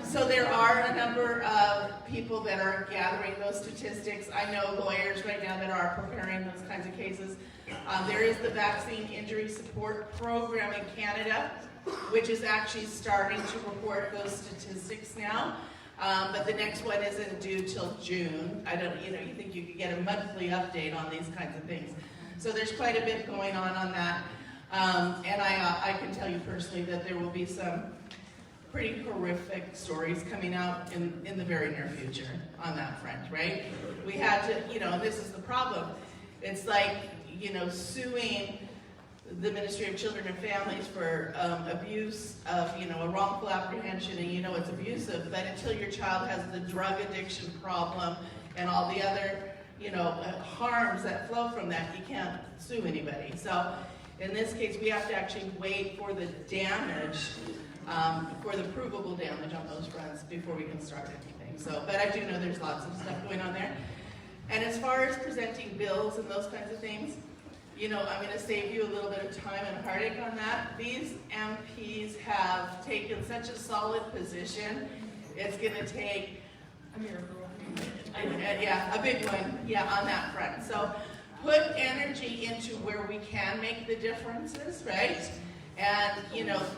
So there are a number of people that are gathering those statistics. I know lawyers right now that are preparing those kinds of cases. There is the Vaccine Injury Support Program in Canada, which is actually starting to report those statistics now. But the next one isn't due till June. You think you could get a monthly update on these kinds of things. So there's quite a bit going on that. And I can tell you personally that there will be some pretty horrific stories coming out in the very near future on that front, right? We had to, this is the problem. It's like, suing the Ministry of Children and Families for abuse of, a wrongful apprehension, and it's abusive, but until your child has the drug addiction problem and all the other, harms that flow from that, you can't sue anybody. So in this case, we have to actually wait for the damage, for the provable damage on those fronts before we can start anything. So, but I do know there's lots of stuff going on there. And as far as presenting bills and those kinds of things, I'm going to save you a little bit of time and heartache on that. These MPs have taken such a solid position. It's going to take a miracle. A big one, on that front. So put energy into where we can make the differences, right? And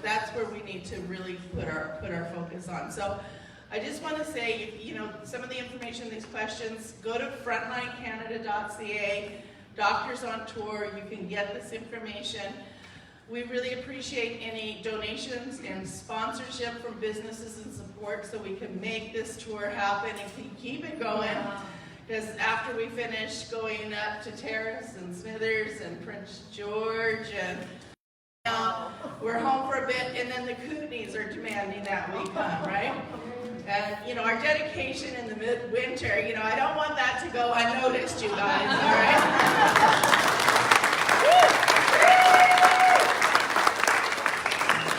that's where we need to really put our focus on. So I just want to say, some of the information, these questions, go to frontlinecanada.ca. Doctors on Tour, you can get this information. We really appreciate any donations and sponsorship from businesses and support so we can make this tour happen and keep it going. Because after we finish going up to Terrace and Smithers and Prince George and we're home for a bit, and then the Kootenays are demanding that we come, right? And, our dedication in the midwinter, I don't want that to go unnoticed, you guys, all right?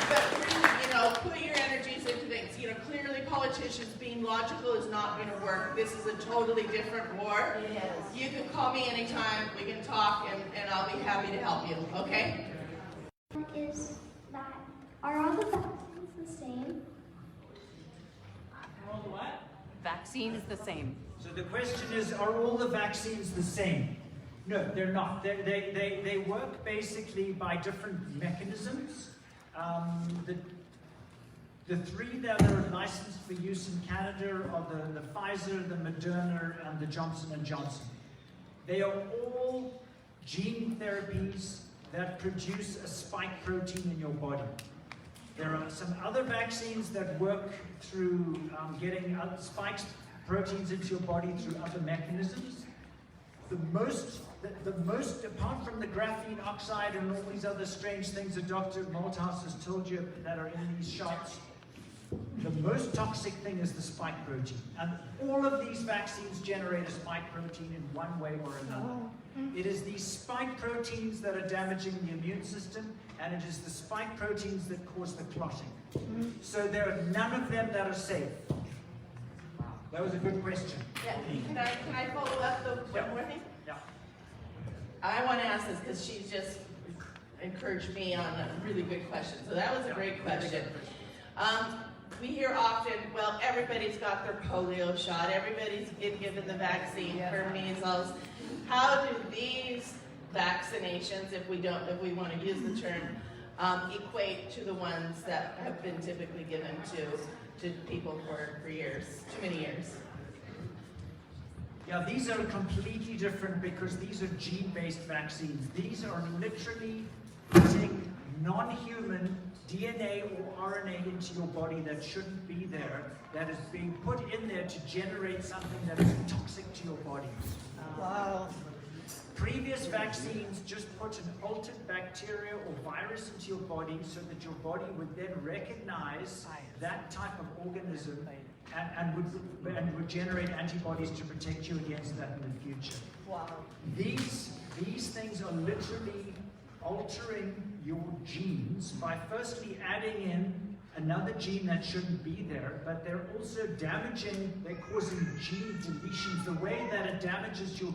But really, put your energies into things. Clearly politicians being logical is not going to work. This is a totally different war. Yes. You can call me anytime, we can talk, and I'll be happy to help you, okay? Are all the vaccines the same? All the what? Vaccine is the same. So the question is, are all the vaccines the same? No, they're not. They work basically by different mechanisms. The three that are licensed for use in Canada are the Pfizer, the Moderna, and the Johnson & Johnson. They are all gene therapies that produce a spike protein in your body. There are some other vaccines that work through getting spike proteins into your body through other mechanisms. The most, apart from the graphene oxide and all these other strange things that Dr. Malthouse has told you that are in these shots, the most toxic thing is the spike protein. And all of these vaccines generate a spike protein in one way or another. It is these spike proteins that are damaging the immune system. and it is the spike proteins that cause the clotting. So there are none of them that are safe. That was a good question. Yeah, can I follow up one more thing? Yeah. I want to ask this because she's just encouraged me on a really good question. So that was a great question. We hear often, well, everybody's got their polio shot, everybody's been given the vaccine for measles. How do these vaccinations, if we want to use the term, equate to the ones that have been typically given to people for years, too many years? Yeah, these are completely different because these are gene-based vaccines. These are literally putting non-human DNA or RNA into your body that shouldn't be there, that is being put in there to generate something that is toxic to your body. Wow. Previous vaccines just put an altered bacteria or virus into your body so that your body would then recognize that type of organism and would generate antibodies to protect you against that in the future. Wow. These things are literally altering your genes by firstly adding in another gene that shouldn't be there, but they're also damaging, they're causing gene deletions. The way that it damages your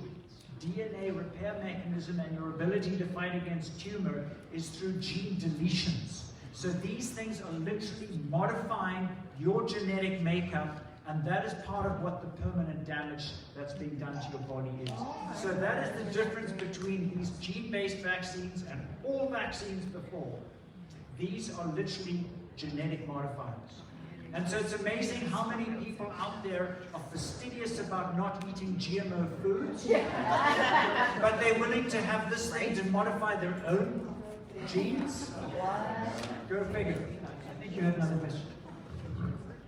DNA repair mechanism and your ability to fight against tumor is through gene deletions. So these things are literally modifying your genetic makeup, and that is part of what the permanent damage that's being done to your body is. So that is the difference between these gene-based vaccines and all vaccines before. These are literally genetic modifiers. And so it's amazing how many people out there are fastidious about not eating GMO foods, but they're willing to have this thing to modify their own genes. Go figure. I think you had another question.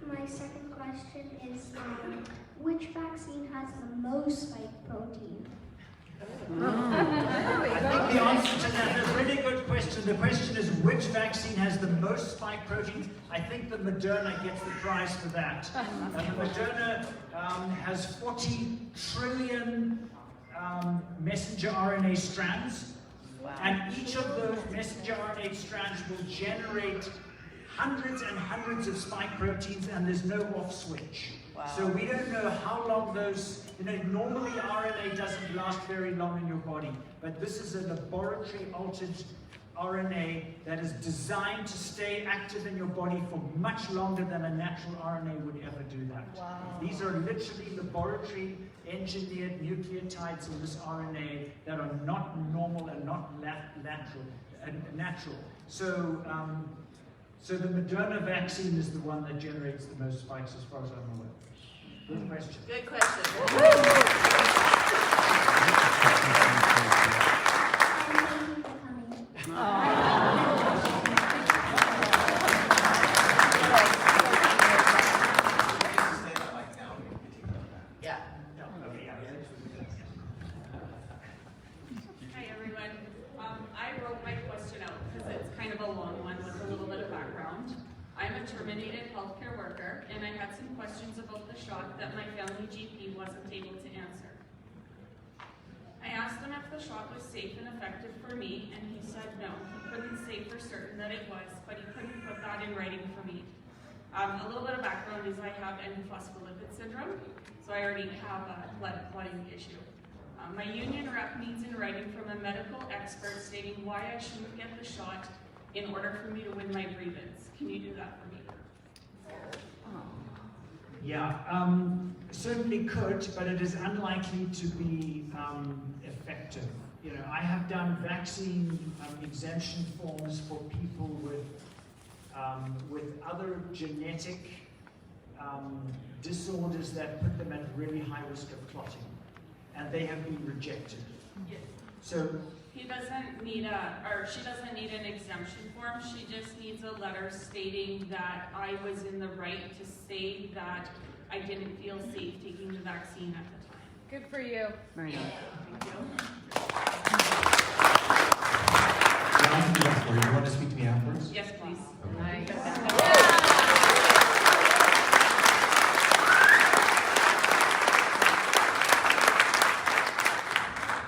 My second question is, which vaccine has the most spike protein? I think the answer to that is a really good question. The question is, which vaccine has the most spike proteins? I think the Moderna gets the prize for that. And the Moderna has 40 trillion messenger RNA strands. And each of those messenger RNA strands will generate hundreds and hundreds of spike proteins, and there's no off switch. Wow. So we don't know how long those, normally RNA doesn't last very long in your body, but this is a laboratory altered RNA that is designed to stay active in your body for much longer than a natural RNA would ever do that. Wow. These are literally laboratory engineered nucleotides in this RNA that are not normal and not natural. So the Moderna vaccine is the one that generates the most spikes as far as I'm aware. Good question. Good question. Yeah. Hi everyone. I wrote my question out because it's kind of a long one with a little bit of background. I'm a terminated healthcare worker, and I had some questions about the shot that my family GP wasn't able to answer. I asked him if the shot was safe and effective for me, and he said no. He couldn't say for certain that it was, but he couldn't put that in writing for me. A little bit of background is I have N-phospholipid syndrome, so I already have a clotting issue. My union rep needs in writing from a medical expert stating why I shouldn't get the shot in order for me to win my grievance. Can you do that for me? Yeah, certainly could, but it is unlikely to be effective. I have done vaccine exemption forms for people with other genetic disorders that put them at really high risk of clotting, and they have been rejected. Yes. So he doesn't need she doesn't need an exemption form. She just needs a letter stating that I was in the right to say that I didn't feel safe taking the vaccine at the time. Good for you. Right on. Thank you. You want to speak to me afterwards? Yes, please. Nice.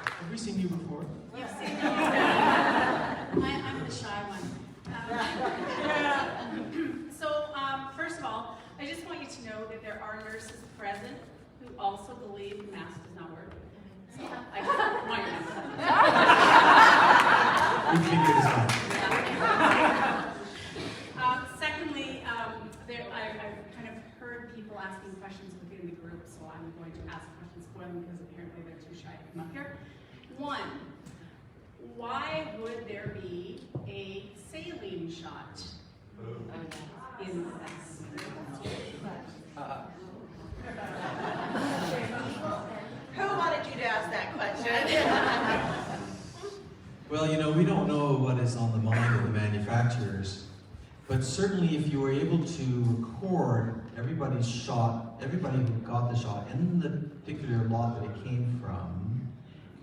Have we seen you before? You've seen me. I'm the shy one. We figured it out. Secondly, I've kind of heard people asking questions within the group, so I'm going to ask questions for them because apparently they're too shy to come up here. One, why would there be a saline shot in the vaccine? Who wanted you to ask that question? Well, you know, we don't know what is on the mind of the manufacturers, but certainly if you were able to record everybody's shot, everybody who got the shot, and the particular lot that it came from,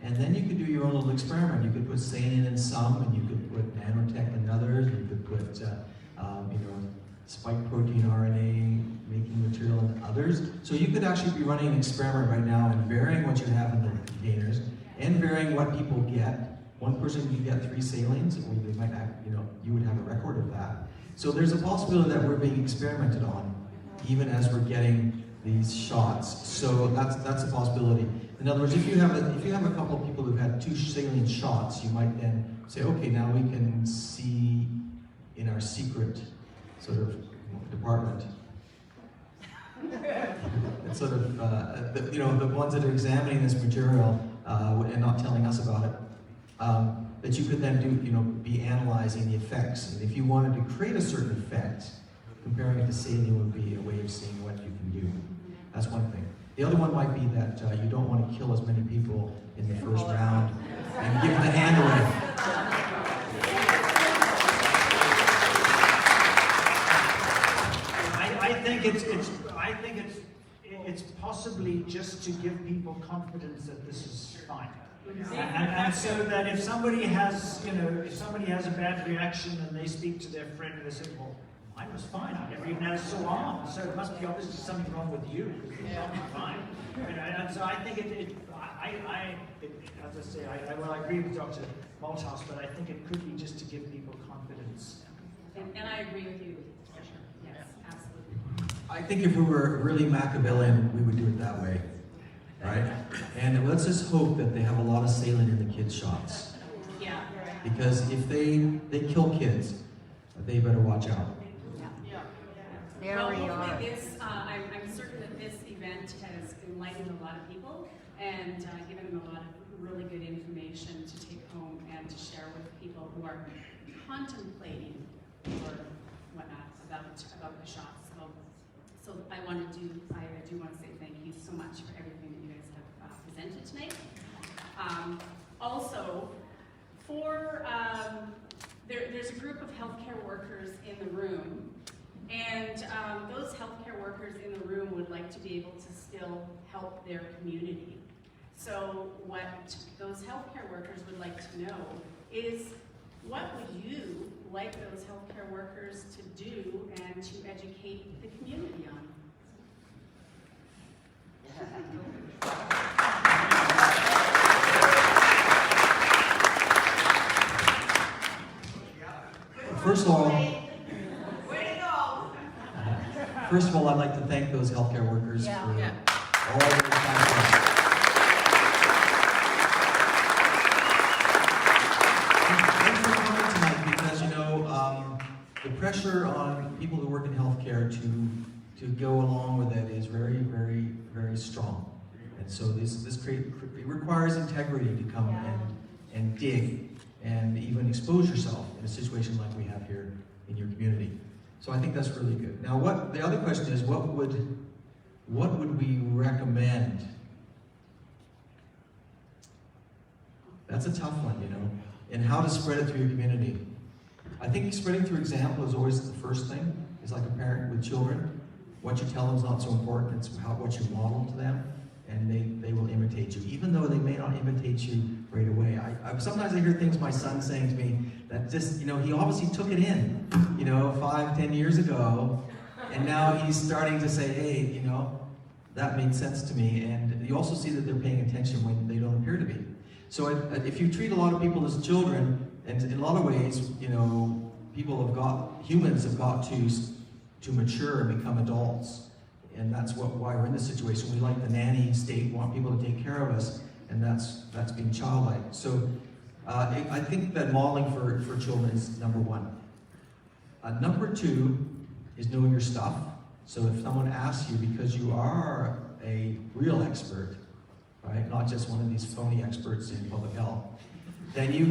and then you could do your own little experiment. You could put saline in some, and you could put nanotech in others, you could put, you know, spike protein RNA making material in others. So you could actually be running an experiment right now and varying what you have in the containers, and varying what people get. One person could get 3 salines, or they might have, you know, you would have a record of that. So there's a possibility that we're being experimented on, even as we're getting these shots. So that's a possibility. In other words, if you have a couple of people who've had 2 saline shots, you might then say, okay, now we can see in our secret sort of department. It's sort of, you know, the ones that are examining this material and not telling us about it. That you could then do, you know, be analyzing the effects. And if you wanted to create a certain effect, comparing it to saline would be a way of seeing what you can do. That's one thing. The other one might be that you don't want to kill as many people in the first round and give the hand away. I think it's possibly just to give people confidence that this is fine. And so that if somebody has, you know, if somebody has a bad reaction and they speak to their friend and they say, well, mine was fine, I never even had a sore arm, so it must be obviously something wrong with you, because it's not fine. And so I think as I say, I agree with Dr. Malthouse, but I think it could be just to give people confidence. And I agree with you, for sure. Yes, absolutely. I think if we were really Machiavellian, we would do it that way. Right? And let's just hope that they have a lot of saline in the kids' shots. Yeah. Because if they kill kids, they better watch out. There well, we are. I'm certain that this event has enlightened a lot of people and given them a lot of really good information to take home and to share with people who are contemplating or whatnot about the shots. So I do want to say thank you so much for everything that you guys have presented tonight. Also, there's a group of healthcare workers in the room, and those healthcare workers in the room would like to be able to still help their community. So what those healthcare workers would like to know is, what would you like those healthcare workers to do and to educate the community on? First of all, I'd like to thank those healthcare workers for all their time. Thanks for coming tonight, because you know the pressure on people who work in healthcare to go along with it is very, very, very strong. And so it requires integrity to come and dig and even expose yourself in a situation like we have here in your community. So I think that's really good. Now, the other question is, what would we recommend? That's a tough one, you know, and how to spread it through your community. I think spreading through example is always the first thing. It's like a parent with children. What you tell them is not so important, it's what you model to them, and they will imitate you, even though they may not imitate you right away. Sometimes I hear things my son's saying to me that just, you know, he obviously took it in, you know, 5-10 years ago, and now he's starting to say, hey, you know, that made sense to me, and you also see that they're paying attention when they don't appear to be. So if you treat a lot of people as children, and in a lot of ways, you know, humans have got to mature and become adults. And that's why we're in this situation. We like the nanny state, want people to take care of us, and that's being childlike. So I think that modeling for children is number one. Number two is know your stuff. So if someone asks you, because you are a real expert, right, not just one of these phony experts in public health, then you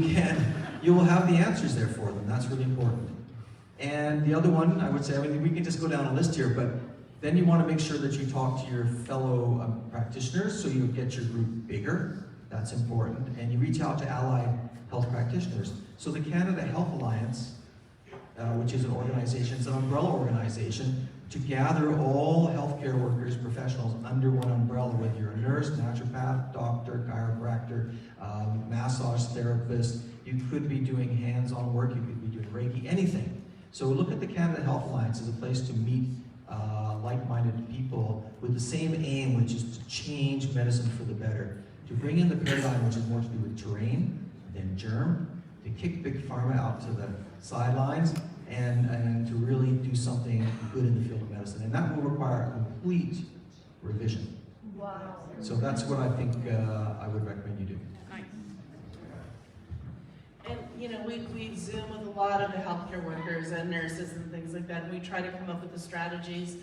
will have the answers there for them. That's really important. And the other one, I would say, I mean, we can just go down a list here, but then you want to make sure that you talk to your fellow practitioners so you get your group bigger. That's important. And you reach out to allied health practitioners. So the Canada Health Alliance, which is an organization, it's an umbrella organization, to gather all healthcare workers, professionals under one umbrella, whether you're a nurse, naturopath, doctor, chiropractor, massage therapist, you could be doing hands-on work, you could be doing Reiki, anything. So look at the Canada Health Alliance as a place to meet like-minded people with the same aim, which is to change medicine for the better, to bring in the paradigm which is more to do with terrain than germ, to kick big pharma out to the sidelines, and to really do something good in the field of medicine. And that will require a complete revision. Wow. So that's what I think I would recommend you do. And you know, we Zoom with a lot of the healthcare workers and nurses and things like that, and we try to come up with the strategies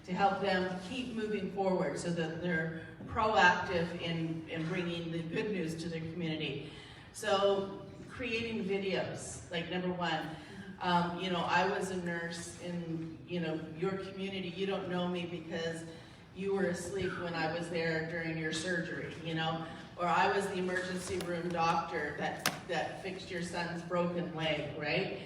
to help them keep moving forward so that they're proactive in bringing the good news to their community. So creating videos, like number one. You know, I was a nurse in, you know, your community. You don't know me because you were asleep when I was there during your surgery, you know, or I was the emergency room doctor that fixed your son's broken leg, right?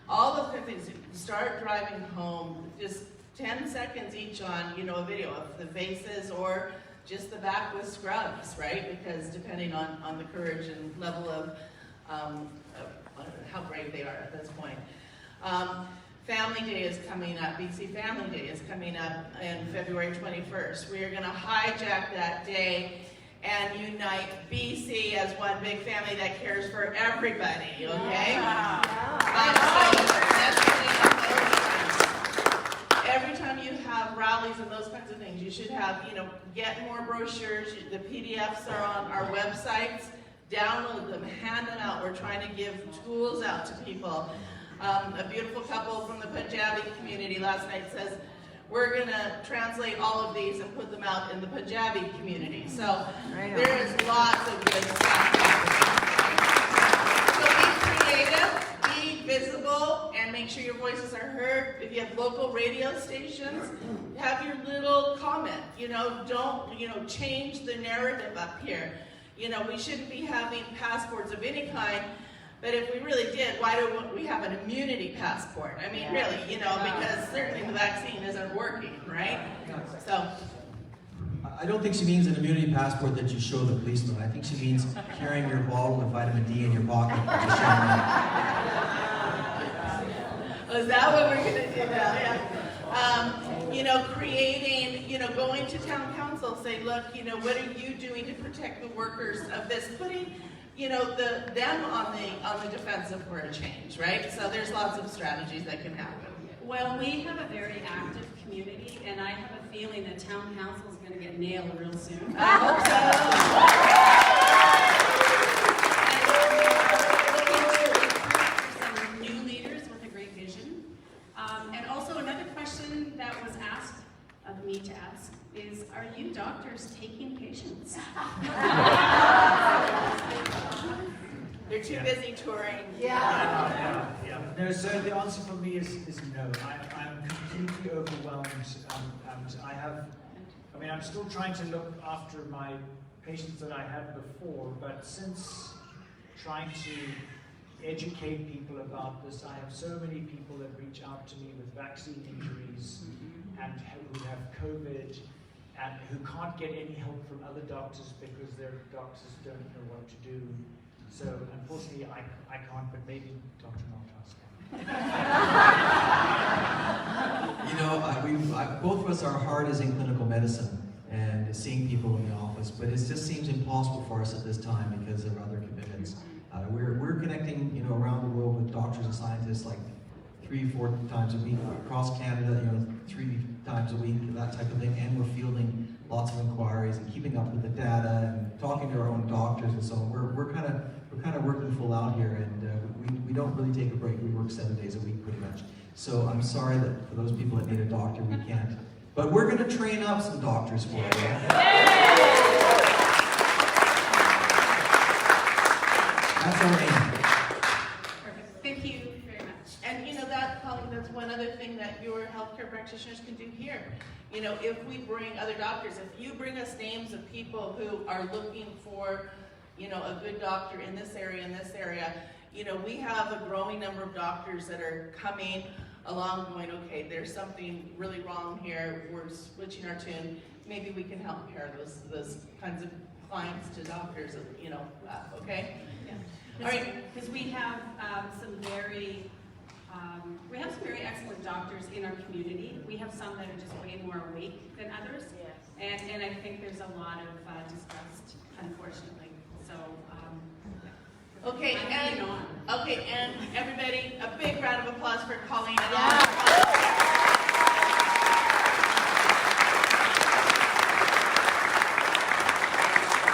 All those kind of things. Start driving home, just 10 seconds each on, you know, a video of the faces or just the back with scrubs, right? Because depending on the courage and level of how brave they are at this point. Family Day is coming up. BC Family Day is coming up on February 21st. We are going to hijack that day and unite BC as one big family that cares for everybody, okay? Every time you have rallies and those kinds of things, you should have, you know, get more brochures. The PDFs are on our websites. Download them, hand them out. We're trying to give tools out to people. A beautiful couple from the Punjabi community last night says, we're going to translate all of these and put them out in the Punjabi community. So there is lots of good stuff happening. So be creative, be visible, and make sure your voices are heard. If you have local radio stations, have your little comment. You know, don't, you know, change the narrative up here. You know, we shouldn't be having passports of any kind. But if we really did, why don't we have an immunity passport? I mean, really, you know, because certainly the vaccine isn't working, right? So. I don't think she means an immunity passport that you show the policeman. I think she means carrying your bottle of vitamin D in your pocket. Oh, is that what we're going to do now? Yeah. You know, creating, you know, going to town council, say, look, you know, what are you doing to protect the workers of this? Putting, you know, them on the defensive for a change, right? So there's lots of strategies that can happen. Well, we have a very active community, and I have a feeling that town council is going to get nailed real soon. I hope so. Some new leaders with a great vision. And also another question that was asked of me to ask is, are you doctors taking patients? They're too busy touring. Yeah. No, so the answer for me is no. I'm completely overwhelmed. I'm still trying to look after my patients that I had before, but since trying to educate people about this, I have so many people that reach out to me with vaccine injuries and who have COVID and who can't get any help from other doctors because their doctors don't know what to do. So unfortunately, I can't, but maybe Dr. Malthouse can. You know, both of us, our heart is in clinical medicine and seeing people in the office, but it just seems impossible for us at this time because of other commitments. We're connecting, you know, around the world with doctors and scientists like 3-4 times a week across Canada, you know, 3 times a week, that type of thing, and we're fielding lots of inquiries and keeping up with the data and talking to our own doctors and so on. We're kind of working full out. don't really take a break. We work 7 days a week pretty much. So I'm sorry that for those people that need a doctor, we can't. But we're going to train up some doctors for you. That's our aim. Perfect. Thank you very much. And you know that, Colleen, that's one other thing that your healthcare practitioners can do here. You know, if we bring other doctors, if you bring us names of people who are looking for, you know, a good doctor in this area, you know, we have a growing number of doctors that are coming along going, okay, there's something really wrong here, we're switching our tune, maybe we can help pair those kinds of clients to doctors, you know, okay? Yeah. All right. Because we have some very excellent doctors in our community. We have some that are just way more awake than others. Yes. And I think there's a lot of distrust, unfortunately. So, okay, and everybody, a big round of applause for Colleen and Yeah.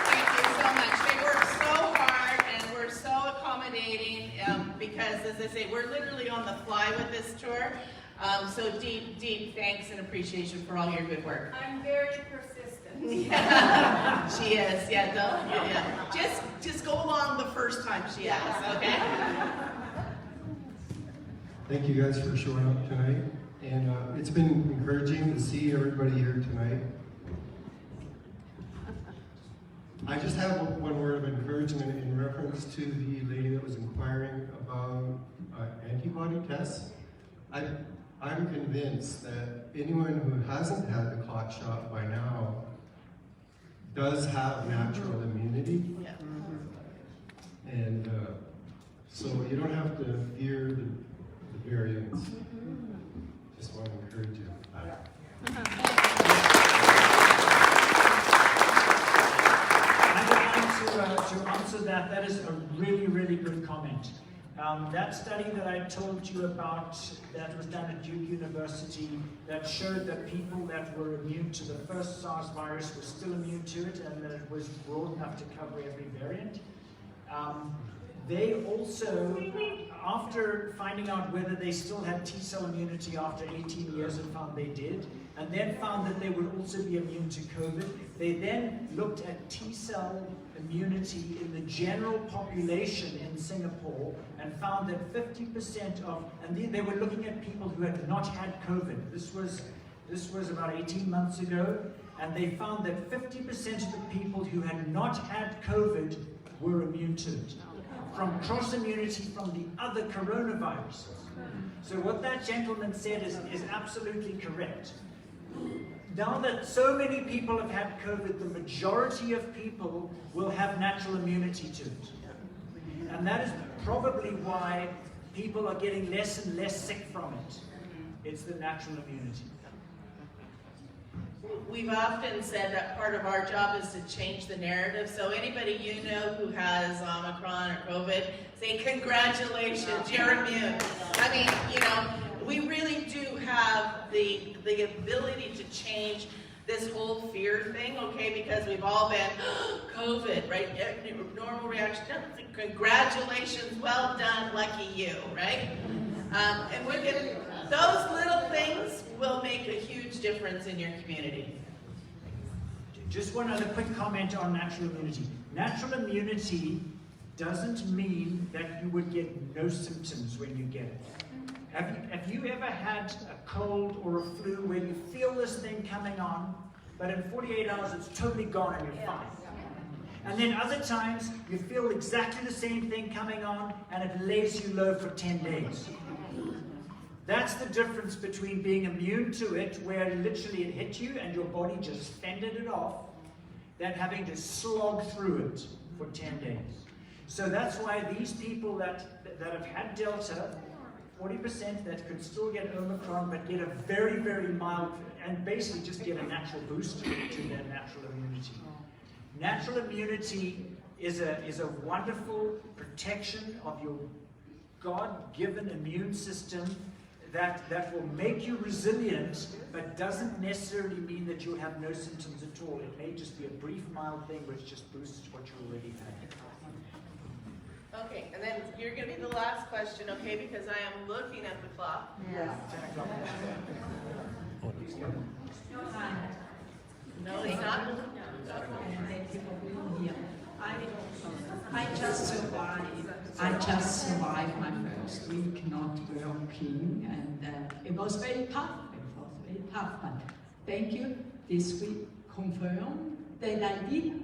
Thank you so much. They work so hard and we're so accommodating because, as I say, we're literally on the fly with this tour. So deep thanks and appreciation for all your good work. I'm very persistent. Yeah, she is. Yeah. Just go along the first time she asks, okay? Thank you guys for showing up tonight, and it's been encouraging to see everybody here tonight. I just have one word of encouragement in reference to the lady that was inquiring about antibody tests. I'm convinced that anyone who hasn't had the clot shot by now does have natural immunity. Yeah. And so you don't have to fear the variants. Just want to encourage you. To answer that, that is a really, really good comment. That study that I told you about that was done at Duke University that showed that people that were immune to the first SARS virus were still immune to it and that it was broad enough to cover every variant. They also, after finding out whether they still had T-cell immunity after 18 years and found they did, and then found that they would also be immune to COVID, they then looked at T-cell immunity in the general population in Singapore and found that 50% of, and they were looking at people who had not had COVID. This was about 18 months ago, and they found that 50% of the people who had not had COVID were immune to it, from cross-immunity from the other coronaviruses. So what that gentleman said is absolutely correct. Now that so many people have had COVID, the majority of people will have natural immunity to it. And that is probably why people are getting less and less sick from it. It's the natural immunity. We've often said that part of our job is to change the narrative. So anybody you know who has Omicron or COVID, say congratulations, you're immune. I mean, you know, we really do have the ability to change this whole fear thing, okay? Because we've all been COVID, right? Normal reaction. Congratulations, well done, lucky you, right? And we're getting those little things will make a huge difference in your community. Just one other quick comment on natural immunity. Natural immunity doesn't mean that you would get no symptoms when you get it. Have you ever had a cold or a flu where you feel this thing coming on, but in 48 hours it's totally gone and you're fine? And then other times you feel exactly the same thing coming on and it lays you low for 10 days. That's the difference between being immune to it, where literally it hit you and your body just fended it off, than having to slog through it for 10 days. So that's why these people that have had Delta, 40% that could still get Omicron, but get a very, very mild, and basically just get a natural boost to their natural immunity. Natural immunity is a wonderful protection of your God-given immune system that will make you resilient, but doesn't necessarily mean that you'll have no symptoms at all. It may just be a brief, mild thing which just boosts what you already have. Okay, and then you're gonna be the last question, okay, because I am looking at the clock. Yes. No, it's not. I just survived my first week not working, and it was very tough. But thank you. This week confirmed that I feel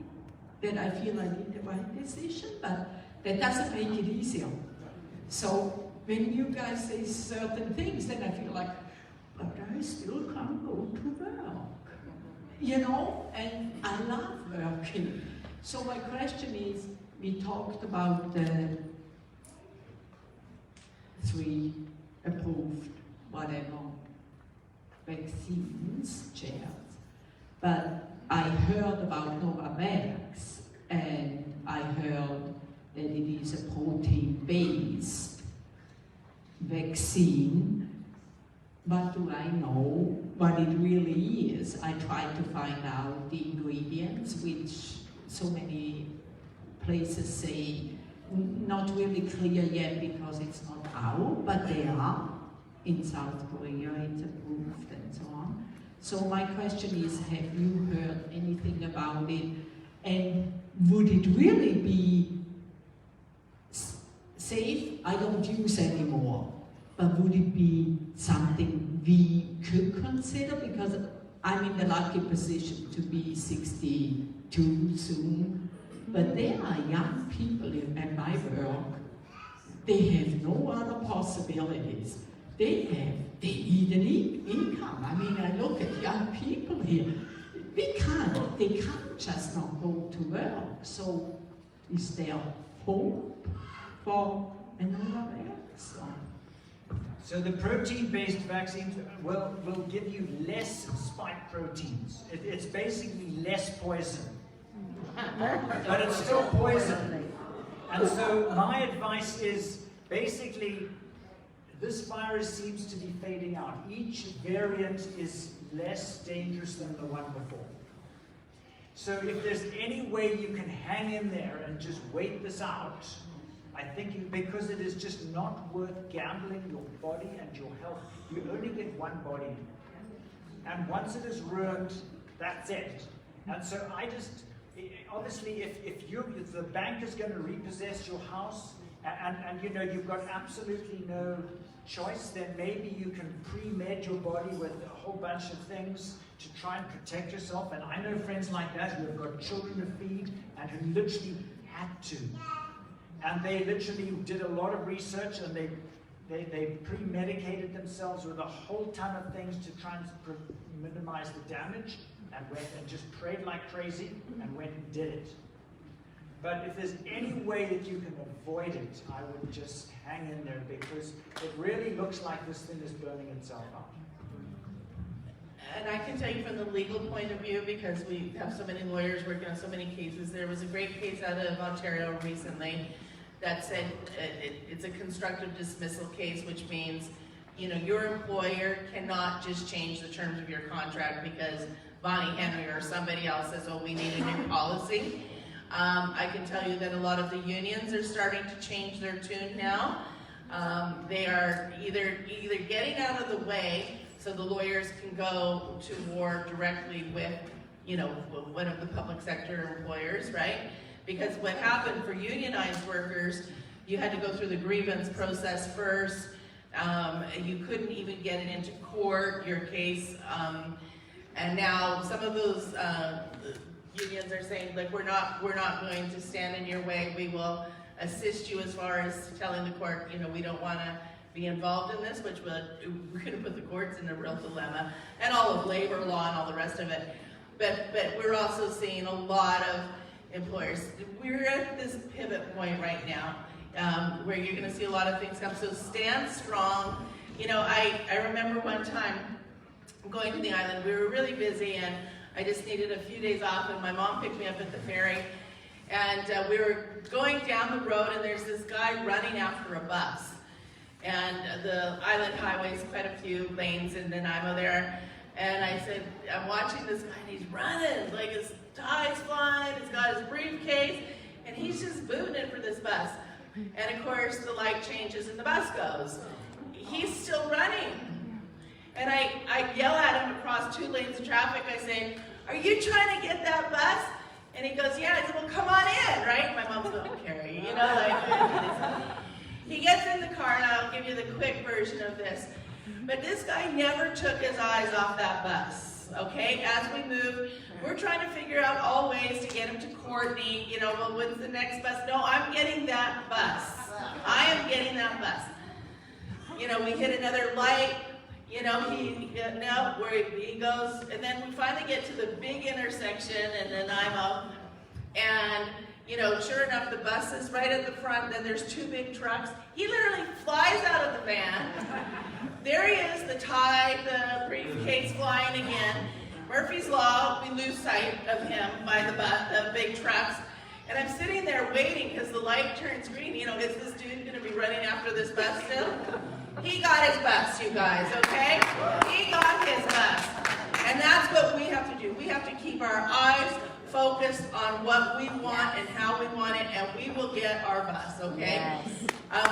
I did the right decision, but that doesn't make it easier. So when you guys say certain things, then I feel like, but I still can't go to work, you know, and I love working. So my question is, we talked about the 3 approved, whatever, vaccines, chairs, but I heard about Novavax, and I heard that it is a protein-based vaccine. What do I know what it really is? I tried to find out the ingredients, which so many places say not really clear yet because it's not out, but they are. In South Korea it's approved and so on. So my question is, have you heard anything about it? And would it really be safe? I don't use anymore. But would it be something we could consider? Because I'm in the lucky position to be 62 soon. But there are young people at my work. They have no other possibilities. They need an income. I mean, I look at young people here. They can't just not go to work. So is there hope for another vaccine? So the protein-based vaccines will give you less spike proteins. It's basically less poison. But it's still poison. And so my advice is basically this virus seems to be fading out. Each variant is less dangerous than the one before. So if there's any way you can hang in there and just wait this out, I think because it is just not worth gambling your body and your health. You only get one body. And once it is ruined, that's it. And so I just, obviously if the bank is going to repossess your house and you know you've got absolutely no choice, then maybe you can pre-med your body with a whole bunch of things to try and protect yourself. And I know friends like that who have got children to feed and who literally had to. And they literally did a lot of research and they pre-medicated themselves with a whole ton of things to try and minimize the damage, and went and just prayed like crazy and went and did it. But if there's any way that you can avoid it, I would just hang in there, because it really looks like this thing is burning itself out. And I can tell you from the legal point of view, because we have so many lawyers working on so many cases, there was a great case out of Ontario recently that said it's a constructive dismissal case, which means, you know, your employer cannot just change the terms of your contract because Bonnie Henry or somebody else says, oh, we need a new policy. I can tell you that a lot of the unions are starting to change their tune now. They are either getting out of the way so the lawyers can go to war directly with, you know, one of the public sector employers, right? Because what happened for unionized workers, you had to go through the grievance process first. You couldn't even get it into court, your case. And now some of those unions are saying, like, we're not going to stand in your way. We will assist you as far as telling the court, you know, we don't want to be involved in this, which we're going to put the courts in a real dilemma, and all of labor law and all the rest of it. But we're also seeing a lot of employers. We're at this pivot point right now where you're going to see a lot of things come. So stand strong. You know, I remember one time going to the island. We were really busy, and I just needed a few days off, and my mom picked me up at the ferry. And we were going down the road, and there's this guy running after a bus. And the island highway's quite a few lanes in Nanaimo there. And I said, I'm watching this guy, and he's running, like his tie's flying, he's got his briefcase, and he's just booting it for this bus. And of course, the light changes and the bus goes. He's still running. And I yell at him across 2 lanes of traffic. I say, "Are you trying to get that bus?" And he goes, "Yeah." I said, "Well, come on in," right? My mom's don't carry, you know, like. He gets in the car, and I'll give you the quick version of this. But this guy never took his eyes off that bus, okay? As we move, we're trying to figure out all ways to get him to Courtney, you know, well, when's the next bus? No, I'm getting that bus. I am getting that bus. You know, we hit another light, you know, where he goes, and then we finally get to the big intersection, and then I'm up, and, you know, sure enough, the bus is right at the front, then there's 2 big trucks. He literally flies out of the van. There he is, the tie, the briefcase flying again. Murphy's Law, we lose sight of him by the big trucks. And I'm sitting there waiting because the light turns green. You know, is this dude going to be running after this bus still? He got his bus, you guys, okay? He got his bus. And that's what we have to do. We have to keep our eyes focused on what we want and how we want it, and we will get our bus, okay? Yes.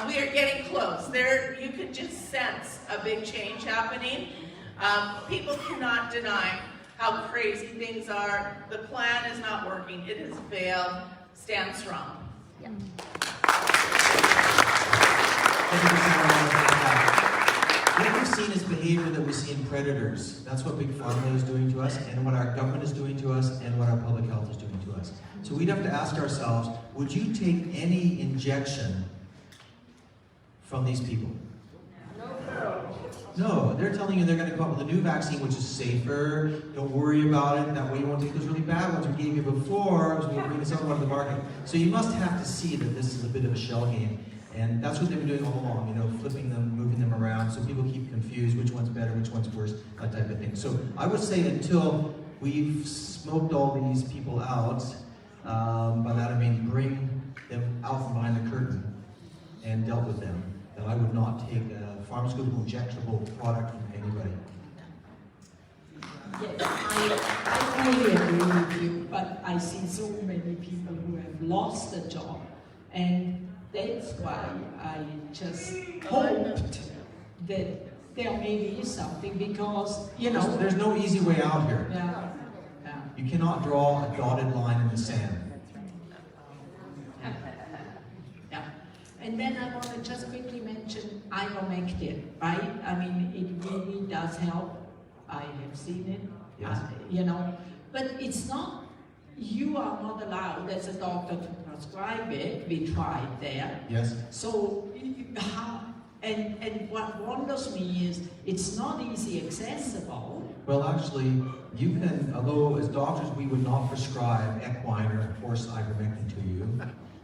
We are getting close. There, you can just sense a big change happening. People cannot deny how crazy things are. The plan is not working. It has failed. Stand strong. Yeah. What we've seen is behavior that we see in predators. That's what Big Pharma is doing to us, and what our government is doing to us, and what our public health is doing to us. So we'd have to ask ourselves, would you take any injection from these people? No, they're telling you they're going to come up with a new vaccine which is safer, don't worry about it, that way you won't take those really bad ones we gave you before, so we'll bring this other one to the market. So you must have to see that this is a bit of a shell game. And that's what they've been doing all along, you know, flipping them, moving them around, so people keep confused, which one's better, which one's worse, that type of thing. So I would say until we've smoked all these people out, by that I mean bring them out from behind the curtain and dealt with them, that I would not take a pharmaceutical injectable product from anybody. Yes, I fully agree with you, but I see so many people who have lost a job, and that's why I just hoped that there may be something, because, you know... There's no easy way out here. Yeah. Yeah. You cannot draw a dotted line in the sand. Yeah. And then I want to just quickly mention ivermectin, right? I mean, it really does help. I have seen it, yes. You know, but it's not, you are not allowed as a doctor to prescribe it. We tried there. Yes. So, and what wonders me is it's not easy accessible. Well, actually, you can, although as doctors we would not prescribe equine or horse ivermectin to you.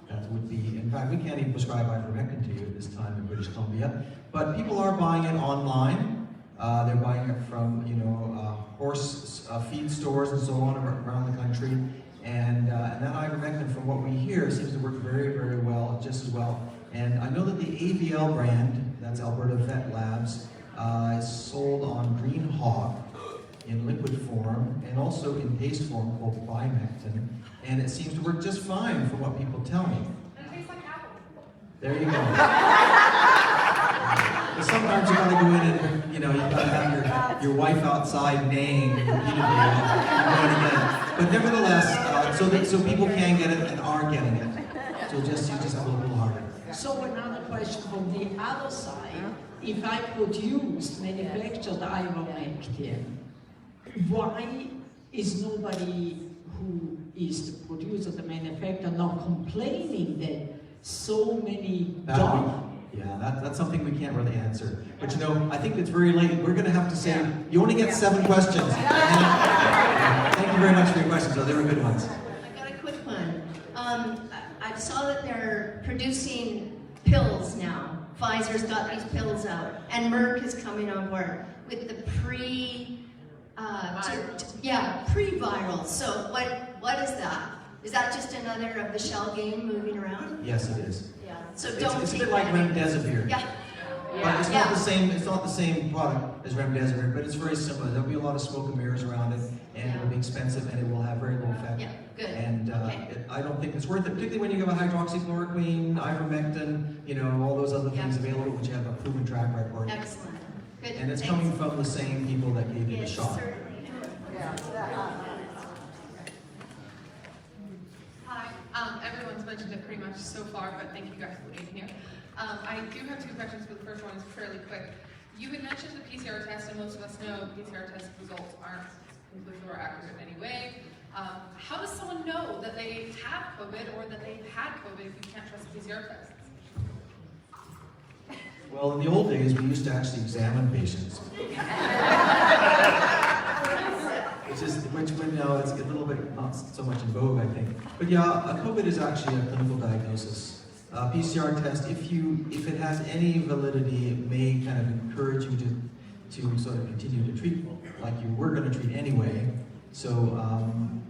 That would be, in fact, we can't even prescribe ivermectin to you at this time in British Columbia. But people are buying it online. They're buying it from, you know, horse feed stores and so on around the country. And that ivermectin, from what we hear, seems to work very, very well, just as well. And I know that the AVL brand, that's Alberta Vet Labs, is sold on Green Hawk in liquid form and also in paste form called Bimectin. And it seems to work just fine from what people tell me. It tastes like apple. There you go. But sometimes you gotta go in and, you know, you gotta have your wife outside neighing repeatedly. But nevertheless, so people can get it and are getting it. So you just have a little harder. So another question from the other side, if I produce manufactured ivermectin, why is nobody who is the producer, the manufacturer, not complaining that so many doctors? Yeah, that's something we can't really answer. But you know, I think it's very late. We're going to have to say, you only get 7 questions. Thank you very much for your questions, though. They were good ones. I got a quick one. I saw that they're producing pills now. Pfizer's got these pills out, and Merck is coming on board with the pre-viral. So what is that? Is that just another of the shell game moving around? Yes, it is. Yeah. So don't. It's a bit like remdesivir. Yeah. But it's not the same. It's not the same product as remdesivir, but it's very similar. There'll be a lot of smoke and mirrors around it, and it will be expensive, and it will have very little effect. Yeah, good. And I don't think it's worth it, particularly when you have a hydroxychloroquine, ivermectin, you know, all those other things available, which have a proven track record. Excellent. Good. And it's Thanks. coming from the same people that gave you the Yes, shot. certainly. Hi, everyone's mentioned it pretty much so far, but thank you guys for being here. I do have 2 questions, but the first one is fairly quick. You had mentioned the PCR test, and most of us know PCR test results aren't conclusive or accurate in any way. How does someone know that they have COVID or that they've had COVID if you can't trust PCR tests? Well, in the old days, we used to actually examine patients. Which now it's a little bit not so much in vogue, I think. But yeah, COVID is actually a clinical diagnosis. PCR test, if it has any validity, it may kind of encourage you to sort of continue to treat like you were going to treat anyway. So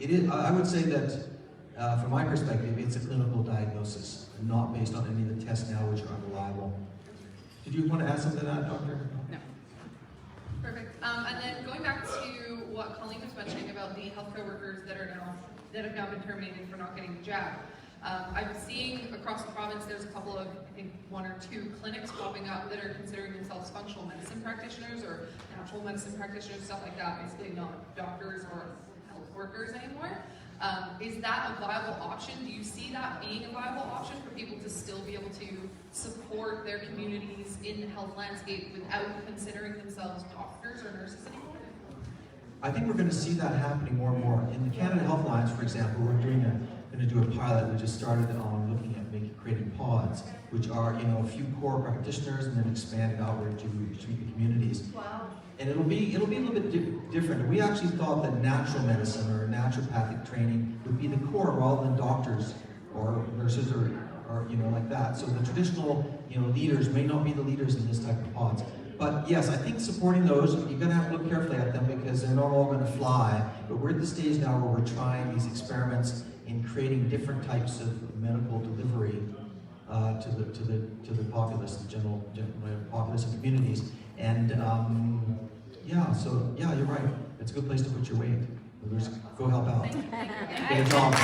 it is. I would say that from my perspective, it's a clinical diagnosis, not based on any of the tests now which are unreliable. Did you want to add something to that, Doctor? No. Perfect. And then going back to what Colleen was mentioning about the healthcare workers that have now been terminated for not getting the jab. I'm seeing across the province there's a couple of, I think 1 or 2 clinics popping up that are considering themselves functional medicine practitioners or natural medicine practitioners, stuff like that, basically not doctors or health workers anymore. Is that a viable option? Do you see that being a viable option for people to still be able to support their communities in the health landscape without considering themselves doctors or nurses anymore? I think we're going to see that happening more and more. In the Canada Health Alliance, for example, we're going to do a pilot. We just started on looking at creating pods, which are a few core practitioners and then expanded outward to treat the communities. Wow. And it'll be a little bit different. We actually thought that natural medicine or naturopathic training would be the core rather than doctors or nurses or like that. So the traditional leaders may not be the leaders in this type of pods. But yes, I think supporting those, you're going to have to look carefully at them because they're not all going to fly. But we're at the stage now where we're trying these experiments in creating different types of medical delivery to the populace, the general populace and communities. And you're right. It's a good place to put your weight. Just go help out. Get a job.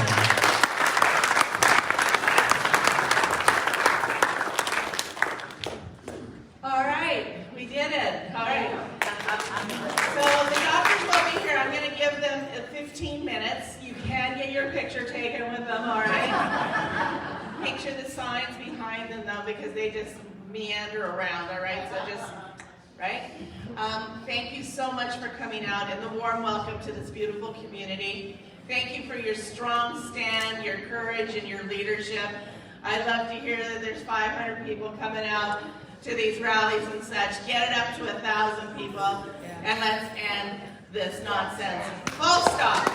All right, we did it. All right. So the doctors will be here. I'm going to give them 15 minutes. You can get your picture taken with them, all right? Make sure the sign's behind them, though, because they just meander around, all right? So just, right? Thank you so much for coming out and the warm welcome to this beautiful community. Thank you for your strong stand, your courage, and your leadership. I love to hear that there's 500 people coming out to these rallies and such. Get it up to 1,000 people, and let's end this nonsense. Full stop.